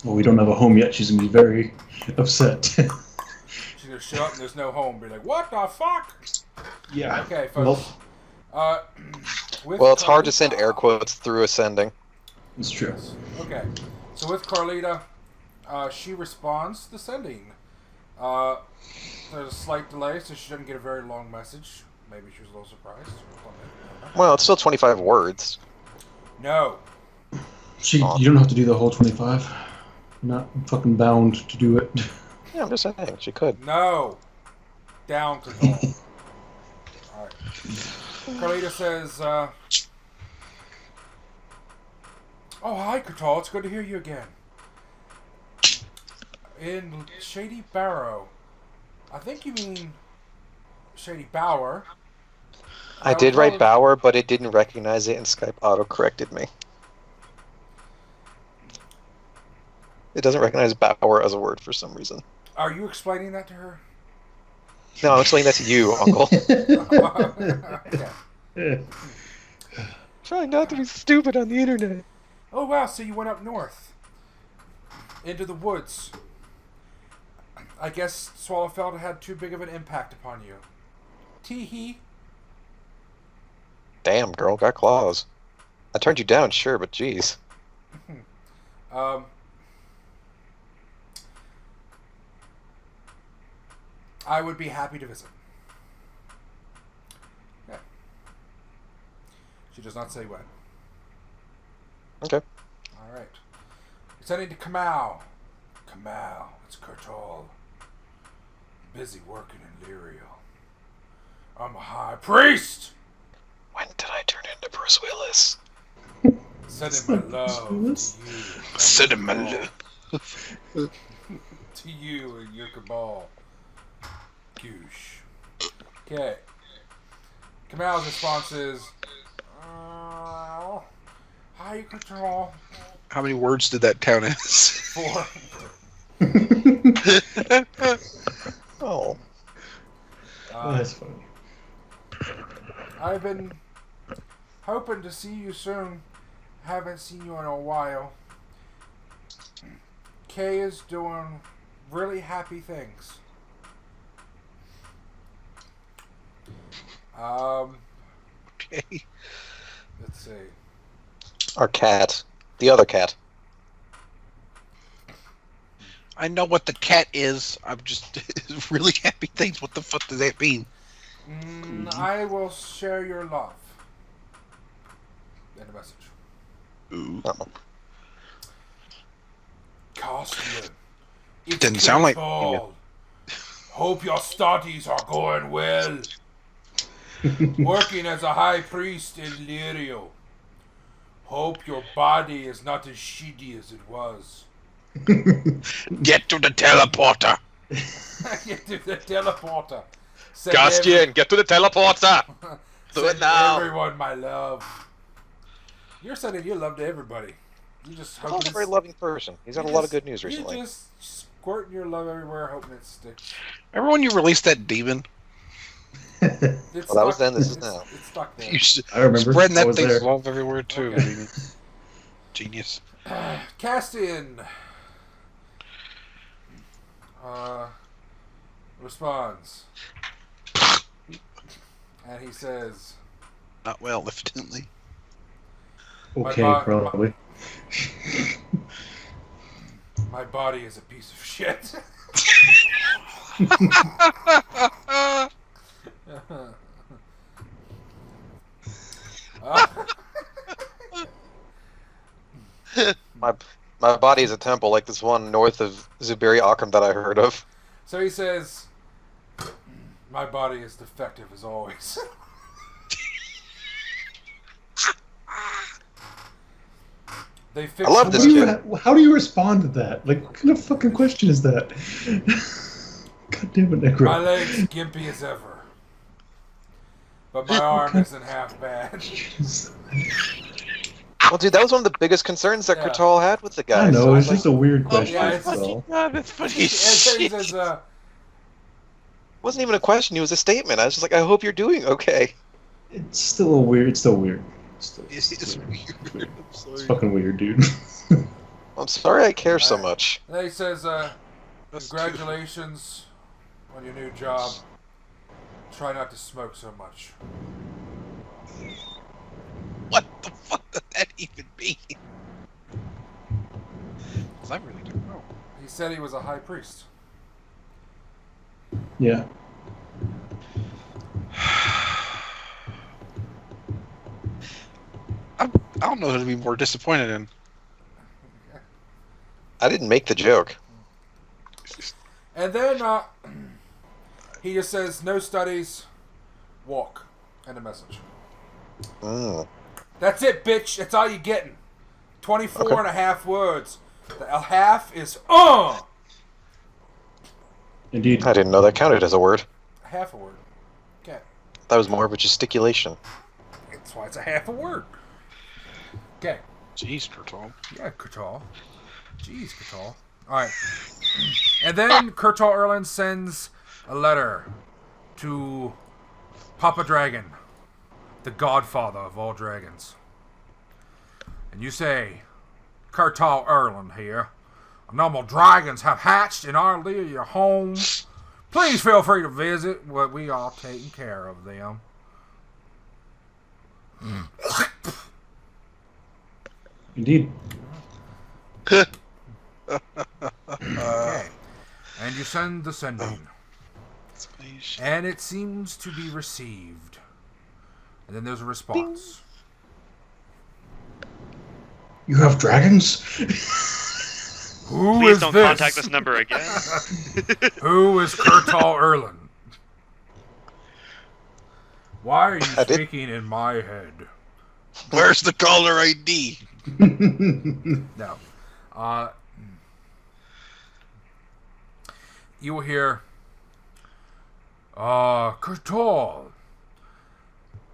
Speaker 4: Well, we don't have a home yet. She's gonna be very upset.
Speaker 1: She's gonna show up and there's no home. Be like, what the fuck?
Speaker 4: Yeah.
Speaker 1: Okay, folks. With
Speaker 5: Well, it's hard to
Speaker 1: Carlita-
Speaker 5: send air quotes through ascending.
Speaker 4: It's true.
Speaker 1: Yes. Okay. So with Carlita, she responds to the sending. There's a slight delay, so she didn't get a very long message. Maybe she was a little surprised.
Speaker 5: Well, it's still 25 words.
Speaker 1: No.
Speaker 4: You don't have to do the whole 25. You're not fucking bound to do it.
Speaker 5: Yeah, I'm just saying, she could.
Speaker 1: No. Down control. Alright. Carlita says, oh, hi, Kurtal. It's good to hear you again. In Shady Barrow. I think you mean Shady Bower.
Speaker 5: I did write Bauer, but it didn't recognize it, and Skype auto-corrected me. It doesn't recognize Bauer as a word for some reason.
Speaker 1: Are you explaining that to her?
Speaker 5: No, I'm explaining that to you, Uncle.
Speaker 1: Okay.
Speaker 5: Trying not to be stupid on the internet.
Speaker 1: Oh, wow. So you went up north. Into the woods. I guess Swallowfeld had too big of an impact upon you. Tee-hee.
Speaker 5: Damn, girl, got claws. I turned you down, sure, but jeez.
Speaker 1: I would be happy to visit. Yeah. She does not say when.
Speaker 5: Okay.
Speaker 1: Alright. We're sending to Kamau. Kamau, it's Kurtal. Busy working in Lyria. I'm a high priest!
Speaker 5: When did I turn into Bruce Willis?
Speaker 1: Sending my love to you.
Speaker 3: Send him my love.
Speaker 1: To you and your cabal. Goosh. Okay. Kamal's response is, hi, Kurtal.
Speaker 3: How many words did that count as?
Speaker 1: 4.
Speaker 5: Oh.
Speaker 4: That's funny.
Speaker 1: I've been hoping to see you soon. Haven't seen you in a while. Kay is doing really happy things.
Speaker 3: Okay.
Speaker 1: Let's see.
Speaker 5: Our cat. The other cat.
Speaker 3: I know what the cat is. I'm just really happy things. What the fuck does that mean?
Speaker 1: I will share your love. End of message.
Speaker 3: Ooh.
Speaker 5: Oh.
Speaker 1: Castian. It's
Speaker 3: Didn't sound like-
Speaker 1: Kurtal. Hope your studies are going well. Working as a high priest in Lyria. Hope your body is not as shitty as it was.
Speaker 3: Get to the teleporter.
Speaker 1: Get to the teleporter. Send
Speaker 6: Castian, get to the teleporter! Do
Speaker 1: send
Speaker 6: it now!
Speaker 1: everyone my love. You're sending your love to everybody. You just hope
Speaker 5: Paul's a very loving person. He's had a lot of good news recently.
Speaker 1: You're just squirting your love everywhere, hoping it sticks.
Speaker 3: Remember when you released that demon?
Speaker 1: It's
Speaker 5: Well, that was
Speaker 1: stuck-
Speaker 5: then, this is
Speaker 1: it's-
Speaker 5: now.
Speaker 1: It's stuck there.
Speaker 3: You
Speaker 4: I remember.
Speaker 3: spreading
Speaker 4: I
Speaker 3: that
Speaker 4: was
Speaker 3: thing's
Speaker 4: there.
Speaker 3: love everywhere too.
Speaker 1: Okay.
Speaker 3: Baby. Genius.
Speaker 1: Castian responds, and he says,
Speaker 3: Not well, evidently.
Speaker 4: Okay,
Speaker 1: My
Speaker 4: probably.
Speaker 1: "My body is a piece of shit."
Speaker 5: My body is a temple, like this one north of Zubiri Akram that I heard of.
Speaker 1: So he says, "My body is defective as always." They fixed
Speaker 5: I love
Speaker 4: How
Speaker 5: this
Speaker 4: do, you,
Speaker 5: kid.
Speaker 4: how do you respond to that? Like, what kind of fucking question is that? God damn it, Necro.
Speaker 1: My legs gimpy as ever. but my arm isn't half bad.
Speaker 5: Well, dude, that was one of the biggest concerns that
Speaker 1: Yeah.
Speaker 5: Kurtal had with the guy.
Speaker 4: I know,
Speaker 5: so
Speaker 4: it's
Speaker 5: like,
Speaker 4: just a weird question.
Speaker 1: yeah,
Speaker 4: that's
Speaker 1: it's-
Speaker 4: all.
Speaker 3: God, that's funny.
Speaker 1: It says,
Speaker 5: it wasn't even a question. It was a statement. I was just like, I hope you're doing okay.
Speaker 4: It's still a weird. It's still weird.
Speaker 3: It's weird. I'm sorry.
Speaker 4: It's fucking weird, dude.
Speaker 5: I'm sorry I care so much.
Speaker 1: Then he says,
Speaker 3: That's
Speaker 1: congratulations on your new job. Try not to smoke so much.
Speaker 3: What the fuck does that even mean? Because I really don't know.
Speaker 1: He said he was a high priest.
Speaker 4: Yeah.
Speaker 3: I don't know who to be more disappointed in.
Speaker 5: I didn't make the joke.
Speaker 1: And then he just says, no studies, walk, and a message.
Speaker 5: Mm.
Speaker 1: That's it, bitch. That's all you're getting. 24 and a half words. The half is,
Speaker 4: Indeed.
Speaker 5: I didn't know that counted as a word.
Speaker 1: half a word. Okay.
Speaker 5: That was more of a gesticulation.
Speaker 1: That's why it's a half a word. Okay.
Speaker 3: Jeez, Kurtal.
Speaker 1: Yeah, Kurtal. Jeez, Kurtal. Alright. And then Kurtal Erlin sends a letter to Papa Dragon, the godfather of all dragons. And you say, Kurtal Erlin here. Normal dragons have hatched in our Ilaria home. Please feel free to visit, but we are taking care of them.
Speaker 4: Indeed.
Speaker 1: Okay. And you send the sending. And it seems to be received. And then there's a response.
Speaker 4: You have dragons?
Speaker 1: Who
Speaker 2: Please
Speaker 1: is
Speaker 2: don't
Speaker 1: this?
Speaker 2: contact this number again.
Speaker 1: Who is Kurtal Erlin? Why are you
Speaker 5: I did-
Speaker 1: speaking in my head?
Speaker 3: Where's the caller ID?
Speaker 1: No. You will hear, Kurtal,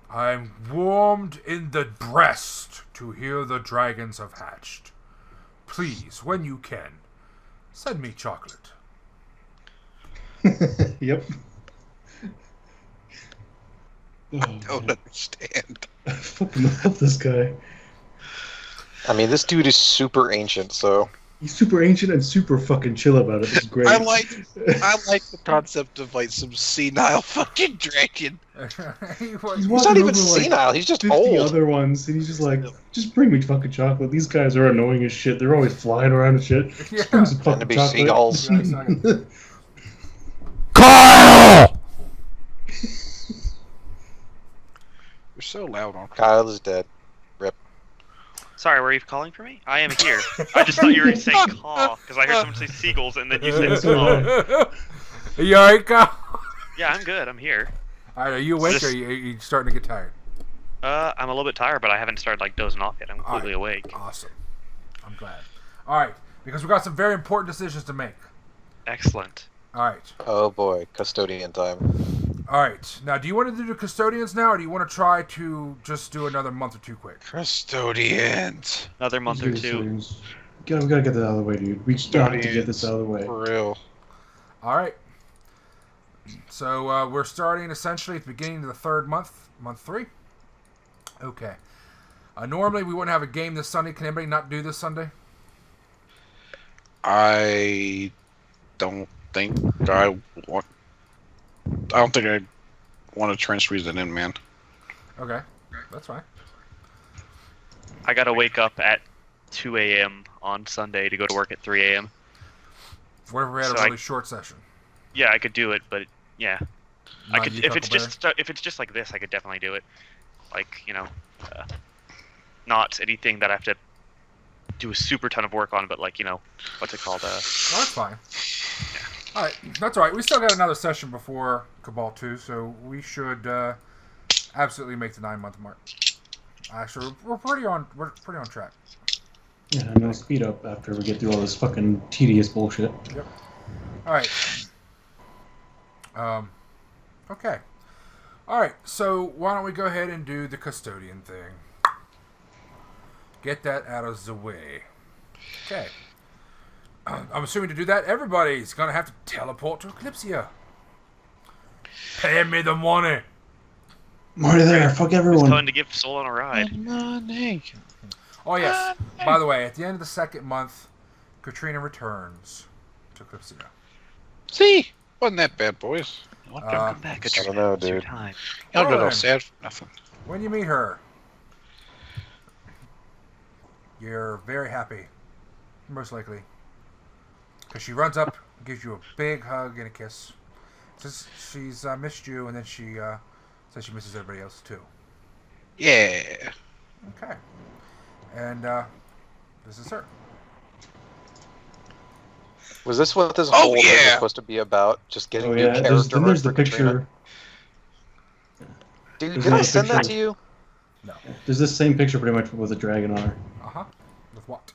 Speaker 1: I'm warmed in the breast to hear the dragons have hatched. Please, when you can, send me chocolate.
Speaker 4: Yep. Oh,
Speaker 3: Don't
Speaker 4: man.
Speaker 3: understand.
Speaker 4: I fucking love this guy.
Speaker 5: I mean, this dude is super ancient, so
Speaker 4: He's super ancient and super fucking chill about it. It's great.
Speaker 3: I like the concept of like some senile fucking dragon.
Speaker 5: he's
Speaker 4: walking
Speaker 5: not even
Speaker 4: over, like,
Speaker 5: senile. He's just
Speaker 4: 50
Speaker 5: old.
Speaker 4: other ones, and he's just like, just bring me fucking chocolate. These guys are annoying as shit. They're always flying around and shit.
Speaker 1: Yeah.
Speaker 4: Just bring some
Speaker 5: Tend to
Speaker 4: fucking
Speaker 5: be
Speaker 4: chocolate.
Speaker 5: seagulls.
Speaker 1: Yeah, exactly. Kyle!
Speaker 3: You're so loud on.
Speaker 5: Kyle is dead.
Speaker 2: Sorry, were you calling for me? I am here. I just thought you were saying caw, because I heard someone say seagulls, and then you said caw.
Speaker 1: Are you alright, Kyle?
Speaker 2: Yeah, I'm good. I'm here.
Speaker 1: Alright, are you awake or are you starting to get tired?
Speaker 2: I'm a little bit tired, but I haven't started like dozing off yet. I'm completely awake.
Speaker 1: Awesome. I'm glad. Alright, because we've got some very important decisions to make.
Speaker 2: Excellent.
Speaker 1: Alright.
Speaker 5: Oh boy, custodian time.
Speaker 1: Alright. Now, do you want to do the custodians now, or do you want to try to just do another month or two quick?
Speaker 3: Custodians.
Speaker 2: Another month or two.
Speaker 4: We gotta get that out of the way, dude. We just have to get this out of the way.
Speaker 3: For real.
Speaker 1: Alright. So, we're starting essentially at the beginning of the third month. Month 3? Okay. Normally, we wouldn't have a game this Sunday. Can anybody not do this Sunday?
Speaker 3: I don't think I want. I don't think I want to trench reason in, man.
Speaker 1: Okay. That's fine.
Speaker 2: I gotta wake up at 2 a.m. on Sunday to go to work at 3 a.m.
Speaker 1: What if we had
Speaker 2: So
Speaker 1: a
Speaker 2: I-
Speaker 1: really short session?
Speaker 2: Yeah, I could do it, but yeah, I
Speaker 1: Not
Speaker 2: could
Speaker 1: you,
Speaker 2: if it's
Speaker 1: Huckleberry?
Speaker 2: just like this, I could definitely do it. Like not anything that I have to do a super ton of work on, but like what's it called?
Speaker 1: Oh, that's fine. Alright, that's alright. We still got another session before Cabal 2, so we should absolutely make the 9-month mark. Actually, we're pretty on track.
Speaker 4: Yeah, and it'll speed up after we get through all this fucking tedious bullshit.
Speaker 1: Alright. Okay. Alright, so why don't we go ahead and do the custodian thing. Get that out of the way. Okay. I'm assuming to do that, everybody's going to have to teleport to Eclipsia. Pay me the money.
Speaker 4: Money there, fuck
Speaker 2: It's
Speaker 4: everyone.
Speaker 2: time to give Sollyn a ride.
Speaker 3: Money.
Speaker 1: Oh, yes. By the way, at the end of the second month, Katrina returns to Eclipsia.
Speaker 3: See? Wasn't that bad, boys?
Speaker 2: Come back,
Speaker 5: I don't know, dude.
Speaker 3: Y'all got all
Speaker 1: Rolun.
Speaker 3: sad for nothing.
Speaker 1: When you meet her, you're very happy. Most likely. Because she runs up, gives you a big hug and a kiss. Says she's missed you, and then she says she misses everybody else too.
Speaker 3: Yeah.
Speaker 1: Okay. And this is her.
Speaker 5: Was this what this
Speaker 3: Oh,
Speaker 5: whole thing was
Speaker 3: yeah.
Speaker 5: supposed to be about? Just getting
Speaker 4: Oh
Speaker 5: new
Speaker 4: yeah,
Speaker 5: character
Speaker 4: then there's the
Speaker 5: art for Katrina?
Speaker 4: picture.
Speaker 5: Dude,
Speaker 4: There's
Speaker 5: did I
Speaker 4: another
Speaker 5: send that
Speaker 4: picture.
Speaker 5: to you?
Speaker 1: No.
Speaker 4: There's this same picture pretty much with a dragon on her.
Speaker 1: Uh-huh. With what?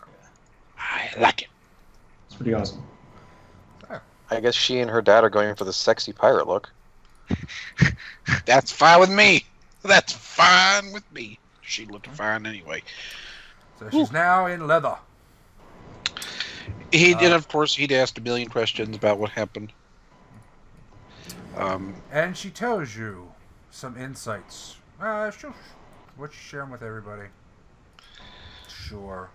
Speaker 3: I like it.
Speaker 4: It's pretty awesome.
Speaker 5: I guess she and her dad are going for the sexy pirate look.
Speaker 3: That's fine with me. That's fine with me. She looked fine anyway.
Speaker 1: So she's now in leather.
Speaker 3: He did, of course, he'd asked a million questions about what happened.
Speaker 1: And she tells you some insights. She'll share them with everybody. Sure.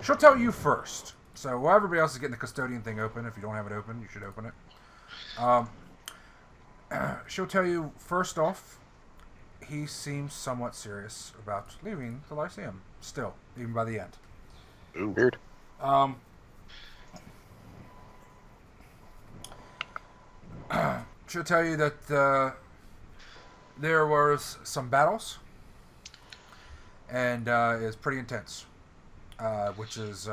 Speaker 1: She'll tell you first. So while everybody else is getting the custodian thing open, if you don't have it open, you should open it. She'll tell you first off, he seems somewhat serious about leaving the Lyceum. Still, even by the end.
Speaker 5: Ooh, weird.
Speaker 1: She'll tell you that there was some battles, and it's pretty intense, which is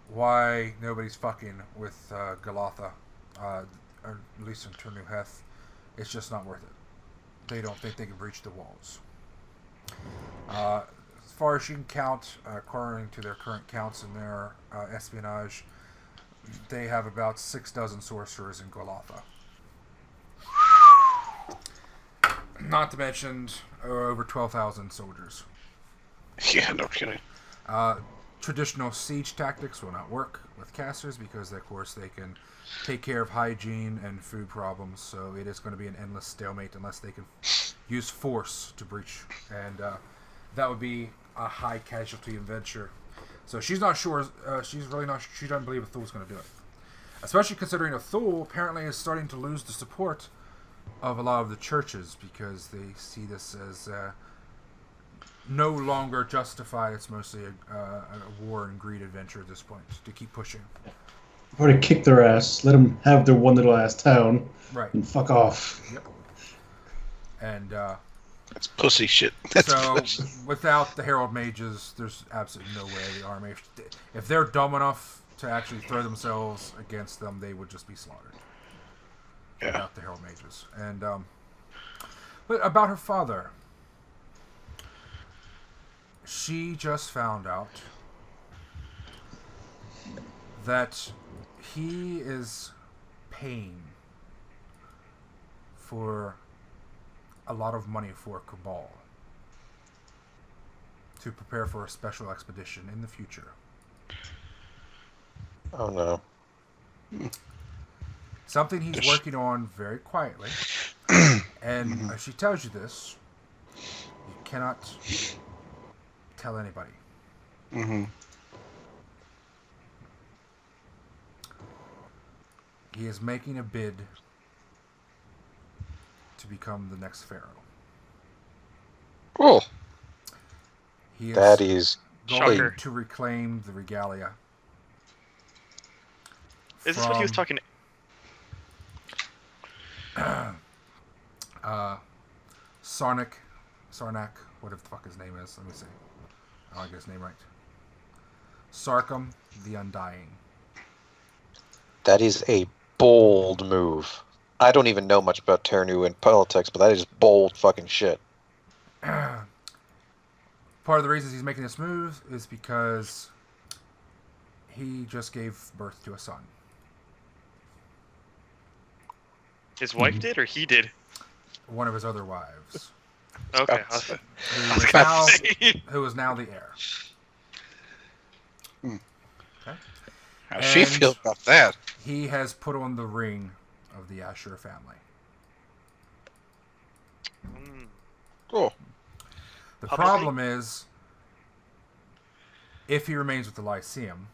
Speaker 1: why nobody's fucking with Galatha, or at least in Turnuheth. It's just not worth it. They don't think they can breach the walls. As far as she can count, according to their current counts in their espionage, they have about 6 dozen sorcerers in Galatha. Not to mention over 12,000 soldiers.
Speaker 3: Yeah, no kidding.
Speaker 1: Traditional siege tactics will not work with casters because, of course, they can take care of hygiene and food problems. So it is going to be an endless stalemate unless they can use force to breach, and that would be a high casualty adventure. So she's not sure. She's really not. She doesn't believe Athul's going to do it, especially considering Athul apparently is starting to lose the support of a lot of the churches because they see this as no longer justified. It's mostly a war and greed adventure at this point to keep pushing.
Speaker 4: I've already kicked their ass. Let them have their one little ass town.
Speaker 1: Right.
Speaker 4: And fuck off.
Speaker 1: Yep. And
Speaker 3: That's pussy shit. That's
Speaker 1: so
Speaker 3: pussy.
Speaker 1: without the Herald Mages, there's absolutely no way the army, if they're dumb enough to actually throw themselves against them, they would just be slaughtered.
Speaker 3: Yeah.
Speaker 1: Without the Herald Mages. And but about her father, she just found out that he is paying for a lot of money for Cabal to prepare for a special expedition in the future.
Speaker 5: Oh no.
Speaker 1: Something he's working on very quietly. And if she tells you this, you cannot tell anybody.
Speaker 3: Mm-hmm.
Speaker 1: He is making a bid to become the next pharaoh.
Speaker 3: Cool.
Speaker 1: He is
Speaker 5: That is
Speaker 1: going
Speaker 2: Shocker.
Speaker 1: to reclaim the regalia.
Speaker 2: Is this what he was
Speaker 1: from,
Speaker 2: talking?
Speaker 1: Sarnak, whatever the fuck his name is. Let me see. I want to get his name right. Sarkum the Undying.
Speaker 5: that is a bold move. I don't even know much about Ternu and politics, but that is bold fucking shit.
Speaker 1: Part of the reasons he's making this move is because he just gave birth to a son.
Speaker 2: His wife did, or he did?
Speaker 1: One of his other wives,
Speaker 2: Okay.
Speaker 1: who is now the heir. Okay.
Speaker 3: How she
Speaker 1: And
Speaker 3: feel about that?
Speaker 1: He has put on the ring of the Asher family.
Speaker 3: Cool.
Speaker 1: The
Speaker 2: Publicly?
Speaker 1: problem is, if he remains with the Lyceum,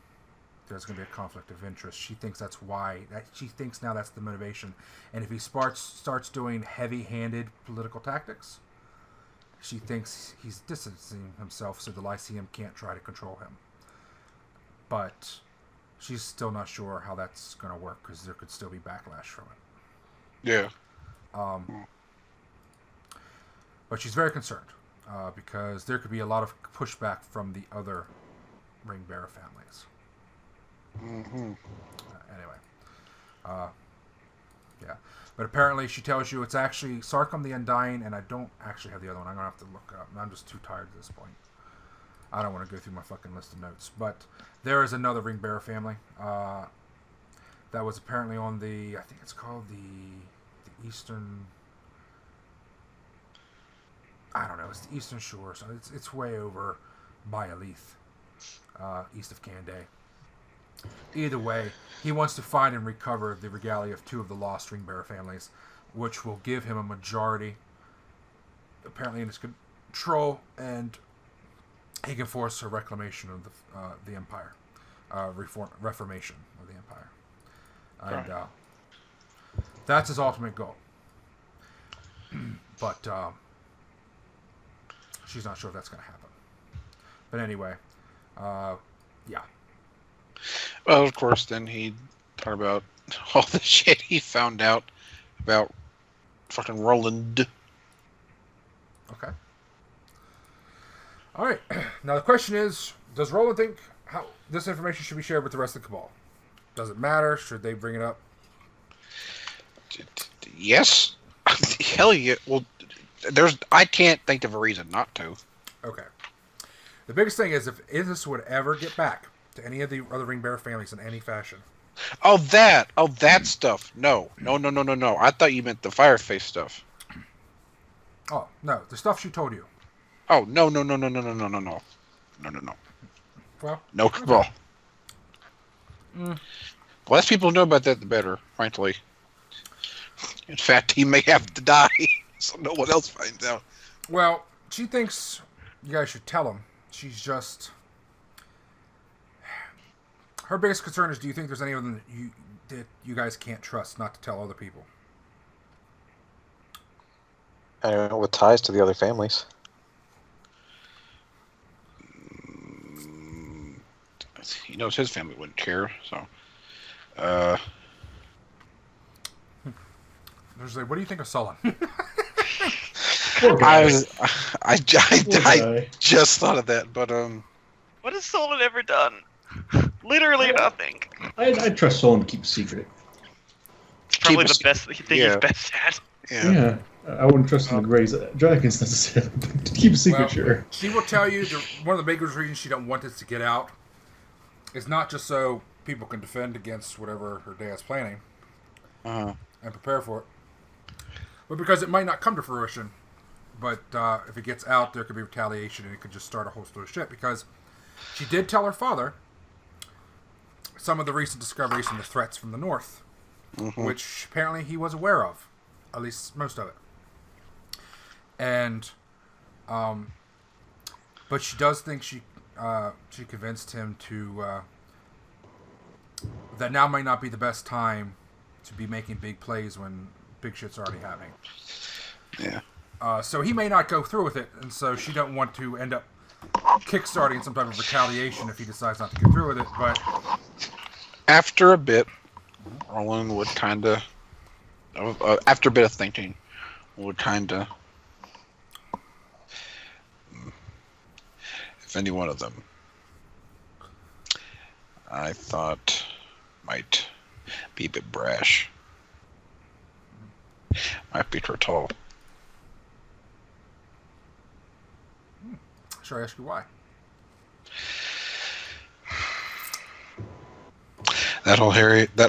Speaker 1: there's going to be a conflict of interest. She thinks that's why. She thinks now that's the motivation. And if he starts doing heavy-handed political tactics, she thinks he's distancing himself so the Lyceum can't try to control him. But she's still not sure how that's going to work because there could still be backlash from it.
Speaker 3: Yeah.
Speaker 1: But she's very concerned because there could be a lot of pushback from the other ring bearer families.
Speaker 3: Mm-hmm.
Speaker 1: Anyway, yeah. But apparently she tells you it's actually Sarkum the Undying, and I don't actually have the other one. I'm going to have to look it up. I'm just too tired at this point. I don't want to go through my fucking list of notes. But there is another ring bearer family that was apparently on the, I think it's called the Eastern, I don't know, it's the Eastern Shore, so it's way over by Alith, east of Kanday. Either way, he wants to find and recover the regalia of two of the lost ring bearer families, which will give him a majority, apparently in his control, and he can force a reclamation of the empire, reformation of the empire, and that's his ultimate goal. But she's not sure if that's going to happen. But anyway, yeah.
Speaker 3: Well, of course, then he talked about all the shit he found out about fucking Rolun.
Speaker 1: Okay. All right. Now the question is, does Rolun think how this information should be shared with the rest of the Cabal? Does it matter? Should they bring it up?
Speaker 3: Yes. Hell yeah. Well, I can't think of a reason not to.
Speaker 1: Okay. The biggest thing is if this would ever get back to any of the other ring bearer families in any fashion.
Speaker 3: Oh, that stuff. No. I thought you meant the Fireface stuff.
Speaker 1: Oh, no. The stuff she told you.
Speaker 3: Oh, no. No.
Speaker 1: Well,
Speaker 3: No Cabal. The less people know about that, the better, frankly. In fact, he may have to die, so no one else finds out.
Speaker 1: Well, she thinks you guys should tell him. She's just... Her biggest concern is, do you think there's any of them that you guys can't trust not to tell other people?
Speaker 5: I don't know, with ties to the other families.
Speaker 3: He knows his family wouldn't care, so...
Speaker 1: There's like, what do you think of Sollyn?
Speaker 3: I just thought of that, but
Speaker 2: What has Sollyn ever done? Literally nothing.
Speaker 4: I trust Sollyn to keep a secret.
Speaker 2: It's probably the best thing he's best at.
Speaker 4: Yeah. I wouldn't trust him to raise dragons necessarily, but to keep a secret, sure.
Speaker 1: She will tell you one of the biggest reasons she don't want this to get out is not just so people can defend against whatever her dad's planning and prepare for it, but because it might not come to fruition. But if it gets out, there could be retaliation, and it could just start a whole slew of shit. Because she did tell her father some of the recent discoveries and the threats from the north, which apparently he was aware of, at least most of it. And, but she does think she convinced him to that now might not be the best time to be making big plays when big shit's already happening.
Speaker 3: Yeah.
Speaker 1: So he may not go through with it, and so she don't want to end up kickstarting some type of retaliation if he decides not to go through with it. But
Speaker 3: after a bit, Rolun would kind of, after a bit of thinking, would kind of, if any one of them, I thought might be a bit brash. Might be Kurtal.
Speaker 1: Should I ask you why?
Speaker 3: That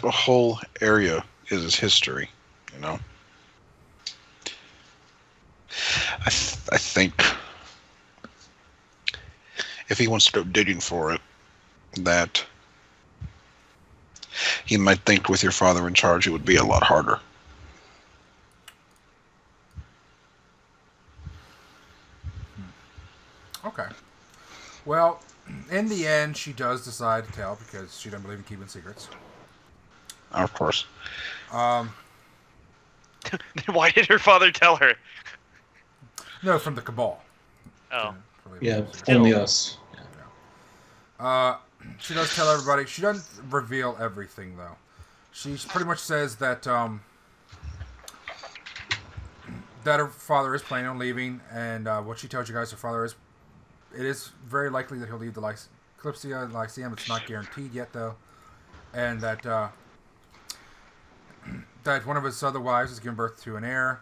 Speaker 3: whole area is his history. You know, I think if he wants to go digging for it, that he might think with your father in charge, it would be a lot harder.
Speaker 1: Okay. Well, in the end, she does decide to tell because she doesn't believe in keeping secrets.
Speaker 3: Of course.
Speaker 2: Then why did her father tell her?
Speaker 1: No, from the cabal.
Speaker 2: Oh.
Speaker 4: Yeah,
Speaker 2: Still.
Speaker 4: only us.
Speaker 1: She does tell everybody. She doesn't reveal everything, though. She pretty much says that that her father is planning on leaving, and what she tells you guys, her father is. It is very likely that he'll leave the Eclipsia Lyceum. It's not guaranteed yet, though, and that that one of his other wives has given birth to an heir,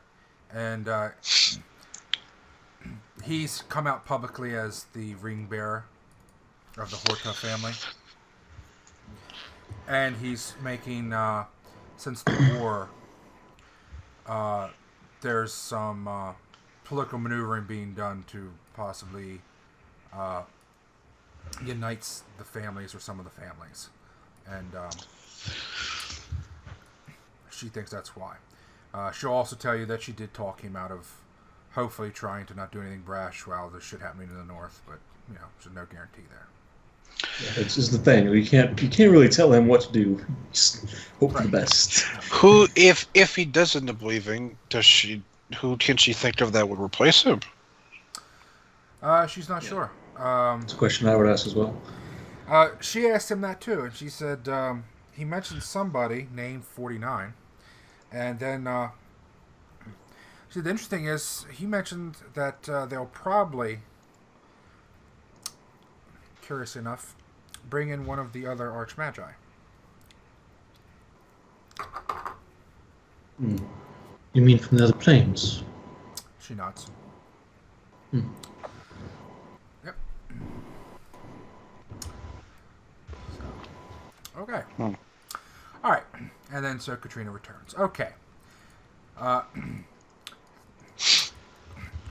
Speaker 1: and he's come out publicly as the ring bearer of the Horta family. And he's making, since the war, there's some political maneuvering being done to possibly unite the families or some of the families. And she thinks that's why. She'll also tell you that she did talk him out of hopefully trying to not do anything brash while there's shit happening in the north, but, you know, there's no guarantee there.
Speaker 4: Yeah, it's just the thing. You can't really tell him what to do. Just hope for the best.
Speaker 3: Who, if he does end up leaving, who can she think of that would replace him?
Speaker 1: She's not sure.
Speaker 4: It's a question I would ask as well.
Speaker 1: She asked him that too, and she said he mentioned somebody named 49, and then she said the interesting is he mentioned that they'll probably, curious enough, bring in one of the other archmagi.
Speaker 4: You mean from the other planes?
Speaker 1: She nods.
Speaker 4: Hmm.
Speaker 1: Yep. Okay.
Speaker 3: Hmm.
Speaker 1: All right. And then so Katrina returns. Okay.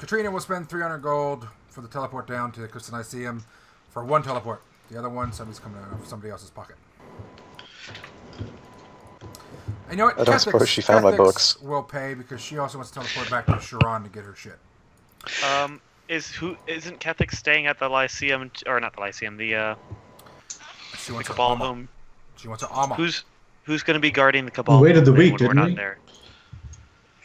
Speaker 1: Katrina will spend 300 gold for the teleport down to the Eclipsian Lyceum for one teleport. The other one, somebody's coming out of somebody else's pocket. And you know what?
Speaker 5: I don't suppose she found my books.
Speaker 1: Will pay because she also wants to teleport back to Sharon to get her shit.
Speaker 2: Isn't Kethix staying at the Lyceum, or not the Lyceum, the
Speaker 1: She wants
Speaker 2: Cabal
Speaker 1: a Alma.
Speaker 2: home?
Speaker 1: She wants an Alma.
Speaker 2: Who's going to be guarding the Cabal?
Speaker 4: We waited the
Speaker 2: home
Speaker 4: week,
Speaker 2: when
Speaker 4: didn't
Speaker 2: we're
Speaker 4: we?
Speaker 2: not there?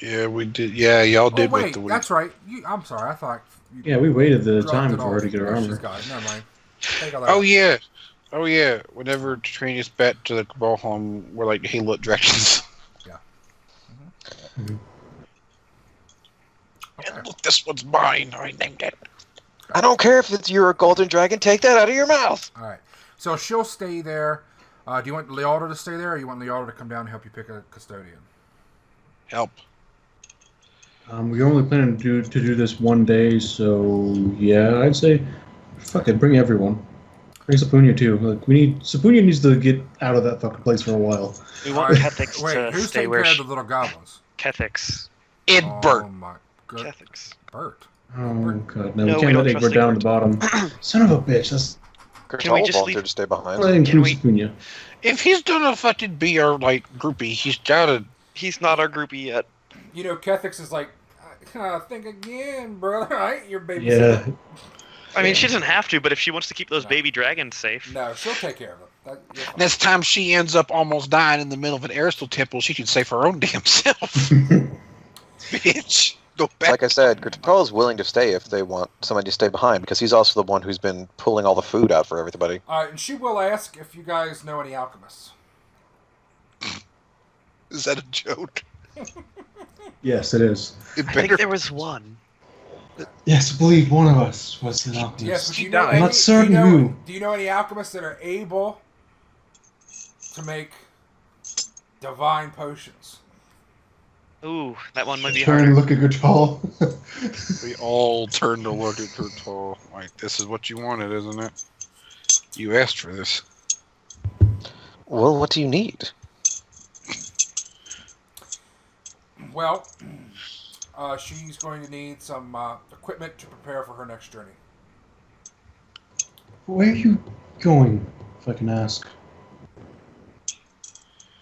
Speaker 3: Yeah, we did. Yeah, y'all did
Speaker 1: wait,
Speaker 3: wait the week.
Speaker 1: that's right. I'm sorry. I thought.
Speaker 4: Yeah, we waited the
Speaker 1: dropped
Speaker 4: time
Speaker 1: it
Speaker 4: for her
Speaker 1: off.
Speaker 4: to get her
Speaker 1: Oh,
Speaker 4: armor.
Speaker 1: she's got it. Never mind. Take all that
Speaker 3: Oh
Speaker 1: out.
Speaker 3: yeah, oh yeah. Whenever Katrina's back to the Cabal home, we're like, hey, look, directions.
Speaker 1: Yeah.
Speaker 4: Mhm.
Speaker 1: Okay.
Speaker 3: And look, this one's mine. I named it.
Speaker 5: I don't care if it's you're a golden dragon. Take that out of your mouth.
Speaker 1: All right. So she'll stay there. Do you want Lealda to stay there, or you want Lealda to come down and help you pick a custodian?
Speaker 3: Help.
Speaker 4: We only planning to do this one day, so yeah, I'd say, fuck it, bring everyone. Bring Sapunia too. Like, Sapunia needs to get out of that fucking place for a while.
Speaker 2: We want
Speaker 1: Alright,
Speaker 2: Kethix
Speaker 1: Wait,
Speaker 2: to
Speaker 1: who's
Speaker 2: stay
Speaker 1: taking
Speaker 2: where
Speaker 1: care of the little goblins?
Speaker 2: Kethix.
Speaker 3: Bert.
Speaker 1: Oh my good.
Speaker 2: Kethix.
Speaker 1: Bert.
Speaker 4: Oh god, no,
Speaker 2: No,
Speaker 4: we
Speaker 2: we
Speaker 4: can't
Speaker 2: don't
Speaker 4: let Egbert
Speaker 2: trust
Speaker 4: down at the bottom. Son of a bitch, that's
Speaker 2: Can we
Speaker 5: Kurtal
Speaker 2: just
Speaker 5: volunteered
Speaker 2: leave-
Speaker 5: to stay behind.
Speaker 4: include
Speaker 2: we-
Speaker 4: Sapunia.
Speaker 3: If he's gonna fucking be our groupie, he's gotta.
Speaker 2: He's not our groupie yet.
Speaker 1: You know, Kethix is like, think again, brother. I ain't your baby.
Speaker 4: Yeah.
Speaker 2: I mean, she doesn't have to, but if she wants to keep those
Speaker 1: No.
Speaker 2: baby dragons safe.
Speaker 1: No, she'll take care of them. You're fine.
Speaker 3: Next time she ends up almost dying in the middle of an Aristotle temple, she can save her own damn self. Bitch, go back.
Speaker 5: Like I said, Kurtal is willing to stay if they want somebody to stay behind, because he's also the one who's been pulling all the food out for everybody.
Speaker 1: And she will ask if you guys know any alchemists.
Speaker 3: Is that a joke?
Speaker 4: Yes, it is.
Speaker 3: It
Speaker 2: I
Speaker 3: better.
Speaker 2: think there was one.
Speaker 4: Yes, I believe one of us was an alchemist.
Speaker 1: Yes, but do you
Speaker 3: She
Speaker 1: know
Speaker 3: died.
Speaker 1: any,
Speaker 4: I'm not certain
Speaker 1: do you know,
Speaker 4: who.
Speaker 1: Do you know any alchemists that are able to make divine potions?
Speaker 2: Ooh, that one might be
Speaker 4: Turn
Speaker 2: harder.
Speaker 4: and look at Kurtal.
Speaker 3: We all turn to look at Kurtal. Like, this is what you wanted, isn't it? You asked for this.
Speaker 5: Well, what do you need?
Speaker 1: Well, she's going to need some equipment to prepare for her next journey.
Speaker 4: Where are you going, if I can ask?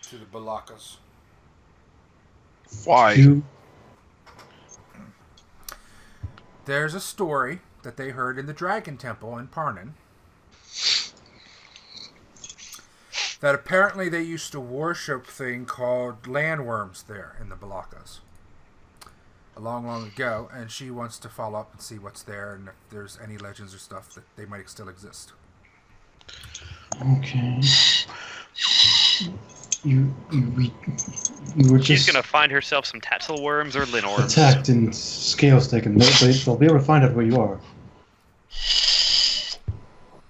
Speaker 1: To the Balakas.
Speaker 3: Why?
Speaker 4: You...
Speaker 1: There's a story that they heard in the Dragon Temple in Parnan that apparently they used to worship a thing called landworms there in the Balakas a long, long ago, and she wants to follow up and see what's there and if there's any legends or stuff that they might still exist.
Speaker 4: Okay. You were
Speaker 2: She's
Speaker 4: just
Speaker 2: gonna find herself some tassel worms or linworms.
Speaker 4: attacked and scales taken. They'll be able to find out where you are.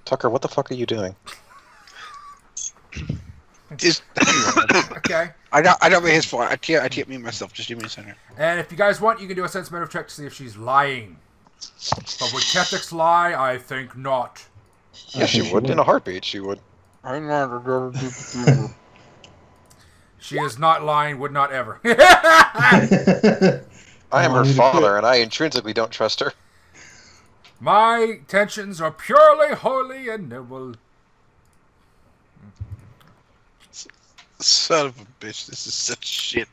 Speaker 5: Tucker, what the fuck are you doing?
Speaker 3: Just,
Speaker 1: Okay.
Speaker 3: I don't think his fault. I can't mute myself. Just give me a second.
Speaker 1: And if you guys want, you can do a sense motive check to see if she's lying. But would Kethix lie? I think not.
Speaker 5: Yes, she would. In a heartbeat, she would.
Speaker 1: She is not lying, would not ever.
Speaker 5: I am her father, and I intrinsically don't trust her.
Speaker 1: My intentions are purely holy and noble.
Speaker 3: Son of a bitch, this is such shit.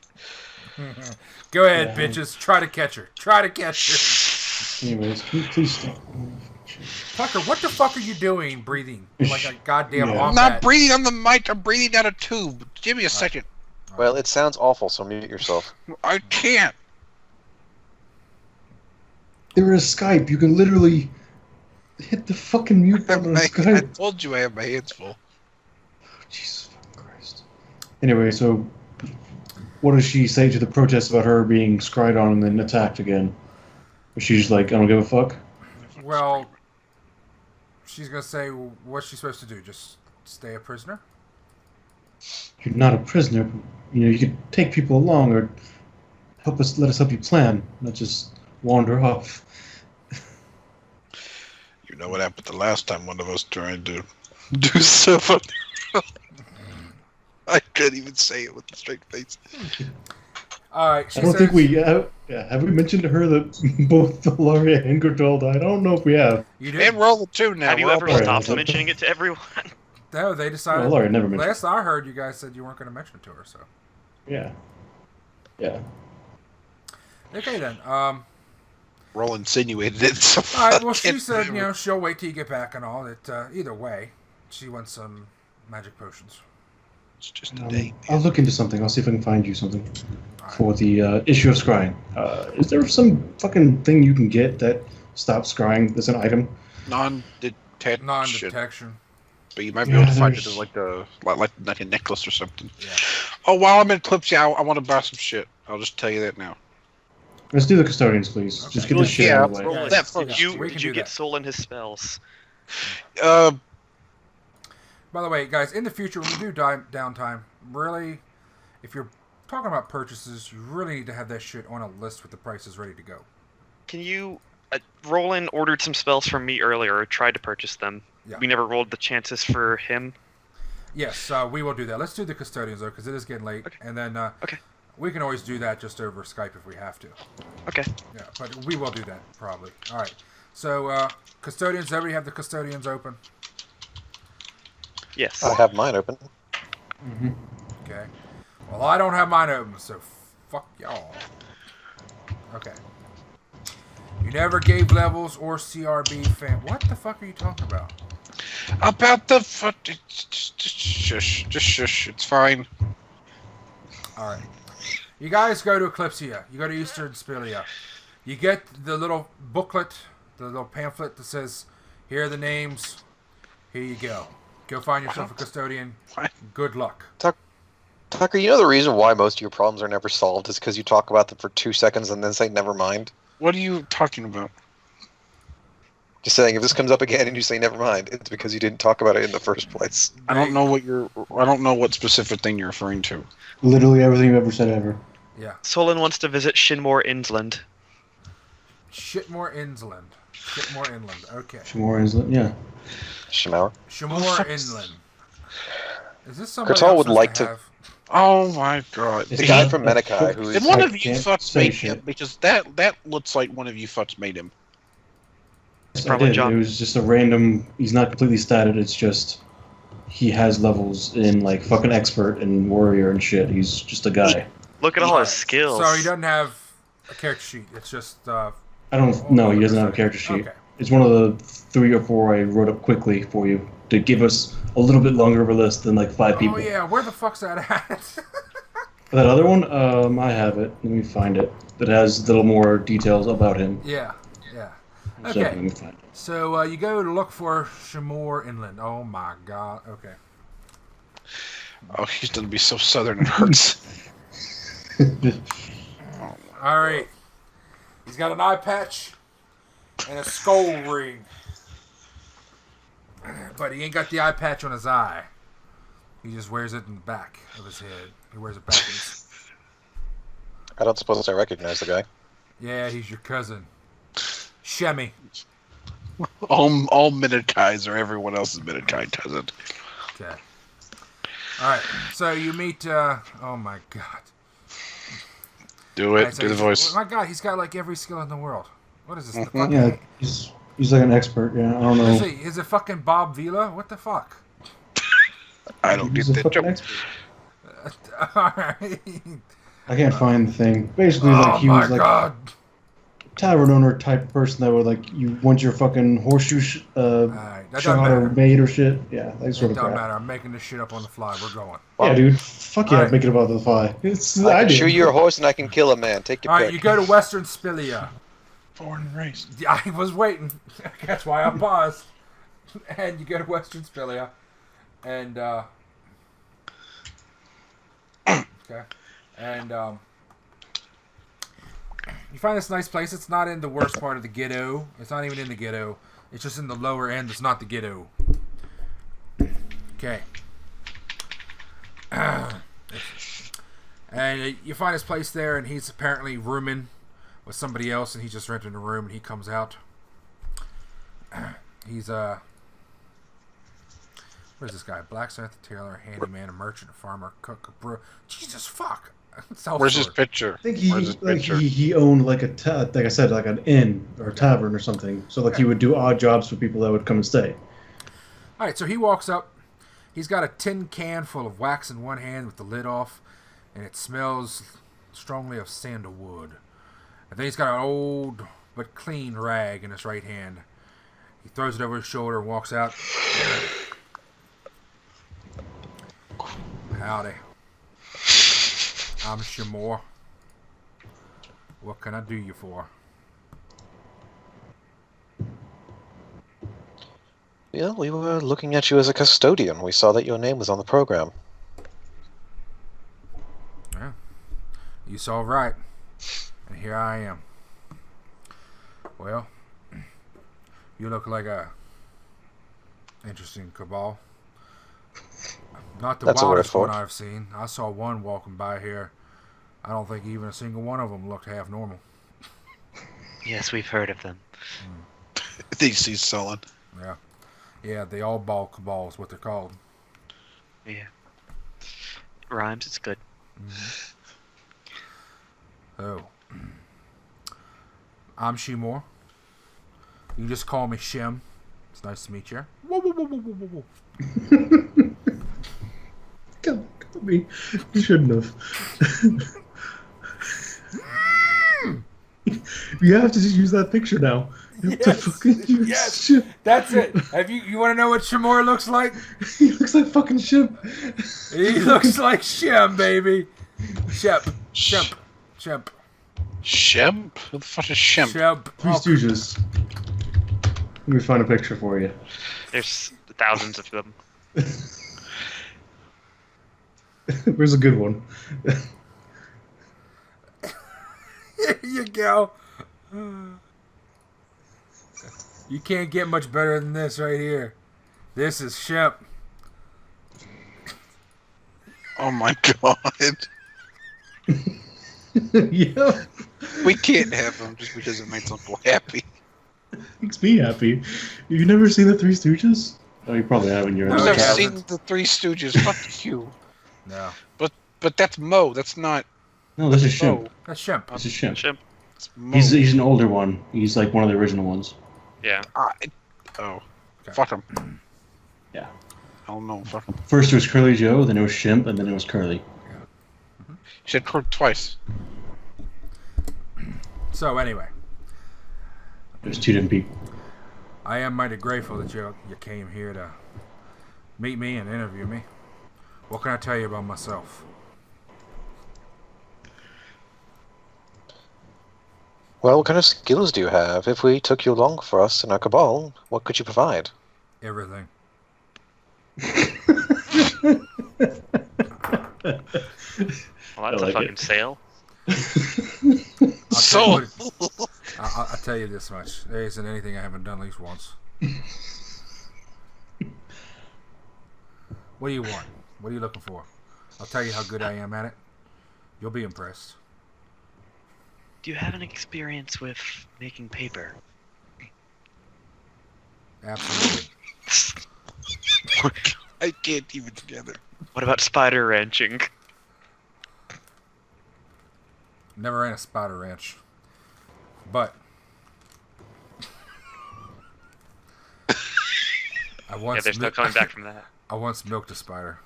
Speaker 1: Go ahead,
Speaker 4: Yeah.
Speaker 1: bitches. Try to catch her. Try to catch her.
Speaker 4: Anyways, can you please stop?
Speaker 1: Tucker, what the fuck are you doing breathing like a goddamn
Speaker 4: Yeah.
Speaker 3: I'm
Speaker 1: wombat?
Speaker 3: not breathing on the mic, I'm breathing down a tube. Give me a second.
Speaker 5: Well, it sounds awful, so mute yourself.
Speaker 3: I can't.
Speaker 4: There is Skype. You can literally hit the fucking mute button on
Speaker 3: I
Speaker 4: Skype.
Speaker 3: told you I have my hands full.
Speaker 4: Jesus fucking Christ. Anyway, so what does she say to the protest about her being scryed on and then attacked again? Is she just like, I don't give a fuck?
Speaker 1: Well, she's going to say, what's she supposed to do? Just stay a prisoner?
Speaker 4: You're not a prisoner. But, you could take people along or let us help you plan, not just wander off.
Speaker 3: You know what happened the last time one of us tried to do stuff. I couldn't even say it with a straight face.
Speaker 1: Alright, she
Speaker 4: I don't
Speaker 1: says,
Speaker 4: think we have we mentioned to her that both Ilaria and Kurtal died? I don't know if we have.
Speaker 1: You did?
Speaker 3: And roll it too now.
Speaker 2: Have you
Speaker 3: Roll
Speaker 2: ever
Speaker 3: it.
Speaker 2: stopped mentioning it to everyone?
Speaker 1: No, they decided.
Speaker 4: Well, Ilaria never mentioned.
Speaker 1: Last I heard, you guys said you weren't going to mention it to her, so.
Speaker 4: Yeah. Yeah.
Speaker 1: Okay then.
Speaker 3: Roll insinuated it. So
Speaker 1: Alright, well,
Speaker 3: I
Speaker 1: she
Speaker 3: can't
Speaker 1: said,
Speaker 3: do it.
Speaker 1: she'll wait till you get back and all. That either way, she wants some magic potions.
Speaker 3: It's just a day.
Speaker 4: I'll look into something. I'll see if I can find you something for the issue of scrying. Is there some fucking thing you can get that stops scrying as an item?
Speaker 3: Non-detection.
Speaker 1: Non-detection.
Speaker 3: But you might be able to find it
Speaker 4: there's-
Speaker 3: as like a necklace or something.
Speaker 1: Yeah.
Speaker 3: Oh, while I'm in Eclipsia, I want to buy some shit. I'll just tell you that now.
Speaker 4: Let's do the custodians, please.
Speaker 1: Okay.
Speaker 4: Just get
Speaker 3: Well,
Speaker 4: this shit
Speaker 3: yeah,
Speaker 4: out of the way.
Speaker 2: Roland,
Speaker 3: that
Speaker 2: did
Speaker 3: first.
Speaker 2: you,
Speaker 1: We
Speaker 2: did
Speaker 1: can
Speaker 2: you
Speaker 1: do
Speaker 2: get
Speaker 1: that.
Speaker 2: Sollyn his spells?
Speaker 1: By the way, guys, in the future, when you do downtime, really, if you're talking about purchases, you really need to have that shit on a list with the prices ready to go.
Speaker 2: Can you... Roland ordered some spells from me earlier, or tried to purchase them.
Speaker 1: Yeah.
Speaker 2: We never rolled the chances for him.
Speaker 1: Yes, we will do that. Let's do the custodians, though, because it is getting late.
Speaker 2: Okay.
Speaker 1: And then
Speaker 2: Okay.
Speaker 1: we can always do that just over Skype if we have to.
Speaker 2: Okay.
Speaker 1: Yeah, but we will do that, probably. All right. So, custodians, everybody have the custodians open?
Speaker 2: Yes.
Speaker 5: I have mine open.
Speaker 4: Mm-hmm.
Speaker 1: Okay. Well, I don't have mine open, so fuck y'all. Okay. You never gave levels or CRB fan. What the fuck are you talking about?
Speaker 3: About the just shush, just shush. It's fine.
Speaker 1: All right. You guys go to Eclipsia. You go to Eastern Spilia. You get the little booklet, the little pamphlet that says, here are the names. Here you go. Go find yourself a custodian.
Speaker 3: What?
Speaker 1: Good luck.
Speaker 5: Tucker, you know the reason why most of your problems are never solved is because you talk about them for 2 seconds and then say never mind?
Speaker 3: What are you talking about?
Speaker 5: Just saying, if this comes up again and you say never mind, it's because you didn't talk about it in the first place.
Speaker 3: I don't know what specific thing you're referring to.
Speaker 4: Literally everything you've ever said ever.
Speaker 1: Yeah.
Speaker 2: Sollyn wants to visit Shinmore Inland.
Speaker 1: Shitmore Inland. Shitmore Inland. Okay.
Speaker 4: More is yeah.
Speaker 5: Shimauer?
Speaker 1: Shimore Inland. Is this somebody
Speaker 5: Kurtal
Speaker 1: I'm
Speaker 5: would
Speaker 1: supposed
Speaker 5: like
Speaker 1: to
Speaker 5: to-
Speaker 1: have?
Speaker 3: Oh my god.
Speaker 4: It's
Speaker 5: The guy
Speaker 4: not
Speaker 5: from
Speaker 4: a
Speaker 5: Menekai,
Speaker 4: book.
Speaker 5: who's
Speaker 3: Then one
Speaker 4: I
Speaker 3: of you
Speaker 4: can't
Speaker 3: fucks
Speaker 4: say
Speaker 3: made
Speaker 4: shit.
Speaker 3: him, because that looks like one of you fucks made him.
Speaker 4: Yes, I
Speaker 2: Probably
Speaker 4: did.
Speaker 2: John.
Speaker 4: It was just a random. He's not completely statted. It's just he has levels in like fucking expert and warrior and shit. He's just a guy.
Speaker 2: Look at all his skills.
Speaker 1: So he doesn't have a character sheet. It's just.
Speaker 4: I don't know. He doesn't have a character sheet.
Speaker 1: Okay.
Speaker 4: It's one of the 3 or 4 I wrote up quickly for you to give us a little bit longer of a list than like 5 people.
Speaker 1: Oh yeah, where the fuck's that at?
Speaker 4: That other one, I have it. Let me find it. That has a little more details about him.
Speaker 1: yeah.
Speaker 4: So,
Speaker 1: Okay.
Speaker 4: let me find
Speaker 1: So you go to look for Shamor Inland. Oh my god. Okay.
Speaker 3: Oh, he's gonna be so southern it hurts.
Speaker 4: it.
Speaker 1: All right. He's got an eye patch and a skull ring, but he ain't got the eye patch on his eye. He just wears it in the back of his head. He wears it backwards.
Speaker 5: I don't suppose I recognize the guy.
Speaker 1: Yeah, he's your cousin, Shemmy.
Speaker 3: all Minakais are everyone else's Minakai cousin.
Speaker 1: Okay. All right. So you meet. Oh my god.
Speaker 3: Do it.
Speaker 1: Right, so
Speaker 3: Do the
Speaker 1: he's-
Speaker 3: voice.
Speaker 1: Oh my god, he's got like every skill in the world. What is this? The fucking,
Speaker 4: Yeah, he's like an expert. Yeah, I don't know.
Speaker 1: is it fucking Bob Vila? What the fuck?
Speaker 3: I don't
Speaker 4: He's
Speaker 3: get
Speaker 4: a
Speaker 3: that
Speaker 4: fucking
Speaker 3: joke.
Speaker 4: expert.
Speaker 1: Alright.
Speaker 4: I can't find the thing. Basically,
Speaker 1: Oh
Speaker 4: like he
Speaker 1: my
Speaker 4: was like
Speaker 1: god.
Speaker 4: tavern owner type person that would like you want your fucking horseshoe
Speaker 1: Alright, that doesn't
Speaker 4: shot or
Speaker 1: matter.
Speaker 4: maid or shit. Yeah, that
Speaker 1: It
Speaker 4: sort of
Speaker 1: don't
Speaker 4: crap.
Speaker 1: matter. I'm making this shit up on the fly. We're going.
Speaker 4: Yeah, dude. Fuck yeah,
Speaker 1: Alright.
Speaker 4: make it about the fly.
Speaker 5: I can
Speaker 4: did.
Speaker 5: shoot your horse and I can kill a man. Take your
Speaker 1: Alright,
Speaker 5: pick.
Speaker 1: you go to Western Spilia.
Speaker 3: Born and raised.
Speaker 1: I was waiting. That's why I paused. And you go to Western Spilia. And, okay. And, you find this nice place. It's not in the worst part of the ghetto. It's not even in the ghetto. It's just in the lower end. It's not the ghetto. Okay. And you find his place there, and he's apparently rooming with somebody else, and he's just renting a room, and he comes out. He's what is this guy? Blacksmith, a tailor, a handyman, a merchant, a farmer, a cook, a brewer. Jesus fuck.
Speaker 3: Where's his picture?
Speaker 4: I think
Speaker 3: Where's his
Speaker 4: like
Speaker 3: picture?
Speaker 4: he owned like like I said, like an inn or a tavern or something. So like he would do odd jobs for people that would come and stay.
Speaker 1: All right, so he walks up. He's got a tin can full of wax in one hand with the lid off, and it smells strongly of sandalwood. And then he's got an old but clean rag in his right hand. He throws it over his shoulder and walks out. Howdy. I'm Shamor. What can I do you for?
Speaker 5: Yeah, we were looking at you as a custodian. We saw that your name was on the program.
Speaker 1: Yeah. You saw right. And here I am. Well, you look like a interesting cabal. Not the
Speaker 5: That's a word
Speaker 1: wildest
Speaker 5: for
Speaker 1: one
Speaker 5: it.
Speaker 1: I've seen. I saw one walking by here. I don't think even a single one of them looked half normal.
Speaker 2: Yes, we've heard of them.
Speaker 3: They see Sollyn.
Speaker 1: Yeah. Yeah, the all-ball cabal is what they're called.
Speaker 2: Yeah. Rhymes, it's good.
Speaker 1: Oh. I'm Shimor. You can just call me Shem. It's nice to meet you. Whoa, whoa, whoa, whoa, whoa, whoa.
Speaker 4: Come me. You shouldn't have. You have to just use that picture now. You have to
Speaker 1: Yes,
Speaker 4: fucking use
Speaker 1: yes.
Speaker 4: Ship.
Speaker 1: That's it. Have you want to know what Shimor looks like?
Speaker 4: He looks like fucking Ship.
Speaker 1: He looks like Shem, baby. Shep. Shemp. Shemp.
Speaker 3: Shemp? Who the fuck is Shemp?
Speaker 1: Shemp.
Speaker 4: Three Stooges. Let me find a picture for you.
Speaker 2: There's thousands of them.
Speaker 4: Where's a good one?
Speaker 1: Here you go. You can't get much better than this right here. This is Shemp.
Speaker 3: Oh my god.
Speaker 4: Yeah.
Speaker 3: We can't have him just because it makes us happy.
Speaker 4: Makes me happy. You've never seen the Three Stooges? Oh, you probably haven't. You're
Speaker 1: No,
Speaker 3: I've
Speaker 1: he
Speaker 3: never
Speaker 1: hasn't.
Speaker 3: seen the Three Stooges. Fuck you.
Speaker 1: No.
Speaker 3: But that's Mo. That's not
Speaker 4: No, this is Shimp.
Speaker 3: Mo.
Speaker 1: That's Shemp.
Speaker 4: This is Shimp.
Speaker 2: Shimp.
Speaker 3: It's Mo.
Speaker 4: He's an older one. He's like one of the original ones.
Speaker 2: Yeah.
Speaker 3: Oh.
Speaker 1: Okay.
Speaker 3: Fuck him.
Speaker 4: Yeah.
Speaker 3: I don't know. Fuck him.
Speaker 4: First it was Curly Joe, then it was Shimp, and then it was Curly.
Speaker 3: You said crook twice.
Speaker 1: So anyway,
Speaker 4: There's two different people.
Speaker 1: I am mighty grateful that you came here to meet me and interview me. What can I tell you about myself?
Speaker 5: Well, what kind of skills do you have? If we took you along for us in our cabal, what could you provide?
Speaker 1: Everything.
Speaker 2: Well, that's a
Speaker 4: like
Speaker 2: fucking
Speaker 4: it.
Speaker 2: sale.
Speaker 1: I'll tell you this much. There isn't anything I haven't done at least once. What do you want? What are you looking for? I'll tell you how good I am at it. You'll be impressed.
Speaker 2: Do you have any experience with making paper?
Speaker 1: Absolutely.
Speaker 3: I can't even together.
Speaker 2: What about spider ranching?
Speaker 1: Never ran a spider ranch. But I
Speaker 2: Yeah,
Speaker 1: once
Speaker 2: there's no coming back from that.
Speaker 1: I once milked a spider.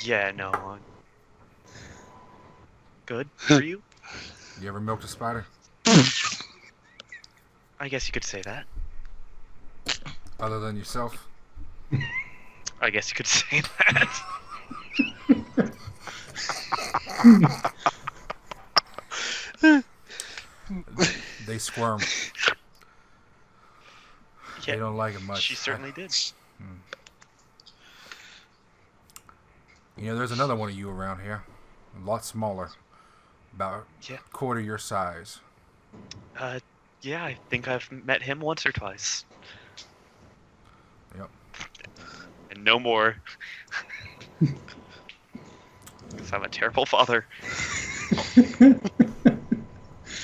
Speaker 2: Yeah, no. Good for you?
Speaker 1: You ever milked a spider?
Speaker 2: I guess you could say that.
Speaker 1: Other than yourself?
Speaker 2: I guess you could say that.
Speaker 1: They squirm.
Speaker 2: Yeah,
Speaker 1: They don't like it much.
Speaker 2: she certainly did.
Speaker 1: You know, there's another one of you around here. A lot smaller. About
Speaker 2: Yeah.
Speaker 1: quarter your size.
Speaker 2: Yeah, I think I've met him once or twice.
Speaker 1: Yep.
Speaker 2: And no more. Because I'm a terrible father.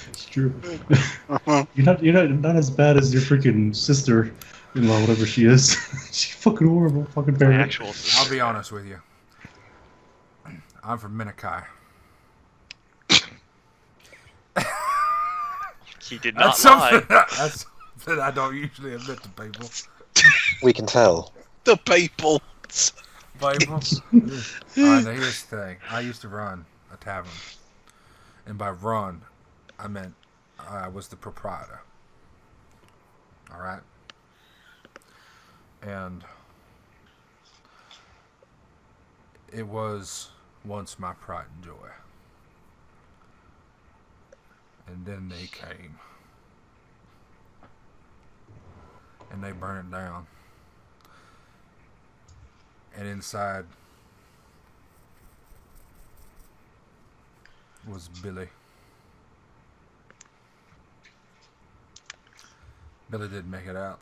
Speaker 4: It's true. You're not as bad as your freaking sister-in-law, whatever she is. She's fucking horrible, fucking
Speaker 2: My
Speaker 4: parent.
Speaker 2: actual
Speaker 1: I'll be honest with you. I'm from Minikai.
Speaker 2: He did not
Speaker 1: That's
Speaker 2: lie.
Speaker 1: something, that's something I don't usually admit to people.
Speaker 5: We can tell.
Speaker 3: The people.
Speaker 1: Bible. Alright, now here's the thing. I used to run a tavern. And by run, I meant I was the proprietor. Alright? And it was once my pride and joy. And then they came. And they burned it down. And inside was Billy. Billy didn't make it out.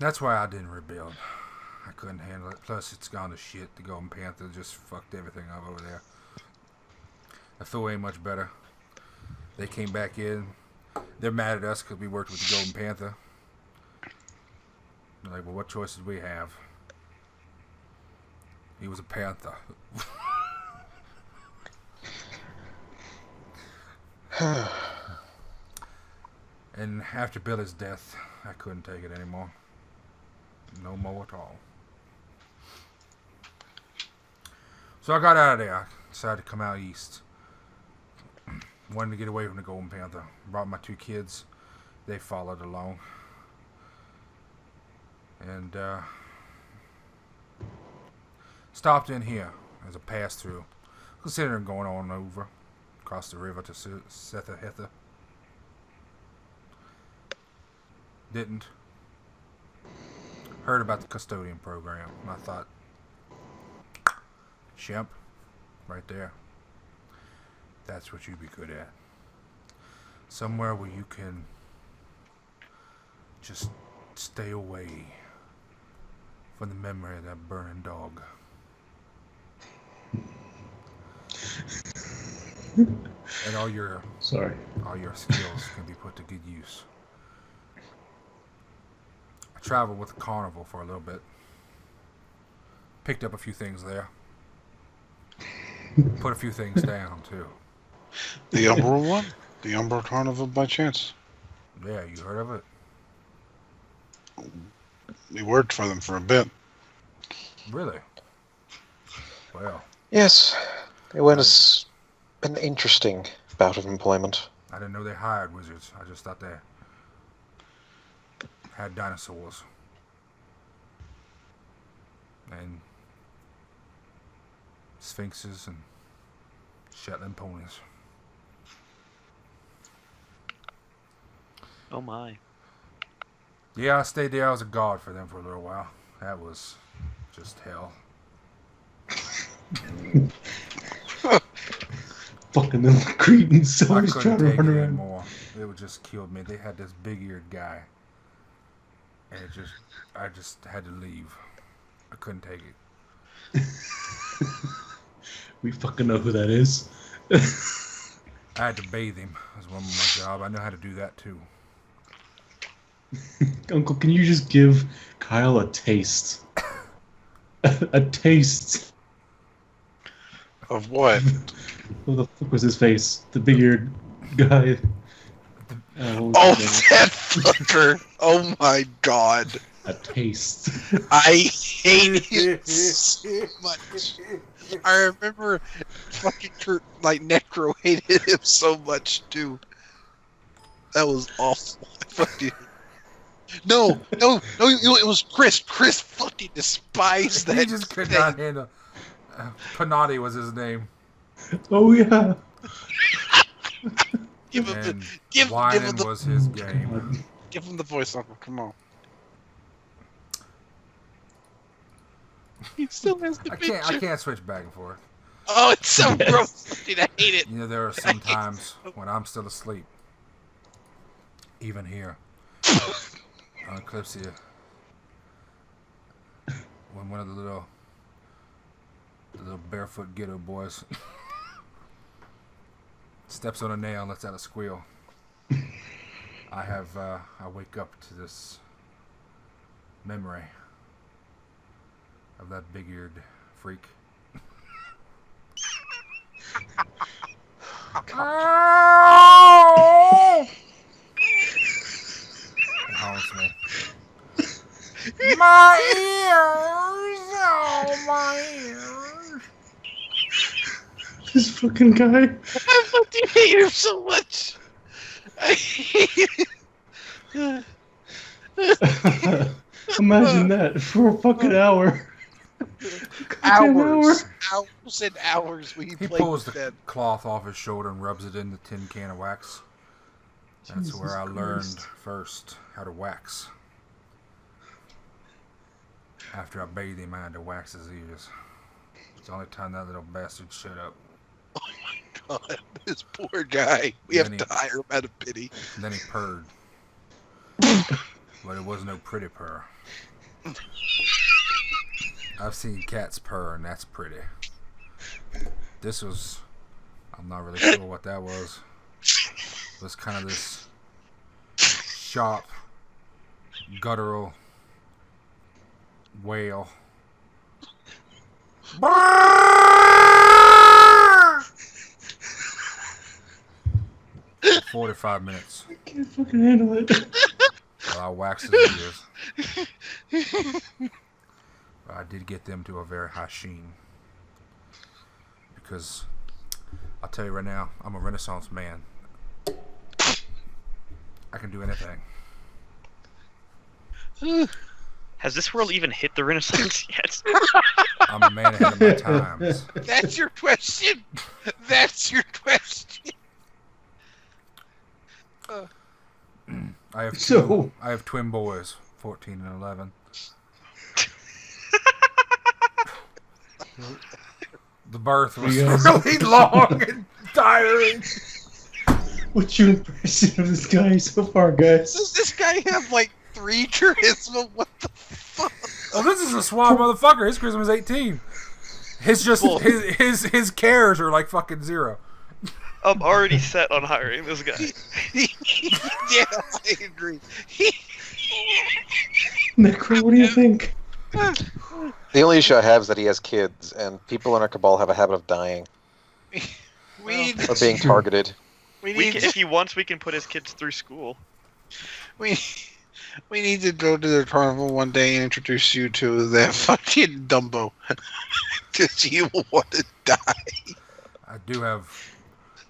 Speaker 1: That's why I didn't rebuild. I couldn't handle it. Plus, it's gone to shit. The Golden Panther just fucked everything up over there. The Thor ain't much better. They came back in. They're mad at us because we worked with the Golden Panther. They're like, well, what choice did we have? He was a panther. And after Billy's death, I couldn't take it anymore. No more at all. So I got out of there. I decided to come out east. Wanted to get away from the Golden Panther. Brought my 2 kids. They followed along. And stopped in here as a pass-through. Considering going on over across the river to Setha. Didn't. Heard about the custodian program. And I thought, Shemp, right there. That's what you'd be good at. Somewhere where you can just stay away from the memory of that burning dog. And all your skills can be put to good use. I traveled with the carnival for a little bit. Picked up a few things there. Put a few things down, too.
Speaker 3: The Umbra one? The Umbra Carnival by chance?
Speaker 1: Yeah, you heard of it?
Speaker 3: We worked for them for a bit.
Speaker 1: Really? Well,
Speaker 5: Yes, it was an interesting bout of employment.
Speaker 1: I didn't know they hired wizards. I just thought they had dinosaurs. And sphinxes and Shetland ponies.
Speaker 2: Oh my.
Speaker 1: Yeah, I stayed there. I was a guard for them for a little while. That was just hell.
Speaker 4: Fucking them cretins
Speaker 1: I
Speaker 4: always
Speaker 1: couldn't
Speaker 4: trying to
Speaker 1: take it
Speaker 4: run around.
Speaker 1: anymore. It would just kill me. They had this big-eared guy. And I just had to leave. I couldn't take it.
Speaker 4: We fucking know who that is.
Speaker 1: I had to bathe him as one of my job. I know how to do that too.
Speaker 4: Uncle, can you just give Kyle a taste? A taste.
Speaker 3: Of what?
Speaker 4: What the fuck was his face? The big-eared guy.
Speaker 3: Oh, that fucker! Oh my god!
Speaker 4: A taste.
Speaker 3: I hate him so much. I remember fucking Necro hated him so much too. That was awful. Fucking no, it was Chris. Chris fucking despised that.
Speaker 1: He just could
Speaker 3: thing.
Speaker 1: not handle. Panati was his name.
Speaker 4: Oh yeah.
Speaker 3: Give him
Speaker 1: And
Speaker 3: give
Speaker 1: whining
Speaker 3: him the
Speaker 1: was his game.
Speaker 3: give him the voice, Uncle. Come on. He still has the picture.
Speaker 1: I can't switch back and forth.
Speaker 3: Oh, it's so gross. Fucking, I hate it.
Speaker 1: You know, there are some times when I'm still asleep. Even here. On Eclipsia. When one of the little barefoot ghetto boys steps on a nail and lets out a squeal. I wake up to this memory of that big-eared freak. Oh! It haunts me. My ears! Oh, my ears!
Speaker 4: This fucking guy.
Speaker 3: I fucking hate him so much. I hate him.
Speaker 4: Imagine that for a fucking hour.
Speaker 3: Hours and hours we
Speaker 1: He
Speaker 3: played
Speaker 1: pulls
Speaker 3: with
Speaker 1: the
Speaker 3: that.
Speaker 1: cloth off his shoulder and rubs it in the tin can of wax. That's
Speaker 4: Jesus
Speaker 1: where I learned
Speaker 4: Christ.
Speaker 1: first how to wax. After I bathed him, I had to wax his ears. It's the only time that little bastard shut up.
Speaker 3: Oh my god, this poor guy. We
Speaker 1: And
Speaker 3: have
Speaker 1: then
Speaker 3: to hire him out of pity.
Speaker 1: And then he purred. But it was no pretty purr. I've seen cats purr, and that's pretty. This was... I'm not really sure what that was. It was kind of this sharp, guttural wail. 45 minutes.
Speaker 4: I can't fucking handle it.
Speaker 1: Well, I waxed his ears. But I did get them to a very high sheen. Because, I'll tell you right now, I'm a Renaissance man. I can do anything.
Speaker 2: Has this world even hit the Renaissance yet?
Speaker 1: I'm a man ahead of my times.
Speaker 3: That's your question? That's your question?
Speaker 1: I have
Speaker 4: So-
Speaker 1: I have twin boys, 14 and 11. The birth was
Speaker 4: Yeah.
Speaker 1: really long and tiring.
Speaker 4: What's your impression of this guy so far, guys?
Speaker 3: Does this guy have like 3 charisma? What the fuck?
Speaker 1: Oh, this is a suave motherfucker. His charisma is 18. His cares are like fucking 0.
Speaker 2: I'm already set on hiring this guy.
Speaker 3: Yeah, I agree.
Speaker 4: Necro, what do you think?
Speaker 5: The only issue I have is that he has kids, and people in our cabal have a habit of dying
Speaker 3: We need,
Speaker 5: or being targeted.
Speaker 3: we
Speaker 2: We
Speaker 3: need,
Speaker 2: can, if he wants, we can put his kids through school.
Speaker 3: we need to go to the carnival one day and introduce you to that fucking Dumbo. Because you will want to die.
Speaker 1: I do have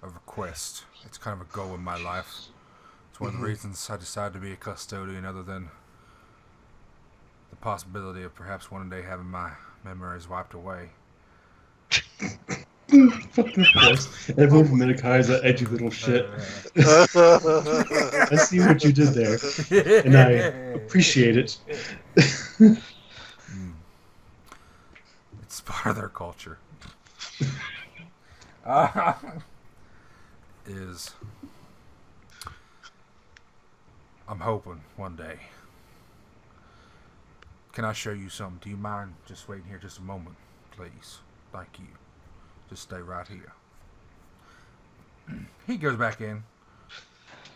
Speaker 1: a request. It's kind of a goal in my life. It's one of the reasons I decided to be a custodian, other than the possibility of perhaps one day having my memories wiped away.
Speaker 4: Fucking of course. Everyone from Minikai is that edgy little shit. I see what you did there, and I appreciate it.
Speaker 1: It's part of their culture. I'm hoping one day. Can I show you something? Do you mind just waiting here just a moment, please? Thank you. Just stay right here. He goes back in.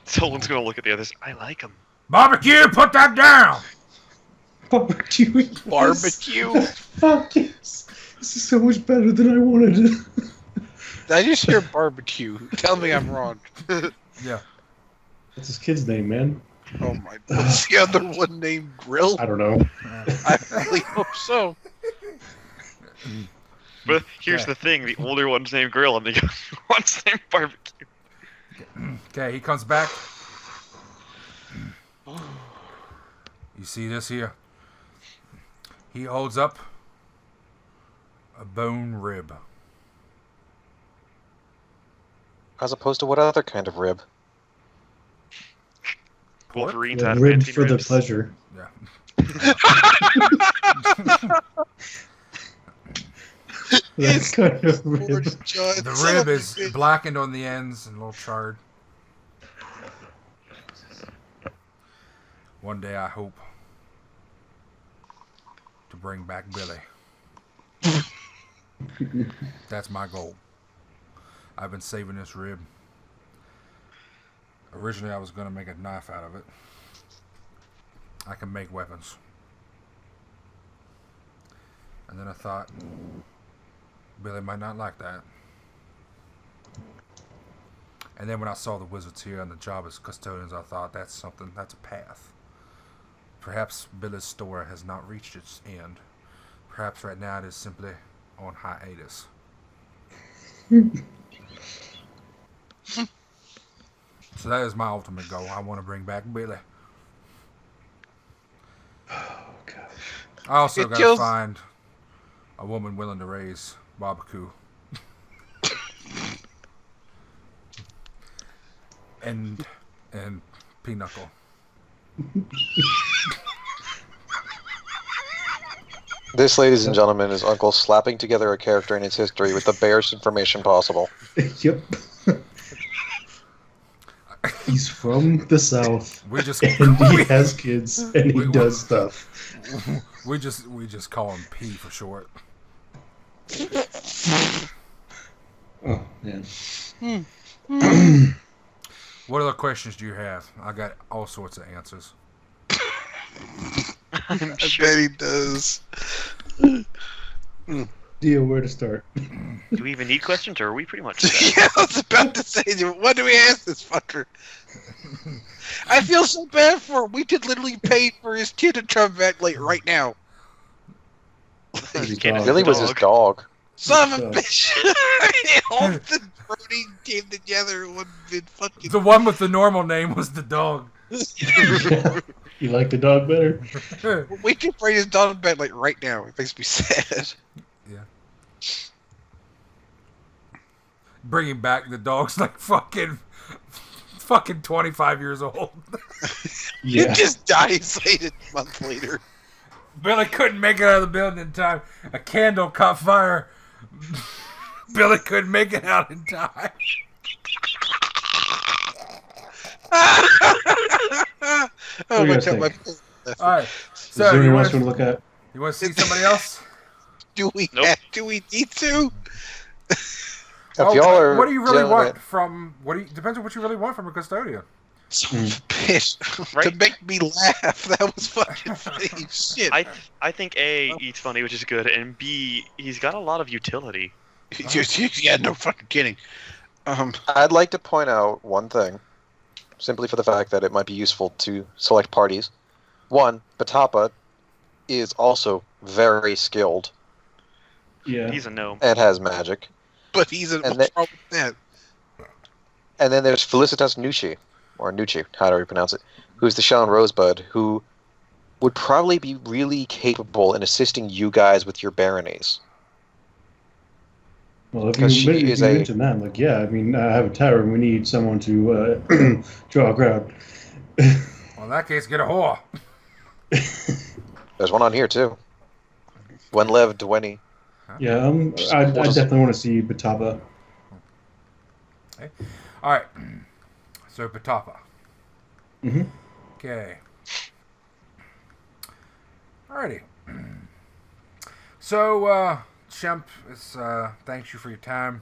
Speaker 2: Solan's gonna look at the others. I like him.
Speaker 1: Barbecue, put that down!
Speaker 4: Barbecue.
Speaker 3: Barbecue?
Speaker 4: Fuck yes. This is so much better than I wanted it.
Speaker 3: Did I just hear barbecue? Tell me I'm wrong.
Speaker 1: Yeah.
Speaker 4: What's his kid's name, man?
Speaker 3: Oh my. What's the other one named Grill?
Speaker 4: I don't know.
Speaker 3: I really hope so.
Speaker 2: But here's the thing: the older one's named Grill, and the younger one's named Barbecue.
Speaker 1: Okay, he comes back. You see this here? He holds up a bone rib.
Speaker 5: As opposed to what other kind of rib?
Speaker 2: Wolverine's
Speaker 4: Yeah,
Speaker 2: out
Speaker 4: rib
Speaker 2: of
Speaker 4: for the
Speaker 2: ribs.
Speaker 4: pleasure.
Speaker 1: Yeah.
Speaker 4: That kind of rib.
Speaker 1: The rib is blackened on the ends and a little charred. One day I hope to bring back Billy. That's my goal. I've been saving this rib. Originally I was going to make a knife out of it. I can make weapons. And then I thought, Billy might not like that. And then when I saw the wizards here and the job as custodians, I thought that's a path. Perhaps Billy's story has not reached its end. Perhaps right now it is simply on hiatus. So that is my ultimate goal. I want to bring back Billy.
Speaker 4: Oh, gosh.
Speaker 1: I also
Speaker 3: It
Speaker 1: got to
Speaker 3: kills-
Speaker 1: find a woman willing to raise barbecue. and Pinochle.
Speaker 5: This, ladies and gentlemen, is Uncle slapping together a character in his history with the barest information possible.
Speaker 4: Yep. He's from the South,
Speaker 1: We just
Speaker 4: and he has kids, and he does stuff.
Speaker 1: we just call him P for short.
Speaker 4: Oh, man.
Speaker 1: What other questions do you have? I got all sorts of answers.
Speaker 2: I'm
Speaker 3: I
Speaker 2: sure.
Speaker 3: bet he does.
Speaker 4: Dio, where to start?
Speaker 2: Do we even need questions, or are we pretty much set?
Speaker 3: Yeah, I was about to say, what do we ask this fucker? I feel so bad for him. We could literally pay for his kid to come back like right now.
Speaker 4: Pretty
Speaker 2: can't
Speaker 4: dog.
Speaker 5: Billy was his dog.
Speaker 3: Son of a
Speaker 4: Dog.
Speaker 3: bitch! All the brody came together in one big fucking.
Speaker 1: The one with the normal name was the dog.
Speaker 4: You like the dog better?
Speaker 3: We could bring his dog back like right now. It makes me sad.
Speaker 1: Yeah. Bringing back the dog's like fucking 25 years old.
Speaker 4: Yeah.
Speaker 3: It just dies like a month later.
Speaker 1: Billy couldn't make it out of the building in time. A candle caught fire. Billy couldn't make it out in time.
Speaker 3: Oh
Speaker 4: What do you
Speaker 3: my
Speaker 4: guys
Speaker 3: god! My...
Speaker 1: All right.
Speaker 4: Is there
Speaker 1: So you
Speaker 4: anyone
Speaker 1: want
Speaker 4: else you want to look at?
Speaker 1: to see somebody else?
Speaker 3: Do we?
Speaker 2: Nope.
Speaker 3: Do we need to?
Speaker 5: If y'all are
Speaker 1: what do you really
Speaker 5: gentlemen-
Speaker 1: want from? Depends on what you really want from a custodian.
Speaker 3: Son of a bitch.
Speaker 2: Right?
Speaker 3: To make me laugh. That was fucking funny. Shit.
Speaker 2: I think A, eats funny, which is good, and B, he's got a lot of utility.
Speaker 3: Yeah, no fucking kidding.
Speaker 5: I'd like to point out one thing, simply for the fact that it might be useful to select parties. One, Batapa is also very skilled
Speaker 4: Yeah.
Speaker 2: He's a gnome.
Speaker 5: and has magic.
Speaker 3: But he's a
Speaker 5: And
Speaker 3: what's wrong with that?
Speaker 5: And then there's Felicitas Nucci, or Nucci, how do you pronounce it, who's the Shell and Rosebud, who would probably be really capable in assisting you guys with your baronies.
Speaker 4: Well, if
Speaker 5: Because she
Speaker 4: you
Speaker 5: is
Speaker 4: you're
Speaker 5: a-
Speaker 4: into that, like, yeah, I mean, I have a tavern. We need someone to draw a crowd.
Speaker 1: Well, in that case, get a whore.
Speaker 5: There's one on here, too. Wenlev Dweni.
Speaker 4: Yeah, I definitely want to see Batapa.
Speaker 1: Okay. All right. So Patapa.
Speaker 4: Mm-hmm.
Speaker 1: Okay. Alrighty. So, Shemp, it's, thanks you for your time.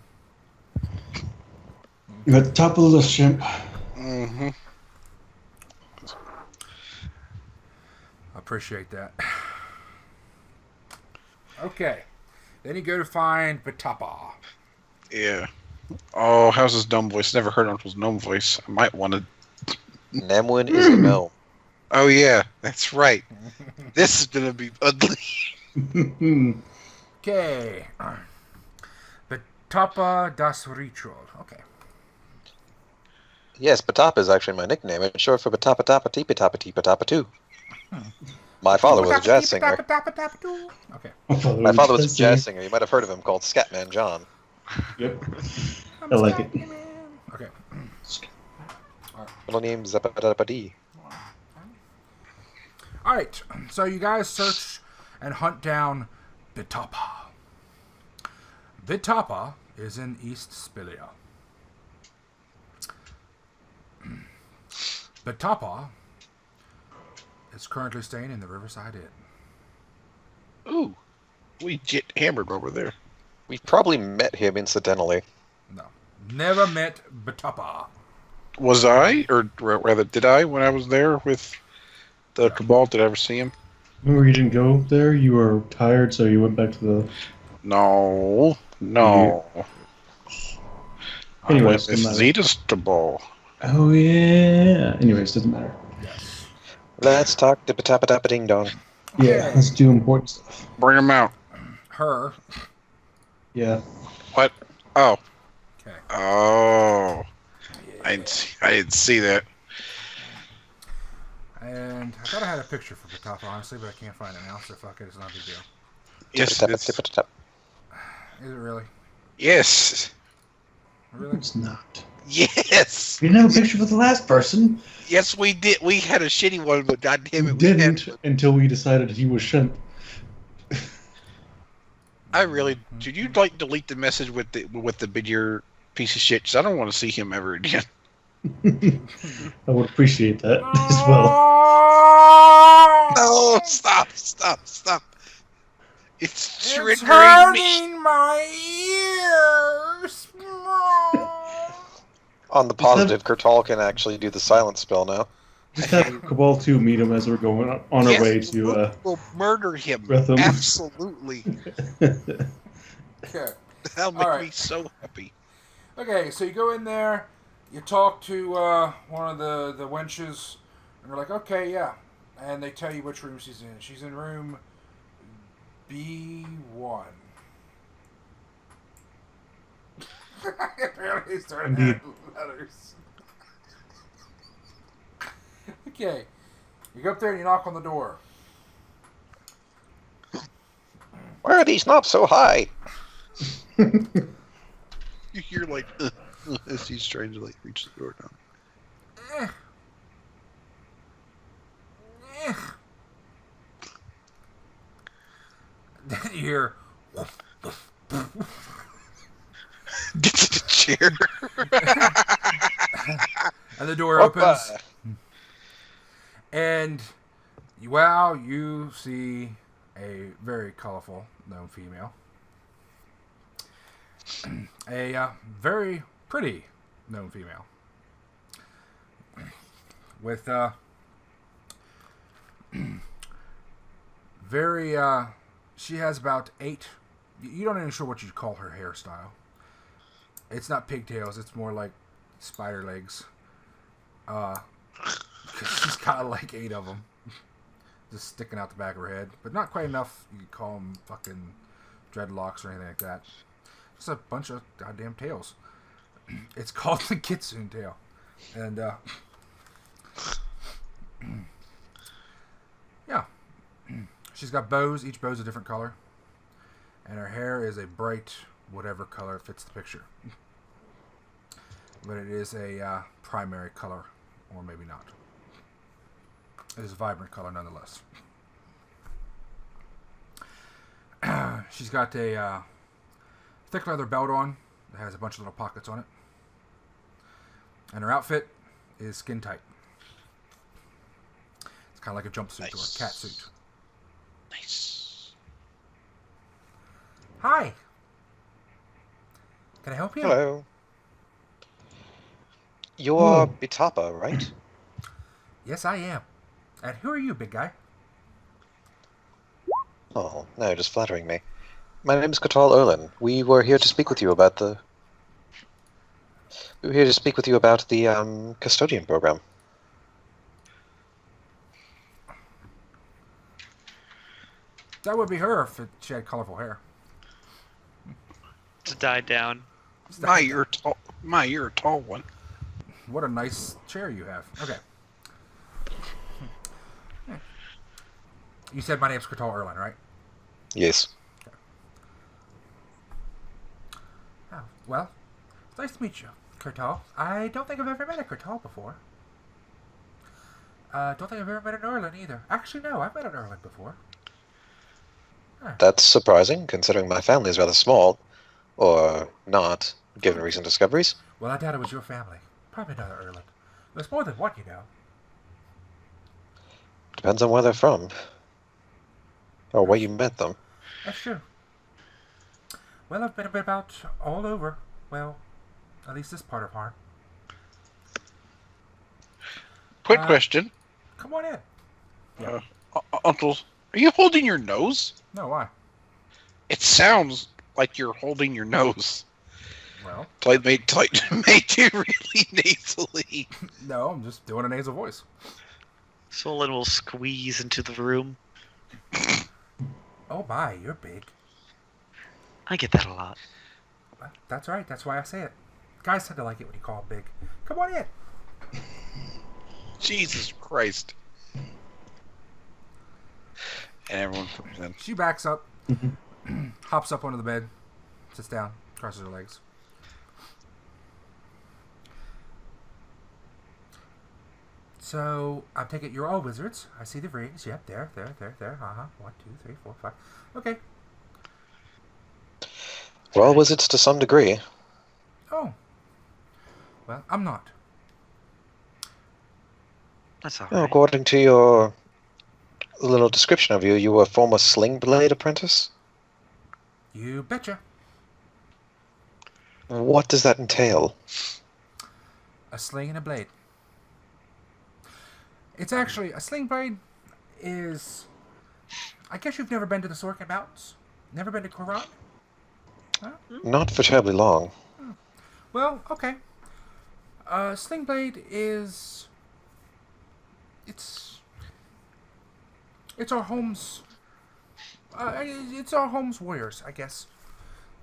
Speaker 4: You're at the top of the list, Shemp.
Speaker 3: Mm-hmm.
Speaker 1: I appreciate that. Okay. Then you go to find Patapa.
Speaker 3: Yeah. Oh, how's his gnome voice? Never heard Uncle's gnome voice. I might want to.
Speaker 5: Nemwin is a gnome.
Speaker 3: Oh, yeah. That's right. This is going to be ugly.
Speaker 1: Okay. Patapa das Ritual. Okay.
Speaker 5: Yes, Batapa is actually my nickname. It's short for Batapa Tapa Tipa Tapa Tipa Tapa 2. My father was a jazz singer.
Speaker 1: Okay.
Speaker 5: My father was a jazz singer. You might have heard of him, called Scatman John.
Speaker 4: Yep. I like it.
Speaker 1: Okay.
Speaker 5: Little name Zapadapadi.
Speaker 1: Alright. So you guys search and hunt down Bitapa. Bitapa is in East Spilia. Bitapa is currently staying in the Riverside Inn.
Speaker 3: Ooh. We get hammered over there.
Speaker 5: We probably met him incidentally.
Speaker 1: No. Never met Bitapa.
Speaker 3: Was I? Or rather, did I when I was there with the cabal? Did I ever see him?
Speaker 4: Remember, you didn't go there. You were tired, so you went back to the.
Speaker 3: No. No.
Speaker 4: Anyways,
Speaker 3: I went with
Speaker 4: doesn't matter.
Speaker 3: Zeta's cabal.
Speaker 4: Oh yeah. Anyways, doesn't matter.
Speaker 1: Yes.
Speaker 5: Let's talk to Batapa Tapa Ding Dong.
Speaker 4: Yeah, let's do important stuff.
Speaker 3: Bring him out.
Speaker 1: Her.
Speaker 4: Yeah.
Speaker 3: What? Oh.
Speaker 1: Okay.
Speaker 3: Oh. I didn't see that.
Speaker 1: And I thought I had a picture for Bitapa, honestly, but I can't find it now, so fuck it, it's not a big deal.
Speaker 3: Yes,
Speaker 5: Tapa
Speaker 3: it's,
Speaker 5: Tapa Tapa.
Speaker 1: Is it really?
Speaker 3: yes.
Speaker 1: Really?
Speaker 4: It's not.
Speaker 3: Yes.
Speaker 4: We didn't have a picture for the last person.
Speaker 3: Yes, we did. We had a shitty one, but goddamn
Speaker 4: We
Speaker 3: it,
Speaker 4: didn't until we decided he was Shemp.
Speaker 3: I really. Did you like delete the message with the bigger piece of shit? 'Cause I don't want to see him ever again.
Speaker 4: I would appreciate that as well.
Speaker 3: No, stop! It's triggering
Speaker 1: It's
Speaker 3: me.
Speaker 1: hurting my ears.
Speaker 5: On the positive, Kurtal can actually do the silent spell now.
Speaker 4: Just have Cabal 2 meet him as we're going on our
Speaker 3: Yes,
Speaker 4: way to.
Speaker 3: we'll murder him.
Speaker 4: Rhythm.
Speaker 3: Absolutely.
Speaker 1: Okay.
Speaker 3: That'll make
Speaker 1: All right.
Speaker 3: me so happy.
Speaker 1: Okay, so you go in there, you talk to one of the wenches, and they're like, okay, yeah. And they tell you which room she's in. She's in room B1. Apparently started
Speaker 4: Indeed.
Speaker 1: letters. Okay. You go up there and you knock on the door.
Speaker 5: Why are these knobs so high?
Speaker 3: You hear like as he's trying to like reach the door down.
Speaker 1: Then you hear,
Speaker 3: Get to the chair.
Speaker 1: and the door opens.
Speaker 5: Opa.
Speaker 1: And you see a very colorful gnome female. A very pretty gnome female. with very she has about 8. You don't even sure what you'd call her hairstyle. It's not pigtails. It's more like spider legs. She's got like 8 of them, just sticking out the back of her head, but not quite enough. You could call them fucking dreadlocks or anything like that. Just a bunch of goddamn tails. It's called the Kitsune tail, and yeah, she's got bows. Each bow's a different color, and her hair is a bright whatever color fits the picture. But it is a primary color, or maybe not. It is a vibrant color nonetheless. She's got a thick leather belt on that has a bunch of little pockets on it. And her outfit is skin tight. It's kind of like a jumpsuit or a cat suit.
Speaker 3: Nice.
Speaker 1: Hi. Can I help you?
Speaker 5: Hello. You're Bitapa, right?
Speaker 1: Yes, I am. And who are you, big guy?
Speaker 5: Oh, no, just flattering me. My name is Kurtal. We were here to speak with you about the... We were here to speak with you about the custodian program.
Speaker 1: That would be her if she had colorful hair.
Speaker 2: It's died down.
Speaker 3: My, you're a tall. My, you're a tall one.
Speaker 1: What a nice chair you have. Okay. You said my name's Kurtal, right?
Speaker 5: Yes.
Speaker 1: Oh, well, it's nice to meet you, Kurtal. I don't think I've ever met a Kurtal before. Don't think I've ever met an Urlin either. Actually, no, I've met an Urlin before.
Speaker 5: That's surprising, considering my family is rather small. Or not, given recent discoveries.
Speaker 1: Well, I doubt it was your family. Probably another Urlin. There's more than one, you know.
Speaker 5: Depends on where they're from. Or where you met them.
Speaker 1: That's true. Well, I've been about all over. Well, at least this part of Harn.
Speaker 3: Quick question.
Speaker 1: Come on in. Yeah.
Speaker 3: Uncle, are you holding your nose?
Speaker 1: No, why?
Speaker 3: It sounds like you're holding your nose.
Speaker 1: Well,
Speaker 3: Made you really nasally.
Speaker 1: no, I'm just doing a nasal voice.
Speaker 2: Sollyn will squeeze into the room.
Speaker 1: Oh my, you're big.
Speaker 2: I get that a lot.
Speaker 1: Well, that's right. That's why I say it. Guys tend to like it when you call them big. Come on in.
Speaker 3: Jesus Christ. And everyone comes in.
Speaker 1: She backs up, hops up onto the bed, sits down, crosses her legs. So, I take it you're all wizards. I see the rings. Yep, there. 1, 2, 3, 4, 5. Okay.
Speaker 5: We're all wizards to some degree.
Speaker 1: Oh. Well, I'm not.
Speaker 2: That's
Speaker 5: Well,
Speaker 2: alright.
Speaker 5: according to your little description of you, you were a former sling blade apprentice?
Speaker 1: You betcha.
Speaker 5: What does that entail?
Speaker 1: A sling and a blade. It's actually, a sling blade is... I guess you've never been to the Sorkin Mountains? Never been to Kurtal? Huh?
Speaker 5: Not for terribly long.
Speaker 1: Well, okay. Sling blade is... It's our home's... it's our home's warriors, I guess.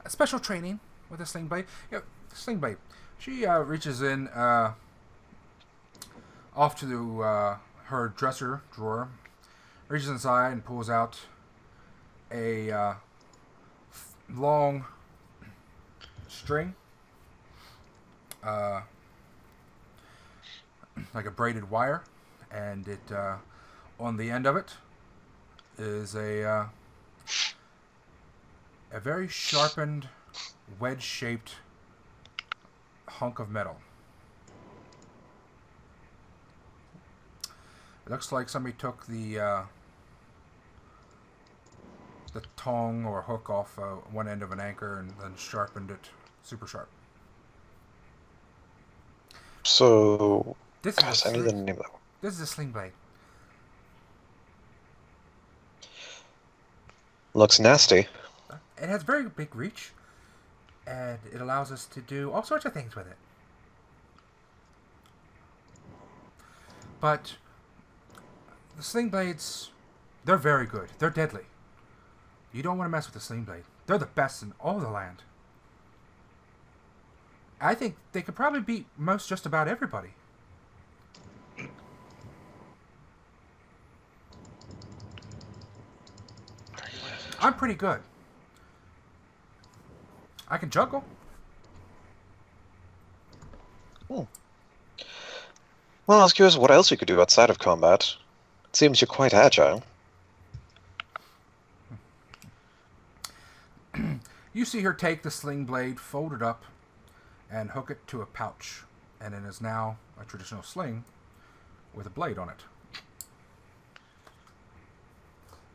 Speaker 1: A special training with a sling blade. Yeah, sling blade. She reaches in off to her dresser drawer, reaches inside and pulls out a long string, like a braided wire, and it on the end of it is a very sharpened, wedge-shaped hunk of metal. It looks like somebody took the tongue or hook off one end of an anchor and then sharpened it super sharp.
Speaker 5: So...
Speaker 1: This
Speaker 5: Gosh, I need the name of that one.
Speaker 1: This is a sling blade.
Speaker 5: Looks nasty.
Speaker 1: It has very big reach, and it allows us to do all sorts of things with it. But the sling blades, they're very good. They're deadly. You don't want to mess with the sling blade. They're the best in all the land. I think they could probably beat most just about everybody. I'm pretty good. I can juggle.
Speaker 5: Well, I was curious what else you could do outside of combat. It seems you're quite agile.
Speaker 1: You see her take the sling blade, fold it up, and hook it to a pouch. And it is now a traditional sling with a blade on it.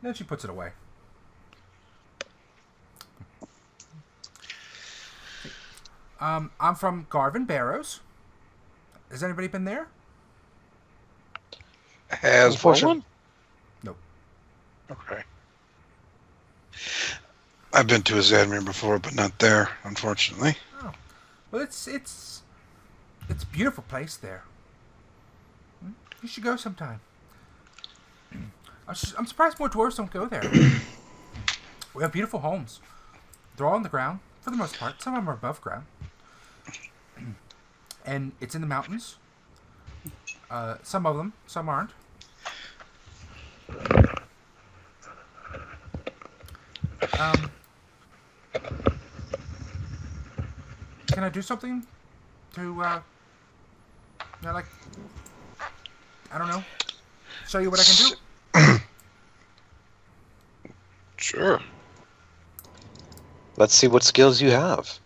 Speaker 1: Then she puts it away. I'm from Garvin Barrows. Has anybody been there?
Speaker 3: Has
Speaker 5: Unfortunate-
Speaker 3: Rolun?
Speaker 1: Nope.
Speaker 3: Okay. I've been to Azadmir before, but not there, unfortunately.
Speaker 1: Oh, well, it's a beautiful place there. You should go sometime. I'm surprised more dwarves don't go there. We have beautiful homes. They're all on the ground for the most part. Some of them are above ground, and it's in the mountains. Some of them, some aren't. Can I do something to, I don't know, show you what I can do?
Speaker 3: Sure.
Speaker 5: Let's see what skills you have.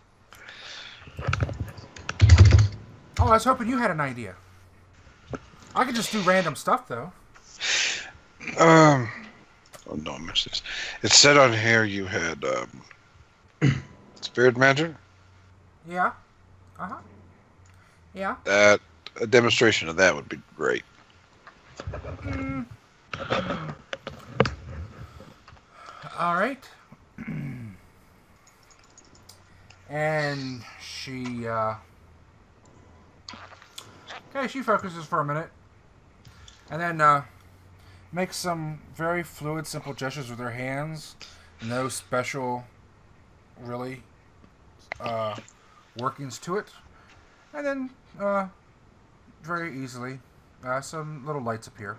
Speaker 1: Oh, I was hoping you had an idea. I could just do random stuff, though.
Speaker 3: Oh, no, I missed this. It said on here you had spirit magic.
Speaker 1: Yeah. Uh-huh. Yeah.
Speaker 3: That a demonstration of that would be great.
Speaker 1: All right. And she, okay, she focuses for a minute. And then, makes some very fluid, simple gestures with her hands. No special, really, workings to it. And then, very easily, some little lights appear.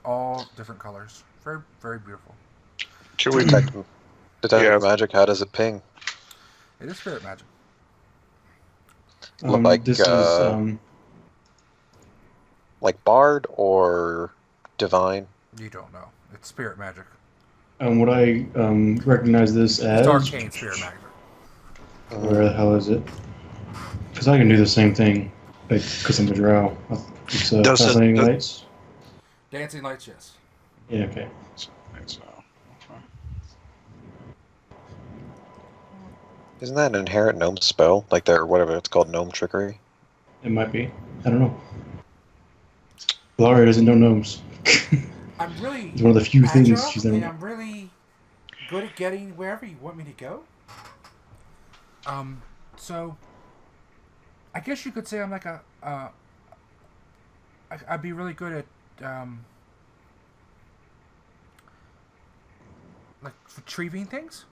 Speaker 1: All different colors. Very, very beautiful.
Speaker 3: Can we
Speaker 5: Detect
Speaker 3: Yeah.
Speaker 5: magic, how does it ping?
Speaker 1: It is spirit magic.
Speaker 5: Like,
Speaker 4: This is
Speaker 5: like bard or divine?
Speaker 1: You don't know. It's spirit magic.
Speaker 4: would I recognize this
Speaker 1: It's
Speaker 4: as?
Speaker 1: arcane spirit magic.
Speaker 4: Where the hell is it? Because I can do the same thing, because I'm a drow. It's
Speaker 3: Does it-
Speaker 4: fascinating lights.
Speaker 1: Dancing lights, yes.
Speaker 4: Yeah. Okay.
Speaker 5: Isn't that an inherent gnome spell? Like their whatever it's called, gnome trickery?
Speaker 4: It might be. I don't know. Ilaria doesn't know gnomes.
Speaker 1: I'm really
Speaker 4: It's one of the few
Speaker 1: agile,
Speaker 4: things she's
Speaker 1: and
Speaker 4: never.
Speaker 1: I'm really good at getting wherever you want me to go. So I guess you could say I'm like I'd be really good at like retrieving things.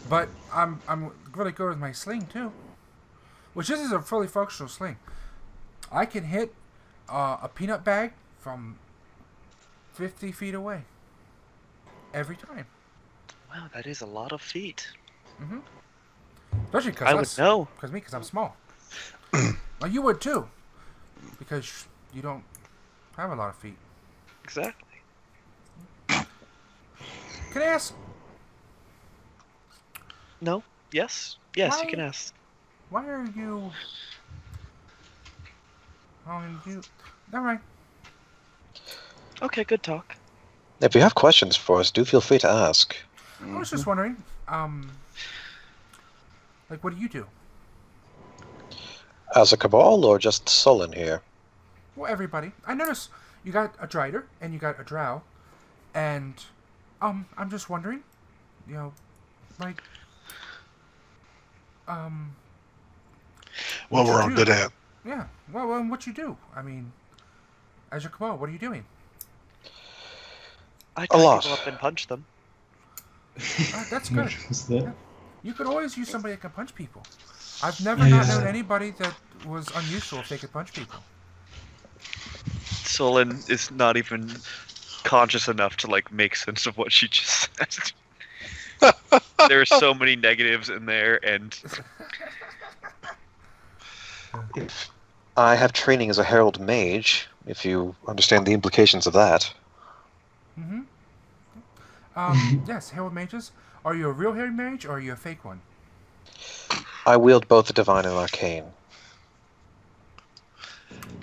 Speaker 1: But I'm really good with my sling too, which this is a fully functional sling. I can hit a peanut bag from 50 feet away every time.
Speaker 2: Wow, that is a lot of feet.
Speaker 1: Mm-hmm. Especially
Speaker 2: I would know.
Speaker 1: because I'm small. Well, you would too, because you don't have a lot of feet.
Speaker 2: Exactly.
Speaker 1: Can I ask?
Speaker 2: No. Yes. Yes, you
Speaker 1: Why-
Speaker 2: can ask.
Speaker 1: Why are you? Oh, you. Never mind.
Speaker 2: Okay, good talk.
Speaker 5: If you have questions for us, do feel free to ask.
Speaker 1: I was just wondering. Like, what do you do?
Speaker 5: As a cabal or just Sollyn here?
Speaker 1: Well, everybody. I notice you got a Drider and you got a Drow, and I'm just wondering, you know, like,
Speaker 3: What we're all
Speaker 1: do?
Speaker 3: good at.
Speaker 1: Yeah. Well, and what you do? I mean, as your cabal, what are you doing?
Speaker 2: I
Speaker 5: A
Speaker 2: tie
Speaker 5: lot.
Speaker 2: people up and punch them.
Speaker 1: That's good.
Speaker 4: Is that?
Speaker 1: Yeah. You could always use somebody that can punch people. I've never not known anybody that was unusual if they could punch people.
Speaker 2: Sollyn is not even conscious enough to like make sense of what she just said. There are so many negatives in there, and
Speaker 5: I have training as a herald mage, if you understand the implications of that.
Speaker 1: Mm-hmm. Yes, Herald Mages. Are you a real Herald Mage or are you a fake one?
Speaker 5: I wield both the divine and arcane.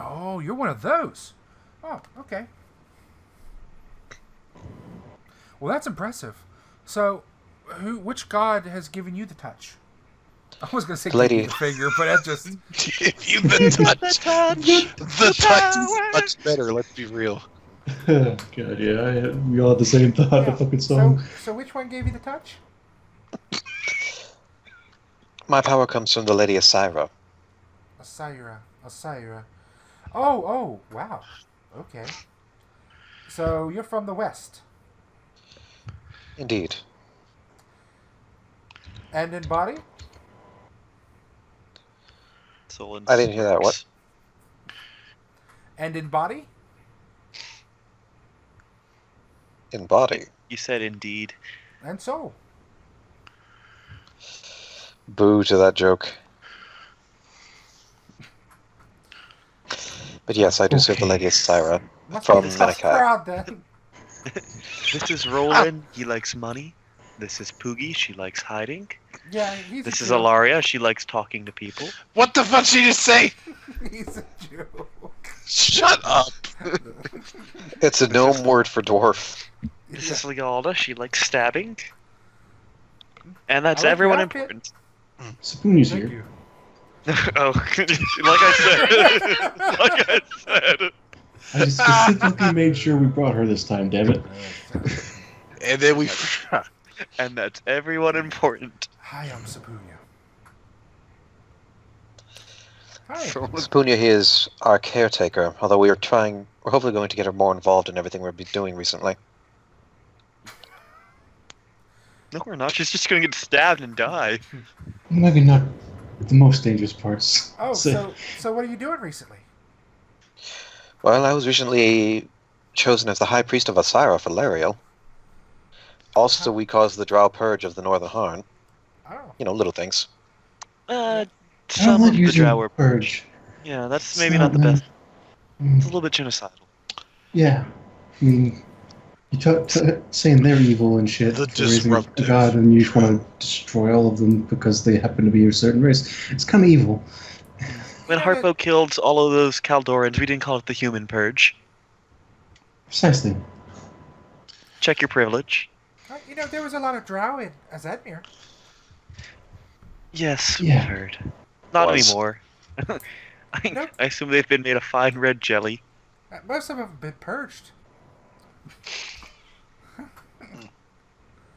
Speaker 1: Oh, you're one of those. Oh, okay. Well, that's impressive. So, which god has given you the touch? I was going to say
Speaker 5: Lady.
Speaker 1: give you the finger, but that just...
Speaker 3: Give you the touch. The touch is much better, let's be real.
Speaker 4: God, yeah, we all had the same thought.
Speaker 1: Yeah.
Speaker 4: The fucking song.
Speaker 1: So which one gave you the touch?
Speaker 5: My power comes from the Lady Asira.
Speaker 1: Asira. Oh, wow. Okay. So you're from the west.
Speaker 5: Indeed.
Speaker 1: And in body?
Speaker 2: Sollyn.
Speaker 5: I didn't hear that, what?
Speaker 1: And in body?
Speaker 5: In body.
Speaker 2: You said indeed.
Speaker 1: And soul.
Speaker 5: Boo to that joke. But yes, I do serve the Lady Asira
Speaker 1: Must
Speaker 5: from
Speaker 1: be the tough
Speaker 5: Menakai.
Speaker 1: crowd then.
Speaker 2: This is Rolun. He likes money. This is Poogie. She likes hiding.
Speaker 1: Yeah, he's
Speaker 2: This
Speaker 1: a
Speaker 2: is
Speaker 1: Jew.
Speaker 2: Ilaria. She likes talking to people.
Speaker 3: What the fuck did you just say?
Speaker 1: He's a Jew.
Speaker 3: Shut up.
Speaker 5: It's a gnome word for dwarf.
Speaker 2: This is Lealda. She likes stabbing. And that's
Speaker 1: I like
Speaker 2: everyone
Speaker 1: your outfit.
Speaker 2: important.
Speaker 4: Spoony's
Speaker 1: Thank
Speaker 4: here.
Speaker 1: you.
Speaker 2: Oh, like I said.
Speaker 4: I just specifically made sure we brought her this time, damn it.
Speaker 3: And then we...
Speaker 2: And that's everyone important.
Speaker 1: Hi, I'm Sabunya. Hi.
Speaker 5: Spunya here is our caretaker, although we're hopefully going to get her more involved in everything we've been doing recently.
Speaker 2: No, we're not. She's just gonna get stabbed and die.
Speaker 4: Maybe not the most dangerous parts.
Speaker 1: Oh, so what are you doing recently?
Speaker 5: Well, I was recently chosen as the High Priest of Asira for Lariel. Also, we caused the Drow Purge of the Northern Harn.
Speaker 1: Oh.
Speaker 5: You know, little things.
Speaker 4: I don't
Speaker 2: Some
Speaker 4: like
Speaker 2: of the
Speaker 4: using
Speaker 2: drow were
Speaker 4: purge.
Speaker 2: Yeah, that's
Speaker 4: It's
Speaker 2: maybe not the
Speaker 4: not,
Speaker 2: best.
Speaker 4: Mm,
Speaker 2: It's a little bit genocidal.
Speaker 4: Yeah, I mean, you saying they're evil and shit
Speaker 3: The
Speaker 4: for raising a
Speaker 3: disruptive.
Speaker 4: god, and you just want to destroy all of them because they happen to be a certain race. It's kind of evil.
Speaker 2: When Harpo killed all of those Caldorans, we didn't call it the Human Purge.
Speaker 4: Precisely.
Speaker 2: Check your privilege.
Speaker 1: You know, there was a lot of drow in Azadmir.
Speaker 2: Yes,
Speaker 4: Yeah.
Speaker 2: we've heard. Not
Speaker 5: Was.
Speaker 2: anymore.
Speaker 1: Nope.
Speaker 2: I assume they've been made of fine red jelly.
Speaker 1: Most of them have been purged.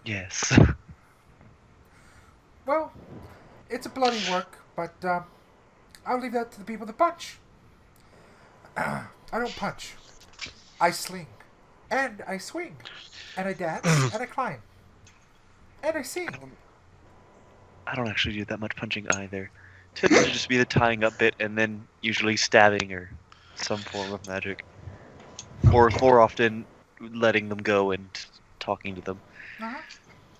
Speaker 2: Yes.
Speaker 1: Well, it's a bloody work, but I'll leave that to the people that punch. I don't punch. I sling. And I swing. And I dance. And I climb. And I sing.
Speaker 2: I don't actually do that much punching either. Tends to just be the tying up bit and then usually stabbing or some form of magic. Or more often, letting them go and talking to them.
Speaker 1: Uh-huh.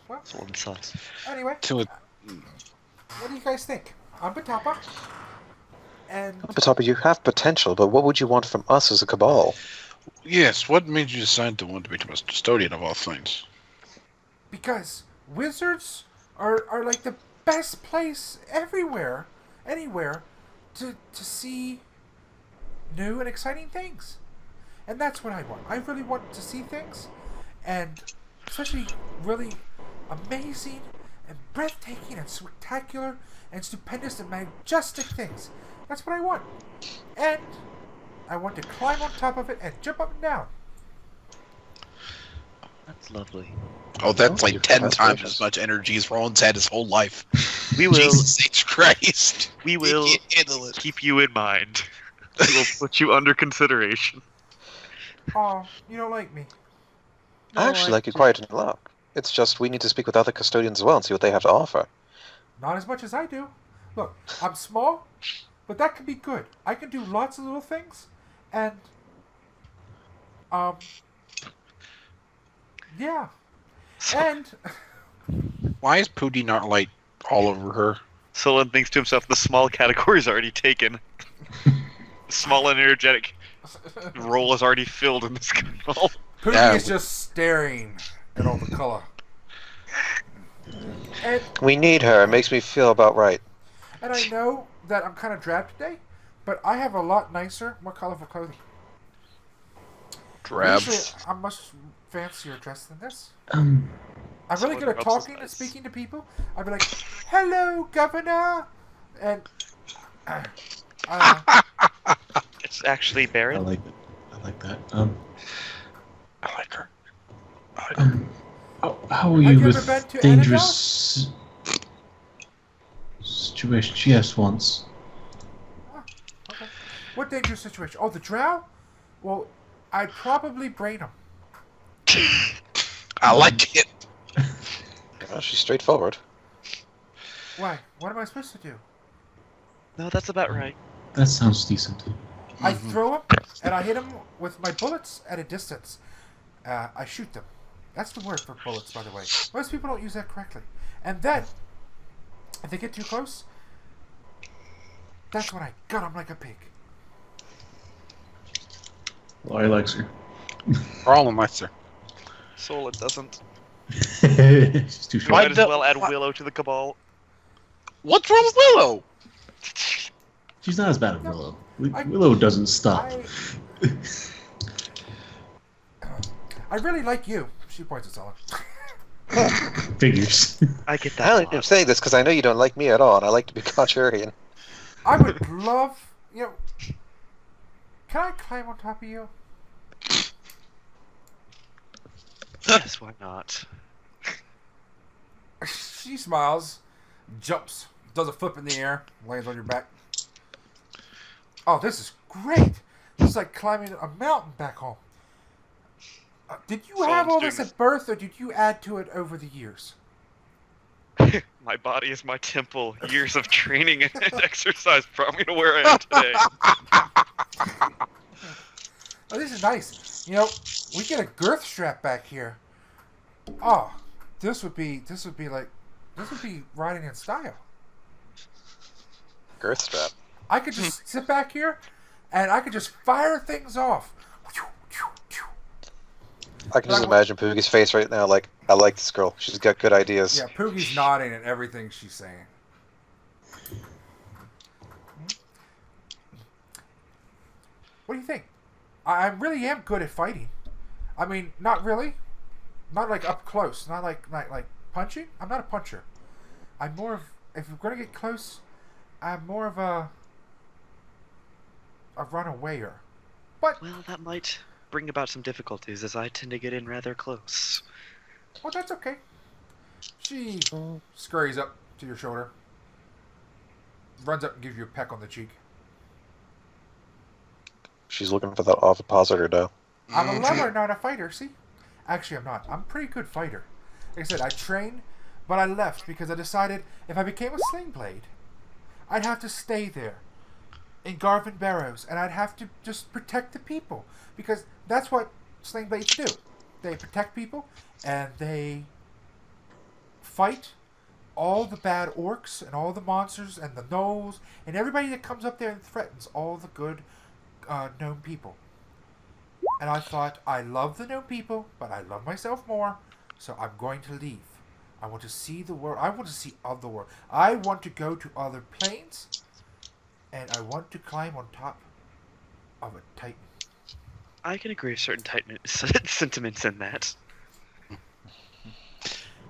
Speaker 1: Well,
Speaker 2: That's one sus.
Speaker 1: anyway,
Speaker 3: To it.
Speaker 1: what do you guys think? I'm Batapa. And
Speaker 5: Batapa, you have potential, but what would you want from us as a cabal?
Speaker 3: Yes, what made you decide to want to become a custodian of all things?
Speaker 1: because wizards are like the best place anywhere to see new and exciting things. And that's what I want. I really want to see things, and especially really amazing and breathtaking and spectacular and stupendous and majestic things. That's what I want. And I want to climb on top of it and jump up and down.
Speaker 2: That's lovely.
Speaker 3: Oh, that's like 10
Speaker 5: That's
Speaker 3: times
Speaker 5: gracious.
Speaker 3: as much energy as Roland's had his whole life.
Speaker 2: We will.
Speaker 3: Jesus H. Christ.
Speaker 2: We will
Speaker 3: He can't handle it.
Speaker 2: keep you in mind. We will put you under consideration.
Speaker 1: Aw, you don't like me.
Speaker 5: I actually like you quite a lot. It's just we need to speak with other custodians as well and see what they have to offer.
Speaker 1: Not as much as I do. Look, I'm small, but that can be good. I can do lots of little things, and yeah, and
Speaker 3: Why is Pootie not like all over her?
Speaker 2: Sollyn thinks to himself, the small category is already taken. The small and energetic role is already filled in this cabal.
Speaker 1: Pookie
Speaker 3: Yeah,
Speaker 1: is just staring at all the color. And
Speaker 5: We need her. It makes me feel about right.
Speaker 1: I know that I'm kind of drab today, but I have a lot nicer, more colorful clothing.
Speaker 3: Drab.
Speaker 1: Usually, I'm much fancier dressed than this.
Speaker 4: Um,
Speaker 1: I'm really good at
Speaker 2: Someone else is
Speaker 1: talking and
Speaker 2: nice.
Speaker 1: speaking to people. I'd be like, "Hello, Governor," and
Speaker 2: It's actually
Speaker 4: I
Speaker 2: Baron.
Speaker 4: like it. I like that.
Speaker 3: I like her.
Speaker 4: How are
Speaker 1: Have
Speaker 4: you
Speaker 1: you ever
Speaker 4: with
Speaker 1: been to
Speaker 4: dangerous situations? Yes, once.
Speaker 1: okay. What dangerous situation? Oh, the drow? Well, I'd probably brain them.
Speaker 3: I like it.
Speaker 5: Well, she's straightforward.
Speaker 1: Why? What am I supposed to do?
Speaker 2: No, that's about right.
Speaker 4: That sounds decent.
Speaker 1: I throw them, and I hit them with my bullets at a distance. I shoot them. That's the word for bullets, by the way. Most people don't use that correctly. And then, if they get too close, that's when I gut them like a pig.
Speaker 4: Well, I likes her.
Speaker 3: Roland likes her.
Speaker 2: Sollyn doesn't.
Speaker 4: She's too short.
Speaker 3: Why
Speaker 2: Might as
Speaker 3: the-
Speaker 2: well add
Speaker 3: why-
Speaker 2: Willow to the cabal.
Speaker 3: What's wrong with Willow?
Speaker 4: She's not as bad as Willow.
Speaker 1: I-
Speaker 4: Willow doesn't stop.
Speaker 1: I really like you. She points at Sollyn.
Speaker 4: Figures.
Speaker 2: I get
Speaker 5: I
Speaker 2: that.
Speaker 5: only
Speaker 2: a
Speaker 5: am
Speaker 2: lot.
Speaker 5: saying this because I know you don't like me at all, and I like to be contrarian.
Speaker 1: I would love, can I climb on top of you?
Speaker 2: Yes, why not?
Speaker 1: She smiles, jumps, does a flip in the air, lands on your back. Oh, this is great. This is like climbing a mountain back home. Did you have all this at birth, or did you add to it over the years?
Speaker 2: My body is my temple. Years of training and exercise brought me to where I am today.
Speaker 1: Oh, this is nice. We get a girth strap back here. Oh, this would be riding in style.
Speaker 5: Girth strap.
Speaker 1: I could just sit back here, and I could just fire things off.
Speaker 5: I can just imagine Poogie's face right now, like, I like this girl. She's got good ideas.
Speaker 1: Yeah, Poogie's nodding at everything she's saying. What do you think? I really am good at fighting. I mean, not really. Not like up close. Not like punching. I'm not a puncher. I'm more of, if we're going to get close, I'm more of a runawayer. But,
Speaker 2: Well, that might bring about some difficulties, as I tend to get in rather close.
Speaker 1: well, that's okay. She scurries up to your shoulder. Runs up and gives you a peck on the cheek.
Speaker 5: She's looking for that ovipositor dough.
Speaker 1: I'm a lover, not a fighter, see? Actually, I'm not. I'm a pretty good fighter. Like I said, I trained, but I left because I decided if I became a sling blade, I'd have to stay there in Garvin Barrows, and I'd have to just protect the people, because that's what sling blades do. They protect people, and they fight all the bad orcs and all the monsters and the gnolls and everybody that comes up there and threatens all the good gnome people. And I thought, I love the gnome people, but I love myself more, so I'm going to leave. I want to see the world. I want to see other world. I want to go to other planes, and I want to climb on top of a titan.
Speaker 2: I can agree with certain sentiments in that.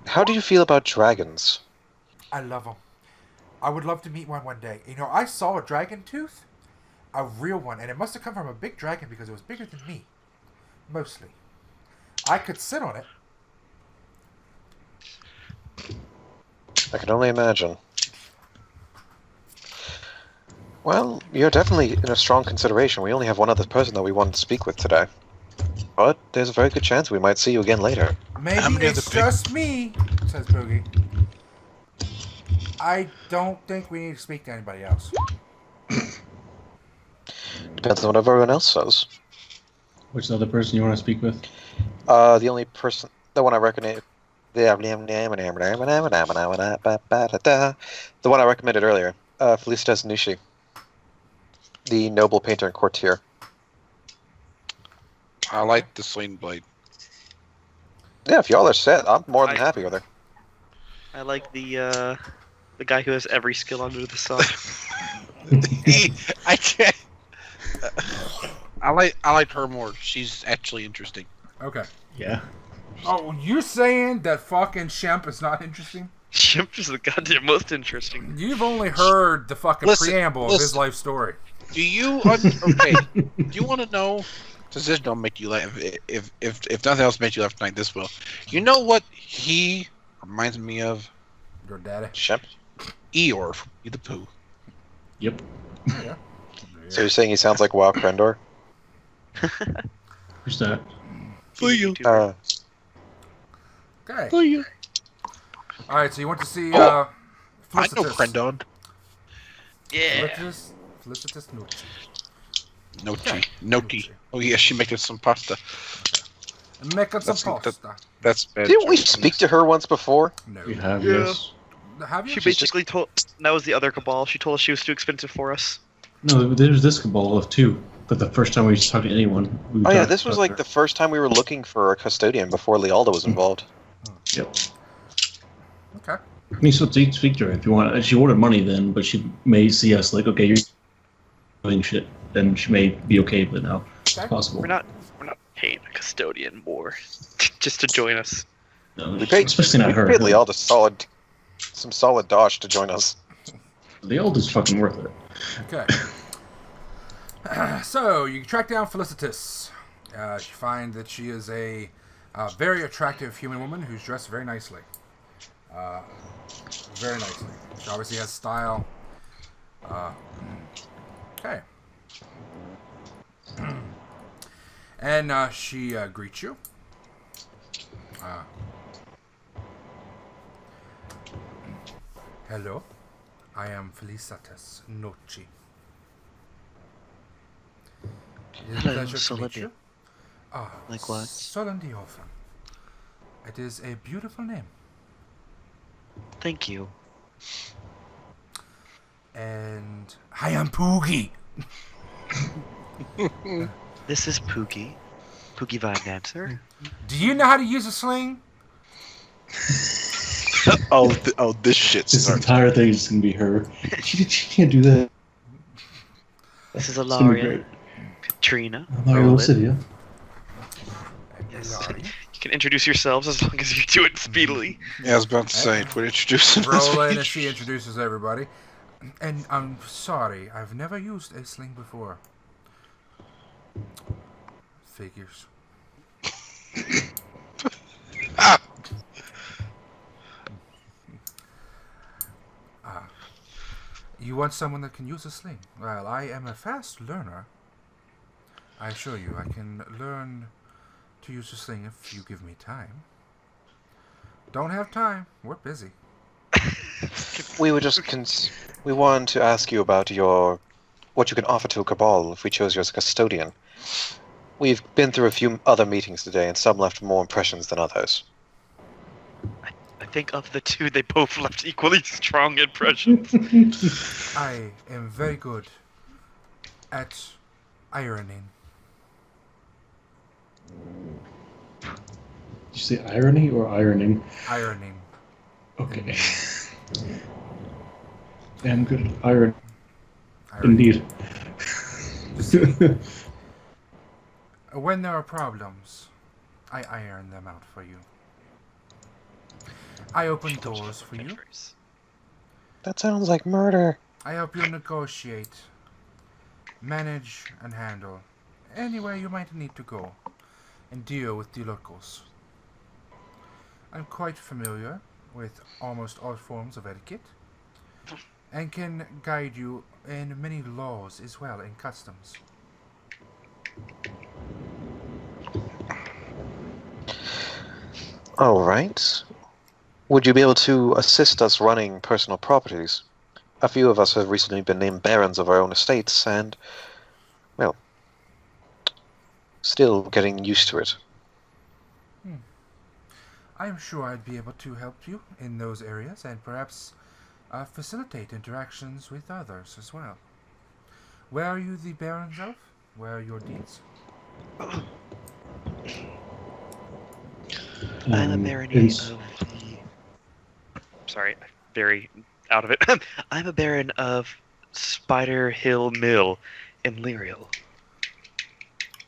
Speaker 5: How do you feel about dragons?
Speaker 1: I love them. I would love to meet one day. You know, I saw a dragon tooth, a real one, and it must have come from a big dragon because it was bigger than me, mostly. I could sit on it.
Speaker 5: I can only imagine. Well, you're definitely in a strong consideration. We only have one other person that we wanted to speak with today. But there's a very good chance we might see you again later.
Speaker 1: Maybe it's just me, says Boogie. I don't think we need to speak to anybody else.
Speaker 5: Depends on what everyone else says.
Speaker 4: Which other person you want to speak with?
Speaker 5: The only person, the one I recognize, the one I recommended earlier, Felicitas Nushi, the noble painter and courtier.
Speaker 3: I like the sling blade.
Speaker 5: Yeah, if y'all are set, I'm more than happy with her.
Speaker 2: I like the guy who has every skill under the sun.
Speaker 3: I can't. I like her more. She's actually interesting.
Speaker 1: Okay.
Speaker 4: Yeah.
Speaker 1: Oh, you're saying that fucking Shemp is not interesting?
Speaker 2: Shemp is the goddamn most interesting.
Speaker 1: You've only heard the fucking preamble of his life story.
Speaker 3: Do you okay? Do you want to know? Since this don't make you laugh, if nothing else makes you laugh tonight, this will. You know what he reminds me of?
Speaker 1: Your daddy.
Speaker 5: Shemp?
Speaker 3: Eeyore from the Pooh.
Speaker 4: Yep.
Speaker 1: Yeah.
Speaker 5: So you're saying he sounds like Wild Krendor?
Speaker 4: Who's that?
Speaker 2: You.
Speaker 1: Okay. Alright, so you want to see
Speaker 3: I know
Speaker 1: Felicitas.
Speaker 3: Krendon.
Speaker 2: Yeah.
Speaker 1: Felicitas Nucci.
Speaker 3: Noti. Oh yeah, she making some pasta.
Speaker 1: Making some
Speaker 3: That's-
Speaker 1: pasta.
Speaker 3: That's bad.
Speaker 5: Didn't we speak to her once before?
Speaker 1: No.
Speaker 4: We have,
Speaker 2: Yeah.
Speaker 4: yes.
Speaker 1: Have you?
Speaker 2: She basically told. That was the other cabal. She told us she was too expensive for us.
Speaker 4: No, there's this cabal of two. But the first time we talked to anyone, we
Speaker 5: Oh yeah,
Speaker 4: talked
Speaker 5: this was
Speaker 4: about
Speaker 5: like
Speaker 4: her.
Speaker 5: the first time we were looking for a custodian before Lealda was involved.
Speaker 4: Yep.
Speaker 1: Okay.
Speaker 4: I mean, so speak to her if you want. She ordered money then, but she may see us like, okay, you're doing shit. Then she may be okay with it now. It's possible.
Speaker 2: We're not paying a custodian more just to join us.
Speaker 4: No,
Speaker 5: We paid,
Speaker 4: especially not
Speaker 5: we
Speaker 4: her.
Speaker 5: paid Lealda some solid dosh to join us.
Speaker 4: The old is fucking worth it.
Speaker 1: Okay. So, you track down Felicitas. You find that she is a very attractive human woman who's dressed very nicely. Very nicely. She obviously has style. Okay. And she greets you. Hello. I am Felicitas Nucci. It is a
Speaker 2: Hello,
Speaker 1: pleasure to meet
Speaker 2: Sollyn.
Speaker 1: you.
Speaker 2: Likewise.
Speaker 1: Sollyn. It is a beautiful name.
Speaker 2: Thank you.
Speaker 1: And I am Poogie.
Speaker 2: This is Poogie. Poogie Vine Dancer.
Speaker 1: Do you know how to use a sling?
Speaker 3: This shit
Speaker 4: This
Speaker 3: starts.
Speaker 4: entire thing is gonna be her. She can't do that.
Speaker 2: This is
Speaker 4: It's gonna be
Speaker 2: Ilaria.
Speaker 4: great.
Speaker 2: Katrina.
Speaker 4: Mario
Speaker 2: Rolun.
Speaker 4: City, yeah.
Speaker 2: Yes.
Speaker 1: Ilaria.
Speaker 2: You can introduce yourselves as long as you do it speedily.
Speaker 3: Yeah, I was about to say, quit introducing us.
Speaker 1: Roll in as she introduces everybody. And I'm sorry, I've never used a sling before. Figures. You want someone that can use a sling? Well, I am a fast learner. I assure you, I can learn to use a sling if you give me time. Don't have time. We're busy.
Speaker 5: We were just we wanted to ask you about what you can offer to a cabal if we chose you as a custodian. We've been through a few other meetings today, and some left more impressions than others.
Speaker 2: I think of the two, they both left equally strong impressions.
Speaker 1: I am very good at ironing.
Speaker 4: Did you say irony or ironing?
Speaker 1: Ironing.
Speaker 4: Okay. Damn good at iron.
Speaker 1: Ironing.
Speaker 4: Indeed.
Speaker 1: When there are problems, I iron them out for you. I open doors for you.
Speaker 5: That sounds like murder.
Speaker 1: I hope you'll negotiate, manage, and handle anywhere you might need to go, and deal with the locals. I'm quite familiar with almost all forms of etiquette, and can guide you in many laws as well, and customs.
Speaker 5: All right. Would you be able to assist us running personal properties? A few of us have recently been named barons of our own estates, and, well, still getting used to it.
Speaker 1: I'm sure I'd be able to help you in those areas, and perhaps facilitate interactions with others as well. Where are you the barons of? Where are your deeds?
Speaker 2: I'm a barony of the... Sorry, very out of it. I'm a baron of Spider Hill Mill in Lyrial.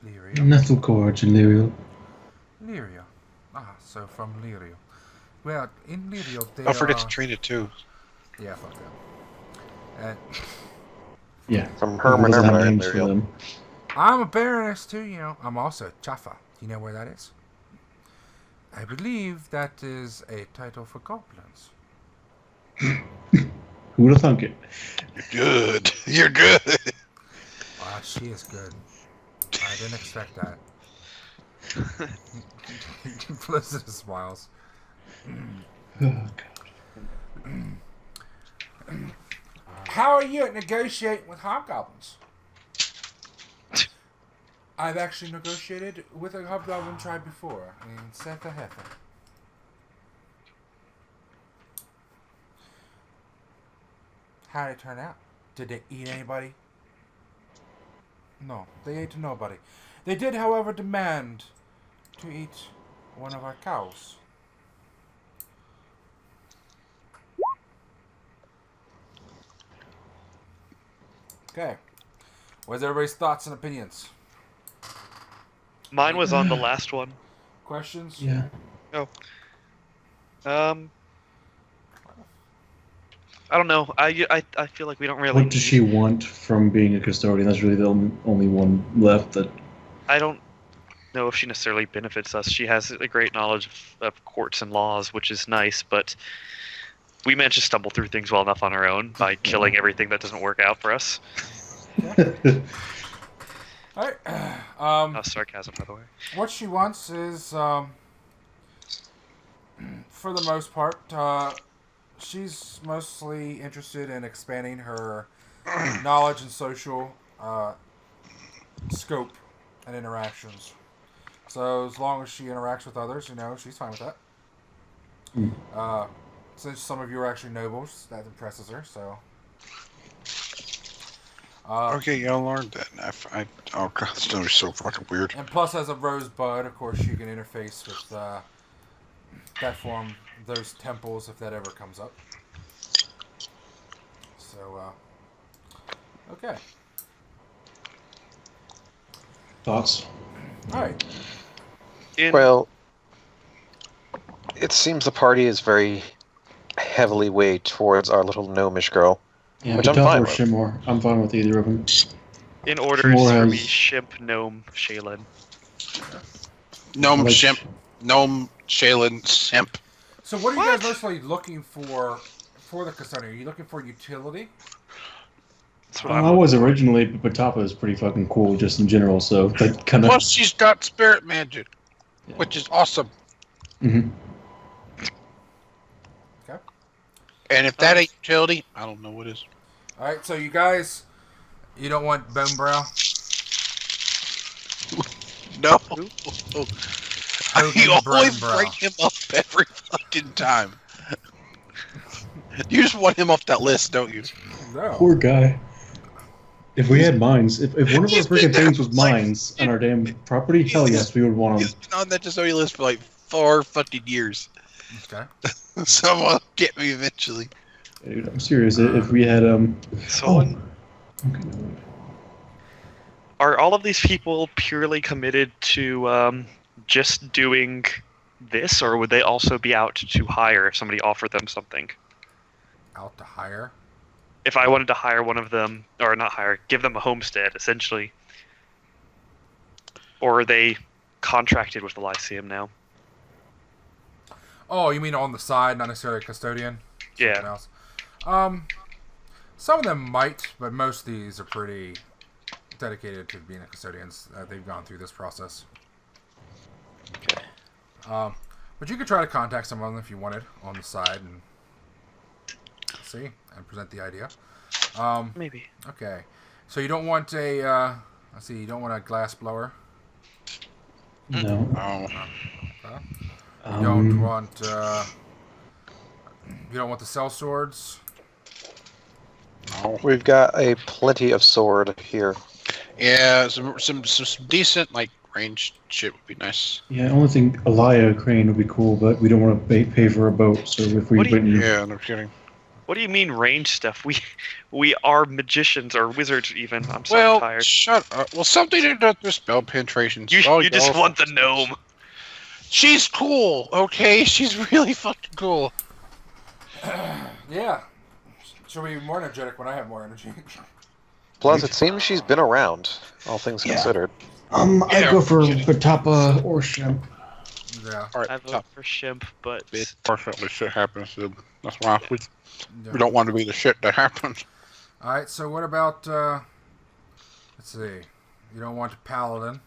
Speaker 1: Lyria.
Speaker 4: Nettle Gorge in Lyrial.
Speaker 1: Lyria. Ah, so from Lyria. Well, in Lyria they
Speaker 3: Don't forget
Speaker 1: are...
Speaker 3: to train it too.
Speaker 1: Yeah, fuck that.
Speaker 4: Yeah.
Speaker 5: From
Speaker 4: It
Speaker 5: Herman
Speaker 4: doesn't have
Speaker 5: Herman
Speaker 4: names for them.
Speaker 1: I'm a baroness too, you know. I'm also Chaffa. You know where that is? I believe that is a title for goblins.
Speaker 4: Who would have thunk it?
Speaker 3: You're good. You're good.
Speaker 1: Ah, she is good. I didn't expect that. Blizzard smiles.
Speaker 4: Oh, God.
Speaker 1: How are you at negotiating with hobgoblins? I've actually negotiated with a hobgoblin tribe before in Santa Hefe. How did it turn out? Did they eat anybody? No, they ate nobody. They did, however, demand to eat one of our cows. Okay. What's everybody's thoughts and opinions?
Speaker 2: Mine was on the last one.
Speaker 1: Questions?
Speaker 4: Yeah.
Speaker 2: I don't know. I feel like we don't really
Speaker 4: What does
Speaker 2: need-
Speaker 4: she want from being a custodian? That's really the only one left that...
Speaker 2: I don't know if she necessarily benefits us. She has a great knowledge of courts and laws, which is nice, but we managed to stumble through things well enough on our own by killing everything that doesn't work out for us.
Speaker 1: Alright.
Speaker 2: Sarcasm, by the way.
Speaker 1: What she wants is, for the most part, she's mostly interested in expanding her knowledge and social scope and interactions. So as long as she interacts with others, you know, she's fine with that. Since some of you are actually nobles, that impresses her, so...
Speaker 3: Okay, y'all learned that. Oh god, this is so fucking weird.
Speaker 1: And plus, as a rosebud, of course, you can interface with that form, those temples, if that ever comes up. So, okay.
Speaker 4: Thoughts?
Speaker 1: Alright.
Speaker 5: Well, it seems the party is very heavily weighed towards our little gnomish girl.
Speaker 4: Yeah,
Speaker 5: Which I'm
Speaker 4: Patel
Speaker 5: fine
Speaker 4: or
Speaker 5: with.
Speaker 4: Shimor. I'm fine with either of them.
Speaker 2: In order,
Speaker 4: Shimor
Speaker 2: Sir,
Speaker 4: has-
Speaker 2: we Shimp, Gnome, Shaylin.
Speaker 3: Gnome,
Speaker 4: Like-
Speaker 3: Shimp, Gnome, Shaylin, Simp.
Speaker 1: So what are you guys mostly looking for the custodian? Are you looking for utility?
Speaker 2: That's what
Speaker 4: I
Speaker 2: I'm
Speaker 4: was originally, but Tapa is pretty fucking cool just in general, so that kind of...
Speaker 3: Plus, she's got spirit magic,
Speaker 4: Yeah.
Speaker 3: which is awesome.
Speaker 4: Mhm.
Speaker 1: Okay.
Speaker 3: And if that ain't utility, I don't know what is.
Speaker 1: Alright, so you guys, you don't want Bone Brow?
Speaker 3: No.
Speaker 1: Hogan
Speaker 3: You always
Speaker 1: Brownbrow.
Speaker 3: bring him up every fucking time. You just want him off that list, don't you?
Speaker 1: No.
Speaker 4: Poor guy. If we had mines, if one of our
Speaker 3: He's been
Speaker 4: freaking
Speaker 3: there
Speaker 4: things was
Speaker 3: for like-
Speaker 4: mines on our damn property, hell yes, we would want
Speaker 3: He's
Speaker 4: them.
Speaker 3: been on that custodian list for like 4 fucking years.
Speaker 1: Okay.
Speaker 3: Someone will get me eventually.
Speaker 4: Dude, I'm serious. If we had
Speaker 2: Sollyn,
Speaker 4: okay.
Speaker 2: are all of these people purely committed to just doing this, or would they also be out to hire if somebody offered them something?
Speaker 1: out to hire?
Speaker 2: If I wanted to hire one of them, or not hire, give them a homestead, essentially. Or are they contracted with the Lyceum now?
Speaker 1: Oh, you mean on the side, not necessarily a custodian?
Speaker 2: Yeah.
Speaker 1: Something else. Some of them might, but most of these are pretty dedicated to being a custodians. They've gone through this process.
Speaker 2: Okay.
Speaker 1: But you could try to contact some of them if you wanted on the side and see and present the idea.
Speaker 2: Maybe.
Speaker 1: Okay. So you don't want a let's see, you don't want a glass blower.
Speaker 4: No.
Speaker 3: Oh.
Speaker 1: You don't want the cell swords.
Speaker 3: No.
Speaker 5: We've got a plenty of sword here.
Speaker 3: Yeah, some decent like ranged shit would be nice.
Speaker 4: Yeah, I only think Elia crane would be cool, but we don't want to pay for a boat. So if we
Speaker 2: What do you-
Speaker 4: wouldn't,
Speaker 3: Yeah, no kidding.
Speaker 2: What do you mean range stuff? We are magicians or wizards even. I'm so
Speaker 3: Well,
Speaker 2: tired.
Speaker 3: shut up. Well, something to do with their spell penetration.
Speaker 2: You just want the gnome.
Speaker 3: She's cool, okay? She's really fucking cool.
Speaker 1: Yeah. She'll be more energetic when I have more energy.
Speaker 5: Plus, it seems she's been around, all things
Speaker 4: Yeah.
Speaker 5: considered.
Speaker 4: I'd go for Batapa or Shemp.
Speaker 1: Yeah.
Speaker 3: All right,
Speaker 2: I vote
Speaker 3: top.
Speaker 2: for Shimp, but
Speaker 3: Unfortunately, shit happens. So that's why we
Speaker 1: Yeah.
Speaker 3: don't want to be the shit that happens.
Speaker 1: All right. So what about? Let's see. You don't want a paladin.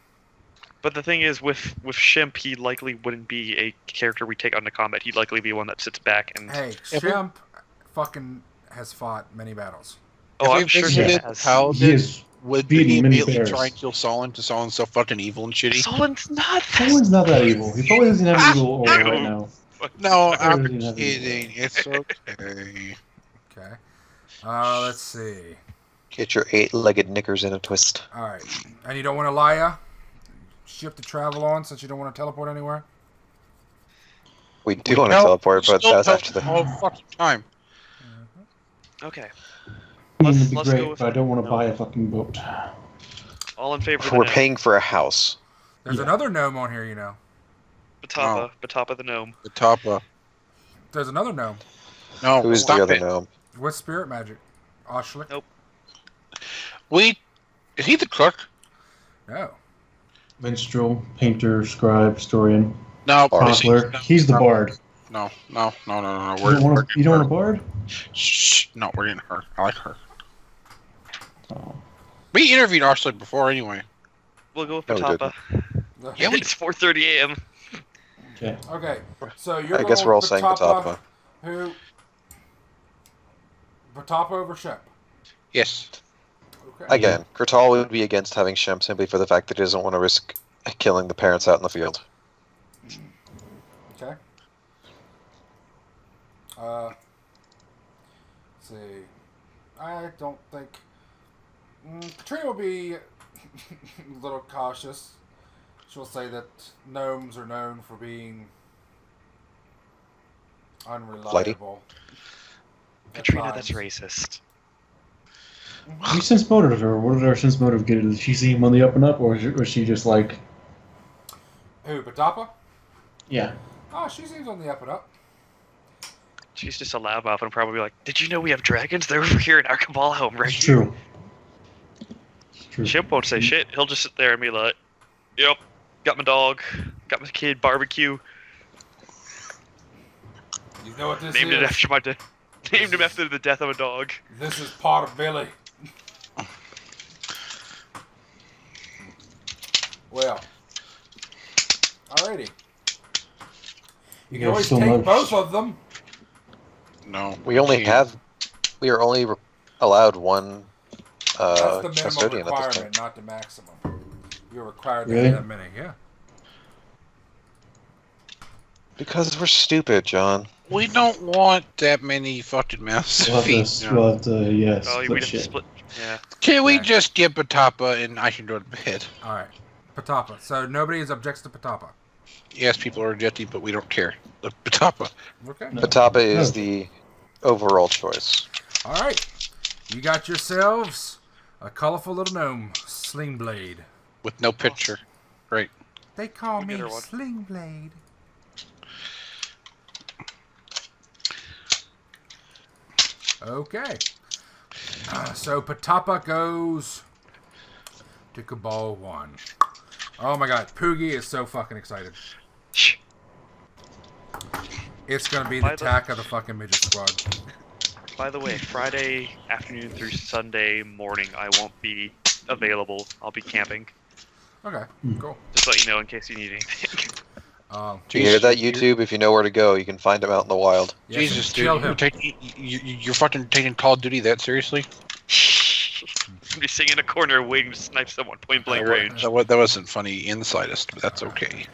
Speaker 2: the thing is, with Shimp, he likely wouldn't be a character we take on to combat. He'd likely be one that sits back and.
Speaker 1: Hey,
Speaker 3: If we-
Speaker 1: Shemp fucking has fought many battles.
Speaker 2: Oh,
Speaker 3: If
Speaker 2: I'm
Speaker 3: we
Speaker 2: sure he
Speaker 3: visited
Speaker 2: has.
Speaker 3: Paladin,
Speaker 4: He is
Speaker 3: would
Speaker 4: beaten
Speaker 3: he
Speaker 4: many
Speaker 3: immediately
Speaker 4: bears.
Speaker 3: try and kill Sollyn to Sollyn's so fucking evil and shitty?
Speaker 2: Solin's not.
Speaker 4: Someone's not that evil. He probably doesn't have evil aura right now.
Speaker 3: No,
Speaker 4: I
Speaker 3: I'm
Speaker 4: really have
Speaker 3: kidding. It's okay.
Speaker 1: Okay. Let's see.
Speaker 5: Get your 8-legged knickers in a twist.
Speaker 1: All right. And you don't want Ilaria? Ship to travel on since you don't want to teleport anywhere?
Speaker 5: We do want to teleport, but
Speaker 3: Still
Speaker 5: that's after
Speaker 3: all
Speaker 5: the.
Speaker 3: fucking time.
Speaker 2: Okay.
Speaker 4: I mean,
Speaker 2: Let's-
Speaker 4: it'd be
Speaker 2: let's go
Speaker 4: great,
Speaker 2: with
Speaker 4: but I don't want to
Speaker 2: no.
Speaker 4: buy a fucking boat.
Speaker 2: All in favor of the
Speaker 5: We're
Speaker 2: gnome.
Speaker 5: paying for a house.
Speaker 1: There's
Speaker 4: Yeah.
Speaker 1: another gnome on here, you know.
Speaker 2: Batapa the gnome.
Speaker 3: The top of.
Speaker 1: There's another gnome
Speaker 3: No,
Speaker 5: Who's
Speaker 3: stop
Speaker 5: the other
Speaker 3: it.
Speaker 5: gnome?
Speaker 1: with spirit magic. Oshlick?
Speaker 2: Nope.
Speaker 3: Is he the cook?
Speaker 1: No.
Speaker 4: Minstrel, painter, scribe, historian,
Speaker 3: No,
Speaker 5: Bard.
Speaker 4: hostler. He's the bard.
Speaker 3: No.
Speaker 4: You don't
Speaker 3: We're
Speaker 4: want a bard?
Speaker 3: Shh. No, we're getting her. I like her.
Speaker 4: Oh.
Speaker 3: We interviewed Arslan before anyway.
Speaker 2: We'll go with
Speaker 5: No, we
Speaker 2: Batapa.
Speaker 3: Yeah, we
Speaker 2: It's 4:30 a.m.
Speaker 4: Okay.
Speaker 1: Okay. So you're
Speaker 5: I guess
Speaker 1: going
Speaker 5: we're all
Speaker 1: with
Speaker 5: saying Batapa.
Speaker 1: Who? Batapa over Shep.
Speaker 3: Yes.
Speaker 1: Okay.
Speaker 5: Again, Kurtal would be against having Shemp simply for the fact that he doesn't want to risk killing the parents out in the field.
Speaker 1: Okay. Let's see. I don't think. Katrina will be a little cautious. She'll say that gnomes are known for being unreliable. at
Speaker 2: Katrina, that's
Speaker 1: times.
Speaker 2: racist.
Speaker 4: We sense motive her. What did our sense motive get? Did she see him on the up and up, or was she just like,
Speaker 1: Who, Batapa?
Speaker 4: yeah?
Speaker 1: Oh, she seems on the up and up.
Speaker 2: She's just a loudmouth and probably like, did you know we have dragons? They're over here in our cabal home right
Speaker 4: It's
Speaker 2: here.
Speaker 4: true. It's true.
Speaker 2: Shimp won't say shit. He'll just sit there and be like, yep, got my dog, got my kid, barbecue,
Speaker 1: You know what this
Speaker 2: named
Speaker 1: is?
Speaker 2: it after my death. Named him after the death of a dog.
Speaker 1: This is part of Billy. Well, alrighty. You can
Speaker 4: Yeah,
Speaker 1: always
Speaker 4: still
Speaker 1: take
Speaker 4: no-
Speaker 1: both of them.
Speaker 3: No.
Speaker 5: We only
Speaker 3: can't.
Speaker 5: we are only allowed one
Speaker 1: That's the minimum
Speaker 5: custodian at this
Speaker 1: requirement,
Speaker 5: point.
Speaker 1: not the maximum. You're required to
Speaker 4: Really?
Speaker 1: have that many, yeah.
Speaker 5: Because we're stupid, John.
Speaker 3: We don't want that many fucking mouths
Speaker 4: We'll
Speaker 3: to
Speaker 4: have
Speaker 3: feed.
Speaker 4: to, we'll have to, yeah,
Speaker 2: Oh,
Speaker 4: split
Speaker 2: we'd have to
Speaker 4: shit.
Speaker 2: split. Yeah.
Speaker 3: Can we
Speaker 1: Okay.
Speaker 3: just get Batapa and I can go to bed?
Speaker 1: Alright. Patapa. So nobody objects to Patapa.
Speaker 3: Yes, people are rejecting, but we don't care. The Batapa.
Speaker 1: Okay.
Speaker 4: No.
Speaker 5: Patapa is
Speaker 4: No.
Speaker 5: the overall choice.
Speaker 1: Alright. You got yourselves a colorful little gnome, Sling Blade.
Speaker 3: With no picture. Great.
Speaker 1: They call
Speaker 2: We'll
Speaker 1: me
Speaker 2: get her one.
Speaker 1: Sling Blade. Okay. So Patapa goes to Cabal 1. Oh my god, Poogie is so fucking excited. It's gonna be the attack of the fucking midget squad.
Speaker 7: By the way, Friday afternoon through Sunday morning, I won't be available. I'll be camping.
Speaker 1: Okay, cool.
Speaker 7: Just let you know in case you need anything.
Speaker 5: Do you hear that, YouTube? If you know where to go, you can find him out in the wild.
Speaker 1: Yeah,
Speaker 3: Jesus,
Speaker 1: chill
Speaker 3: dude,
Speaker 1: him.
Speaker 3: you're fucking taking Call of Duty that seriously?
Speaker 7: I'm just sitting in a corner waiting to snipe someone point blank range.
Speaker 3: That wasn't funny in the slightest, but that's okay.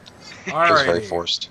Speaker 5: It was very
Speaker 1: Alrighty.
Speaker 5: forced.